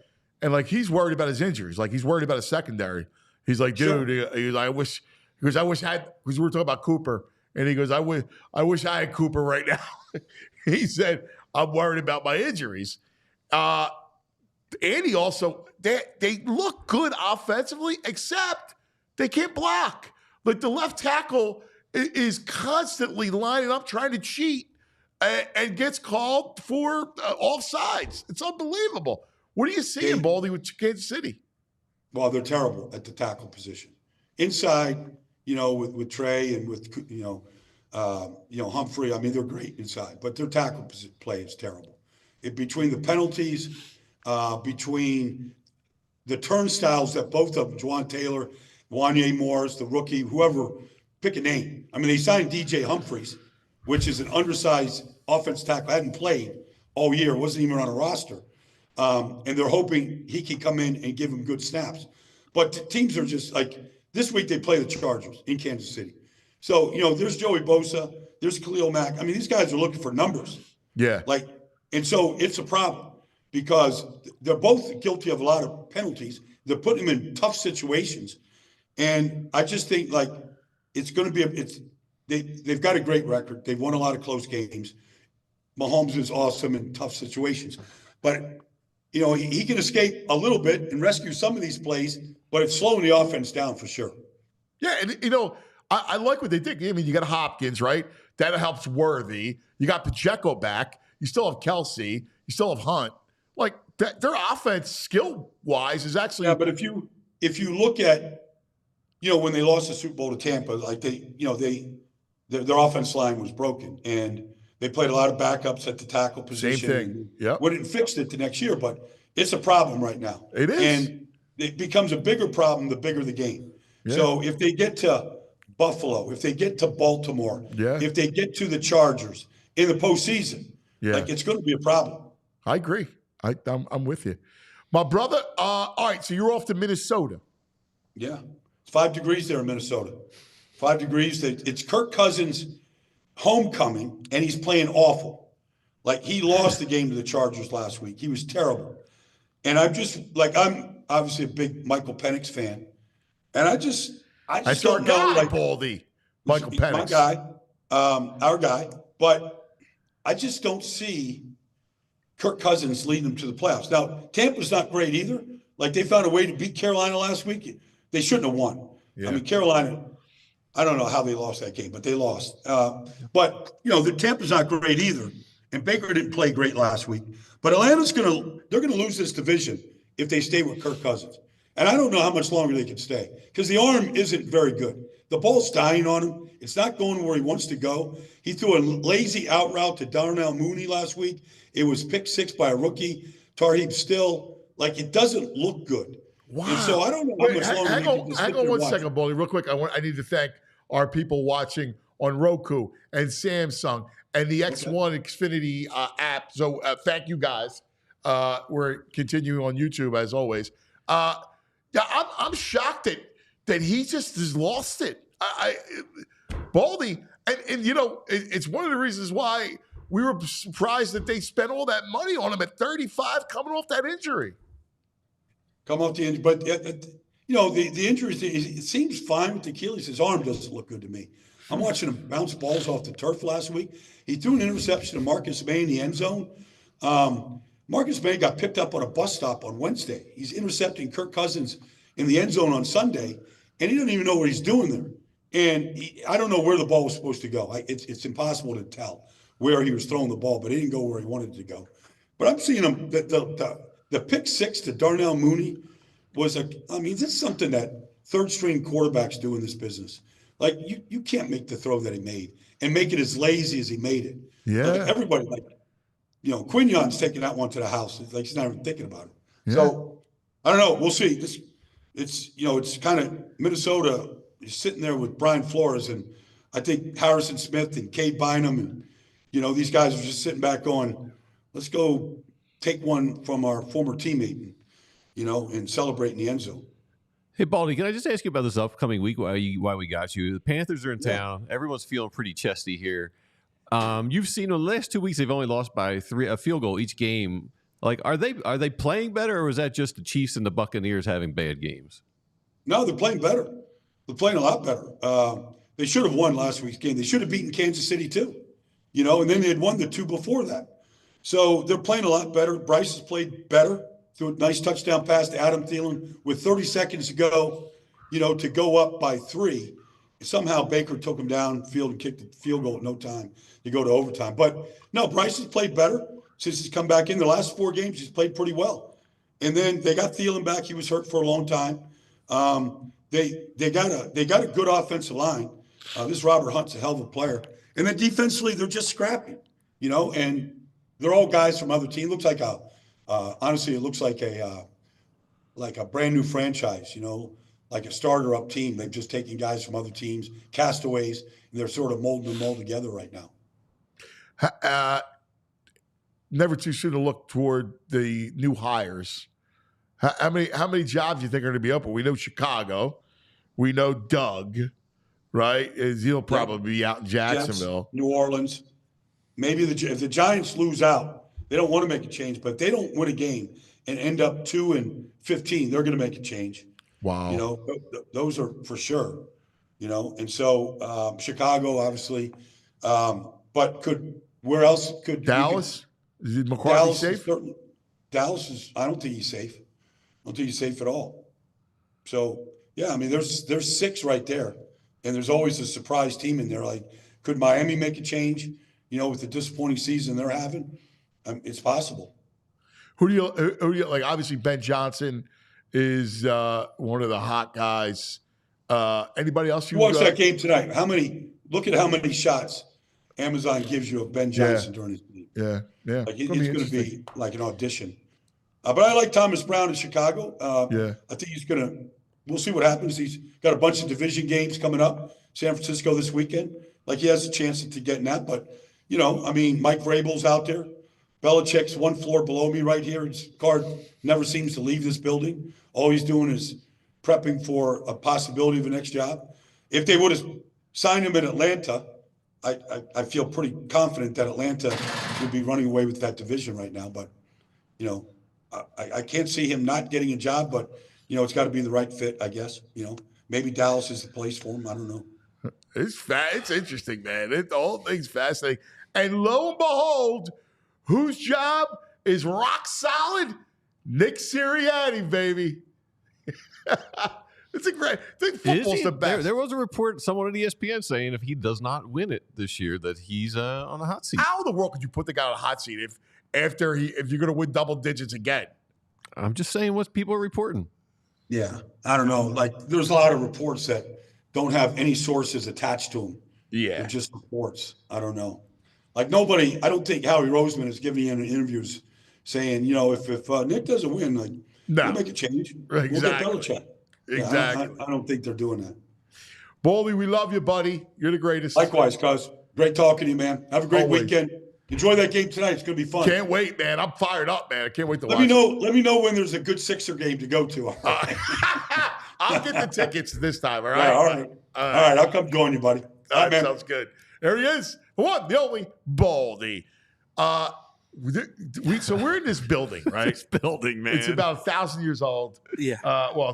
and like, he's worried about his injuries. Like, he's worried about his secondary. He's like, dude, he's like, I wish I had, because we were talking about Cooper, and he goes, I wish I had Cooper right now. He said, I'm worried about my injuries. Andy also, they look good offensively, except they can't block. Like, the left tackle is constantly lining up, trying to cheat, and gets called for offsides. It's unbelievable. What are you seeing, Baldy, with Kansas City? Well, they're terrible at the tackle position. Inside, with Trey and with Humphrey. I mean, they're great inside, but their tackle play is terrible. Between the penalties, between the turnstiles that both of them, Juwan Taylor, Wanye Morris, the rookie, whoever, pick a name. I mean, they signed DJ Humphries, which is an undersized offense tackle. I hadn't played all year, wasn't even on a roster. And they're hoping he can come in and give them good snaps. But teams are just like, this week they play the Chargers in Kansas City. So, there's Joey Bosa, there's Khalil Mack. I mean, these guys are looking for numbers. Yeah. And so it's a problem because they're both guilty of a lot of penalties. They're putting them in tough situations. And I just think, like, it's going to be they've got a great record. They've won a lot of close games. Mahomes is awesome in tough situations. But, he can escape a little bit and rescue some of these plays, but it's slowing the offense down for sure. Yeah, and, I like what they did. I mean, you got Hopkins, right? That helps Worthy. You got Pacheco back. You still have Kelsey. You still have Hunt. Like, their offense, skill-wise, is actually... Yeah, but if you look at, when they lost the Super Bowl to Tampa, like their offense line was broken, and they played a lot of backups at the tackle position. Same thing. Yeah. Wouldn't fix it the next year, but it's a problem right now. It is. And it becomes a bigger problem the bigger the game. Yeah. So if they get to Buffalo, if they get to Baltimore, if they get to the Chargers in the postseason, like, it's going to be a problem. I agree. I'm with you. My brother, all right, so you're off to Minnesota. Yeah. It's 5 degrees there in Minnesota. 5 degrees. It's Kirk Cousins' homecoming, and he's playing awful. Like, he lost the game to the Chargers last week. He was terrible. And I'm obviously a big Michael Penix fan. And I just don't know. Like, Baldy. Michael Penix. My guy, our guy. But I just don't see Kirk Cousins leading them to the playoffs. Now, Tampa's not great either. Like, they found a way to beat Carolina last week. They shouldn't have won. Yeah. I mean, Carolina, I don't know how they lost that game, but they lost. But, the Tampa's not great either. and Baker didn't play great last week. But Atlanta's they're gonna lose this division if they stay with Kirk Cousins. And I don't know how much longer they can stay because the arm isn't very good. The ball's dying on him. It's not going where he wants to go. He threw a lazy out route to Darnell Mooney last week. It was pick 6 by a rookie. Tarheeb still, it doesn't look good. Wow. And so I don't know how much longer hang on one second, Baldy, real quick. I need to thank our people watching on Roku and Samsung and the X1 Xfinity app. So thank you guys. We're continuing on YouTube as always. I'm shocked that he just has lost it. Baldy, and it's one of the reasons why we were surprised that they spent all that money on him at 35 coming off that injury. Come off the injury, but the injury, it seems fine with Achilles. His arm doesn't look good to me. I'm watching him bounce balls off the turf last week. He threw an interception to Marcus May in the end zone. Marcus May got picked up on a bus stop on Wednesday. He's intercepting Kirk Cousins in the end zone on Sunday, and he doesn't even know what he's doing there. And I don't know where the ball was supposed to go. It's impossible to tell where he was throwing the ball, but he didn't go where he wanted to go. But I'm seeing him, the pick 6 to Darnell Mooney was this is something that third-string quarterbacks do in this business. You can't make the throw that he made and make it as lazy as he made it. Yeah. Everybody, Quignon's taking that one to the house. He's not even thinking about it. Yeah. So, I don't know. We'll see. It's kind of Minnesota is sitting there with Brian Flores, and I think Harrison Smith and Cade Bynum, and, these guys are just sitting back going, let's go take one from our former teammate, and celebrate in the end zone. Hey, Baldy, can I just ask you about this upcoming week, why we got you? The Panthers are in town. Everyone's feeling pretty chesty here. You've seen in the last 2 weeks, they've only lost by a field goal each game. Are they playing better, or is that just the Chiefs and the Buccaneers having bad games? No, they're playing better. They're playing a lot better. They should have won last week's game. They should have beaten Kansas City too, and then they had won the 2 before that. So they're playing a lot better. Bryce has played better. Threw a nice touchdown pass to Adam Thielen with 30 seconds to go, to go up by 3. Somehow Baker took him downfield and kicked the field goal at no time to go to overtime. But no, Bryce has played better since he's come back in. The last 4 games, he's played pretty well. And then they got Thielen back. He was hurt for a long time. They got a good offensive line. This Robert Hunt's a hell of a player. And then defensively, they're just scrappy, and they're all guys from other teams. Looks like honestly, it looks like a brand new franchise, like a starter up team. They've just taken guys from other teams, castaways, and they're sort of molding them all together right now. Never too soon to look toward the new hires. How many jobs do you think are going to be open? We know Chicago. We know Doug, right? He'll probably be out in Jacksonville. Jets, New Orleans. Maybe if the Giants lose out, they don't want to make a change, but they don't win a game and end up 2-15, they're going to make a change. Wow. Those are for sure, and so Chicago, obviously, but where else could Dallas? Is McCarthy safe? Dallas is, I don't think he's safe. I don't think he's safe at all. So, yeah, there's 6 right there, and there's always a surprise team in there. Could Miami make a change, with the disappointing season they're having? It's possible. Who do you like? Obviously, Ben Johnson is one of the hot guys. Anybody else you watch that game tonight? Look at how many shots Amazon gives you of Ben Johnson during his game. Yeah. It's going to be like an audition. But I like Thomas Brown in Chicago. I think he's going to. We'll see what happens. He's got a bunch of division games coming up. San Francisco this weekend. He has a chance to get in that. But Mike Vrabel's out there. Belichick's 1 floor below me right here. His card never seems to leave this building. All he's doing is prepping for a possibility of a next job. If they would have signed him in Atlanta, I feel pretty confident that Atlanta would be running away with that division right now. But, I can't see him not getting a job, but, it's got to be the right fit, I guess. Maybe Dallas is the place for him. I don't know. It's interesting, man. The whole thing's fascinating. And lo and behold, whose job is rock solid? Nick Sirianni, baby. think football's the best. There was a report, someone at ESPN saying if he does not win it this year, that he's on the hot seat. How in the world could you put the guy on a hot seat if you're going to win double digits again? I'm just saying what people are reporting. Yeah, I don't know. Like, there's a lot of reports that don't have any sources attached to them. Yeah. They're just reports. I don't know. Like, nobody, I don't think Howie Roseman is giving any interviews saying, if Nick doesn't win, like, we'll make a change. Exactly. We'll get Belichick. Exactly. Yeah, I don't think they're doing that. Baldy, we love you, buddy. You're the greatest. Likewise, cuz. Great talking to you, man. Have a great weekend. Enjoy that game tonight. It's going to be fun. Can't wait, man. I'm fired up, man. I can't wait to watch. Let me know when there's a good Sixer game to go to. All right. I'll get the tickets this time, all right? Yeah, all right. All right. I'll come join you, buddy. All right, man. Sounds good. There he is. The one, the only Baldy. So we're in this building, right? This building, man. It's about 1,000 years old. Yeah.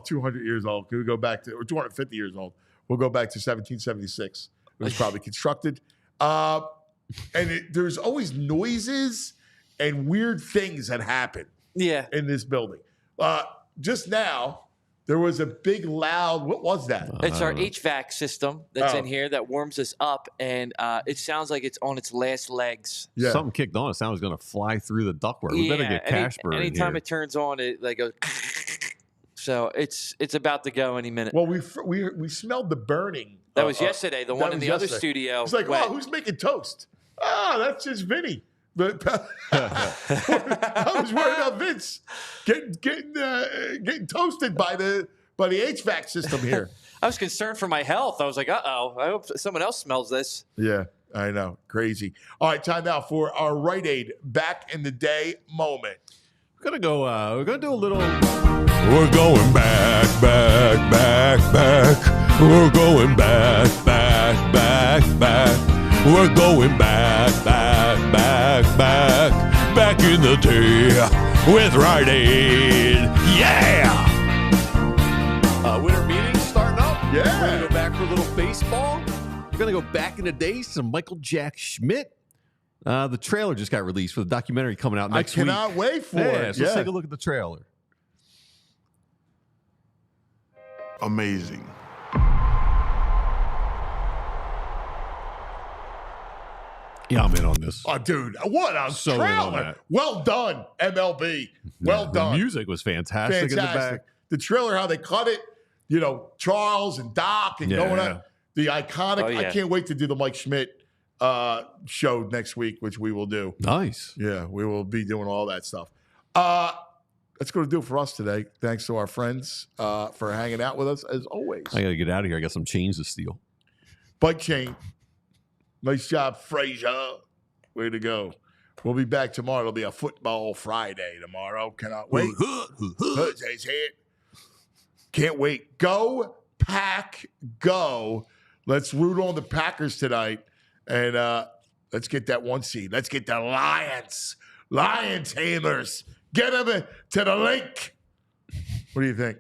200 years old. We go back to, or 250 years old. We'll go back to 1776. It was probably constructed. And there's always noises and weird things that happen. Yeah. In this building. Just now, there was a big loud. What was that? It's our HVAC system that's in here that warms us up, and it sounds like it's on its last legs. Yeah. Something kicked on. It sounded like it was going to fly through the ductwork. We better get Casper in anytime here. it turns on, it like goes. So it's about to go any minute. Well, we smelled the burning. That was yesterday. The one in the other studio. It's like, who's making toast? That's just Vinny. But I was worried about Vince getting toasted by the HVAC system here. I was concerned for my health. I was like, uh-oh, I hope someone else smells this. Yeah, I know. Crazy. All right, time now for our Rite Aid back in the day moment. We're gonna go. We're gonna do a little. We're going back. We're going back. We're going back in the day with Rite Aid. Yeah! Winter meetings starting up. Yeah. We're going to go back for a little baseball. We're going to go back in the day, some Michael Jack Schmidt. The trailer just got released for the documentary coming out next week. I cannot wait for it. So let's take a look at the trailer. Amazing. Yeah, I'm in on this. Oh, dude, what a So in on trailer. that. Well done, MLB. Well done. The music was fantastic in the back. The trailer, how they cut it, Charles and Doc and going on. The iconic. Oh, yeah. I can't wait to do the Mike Schmidt show next week, which we will do. Nice. Yeah, we will be doing all that stuff. That's going to do it for us today. Thanks to our friends for hanging out with us, as always. I got to get out of here. I got some chains to steal. Bike chain. Nice job, Frazier. Way to go. We'll be back tomorrow. It'll be a football Friday tomorrow. Cannot wait. Jay's hit. Can't wait. Go, Pack, go. Let's root on the Packers tonight. And let's get that 1 seed. Let's get the Lions. Lions Hamers. Get them to the link. What do you think?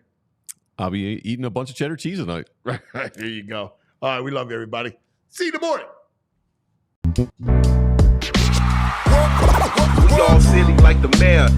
I'll be eating a bunch of cheddar cheese tonight. Right. There you go. All right. We love you, everybody. See you in the morning. We all silly like the mayor.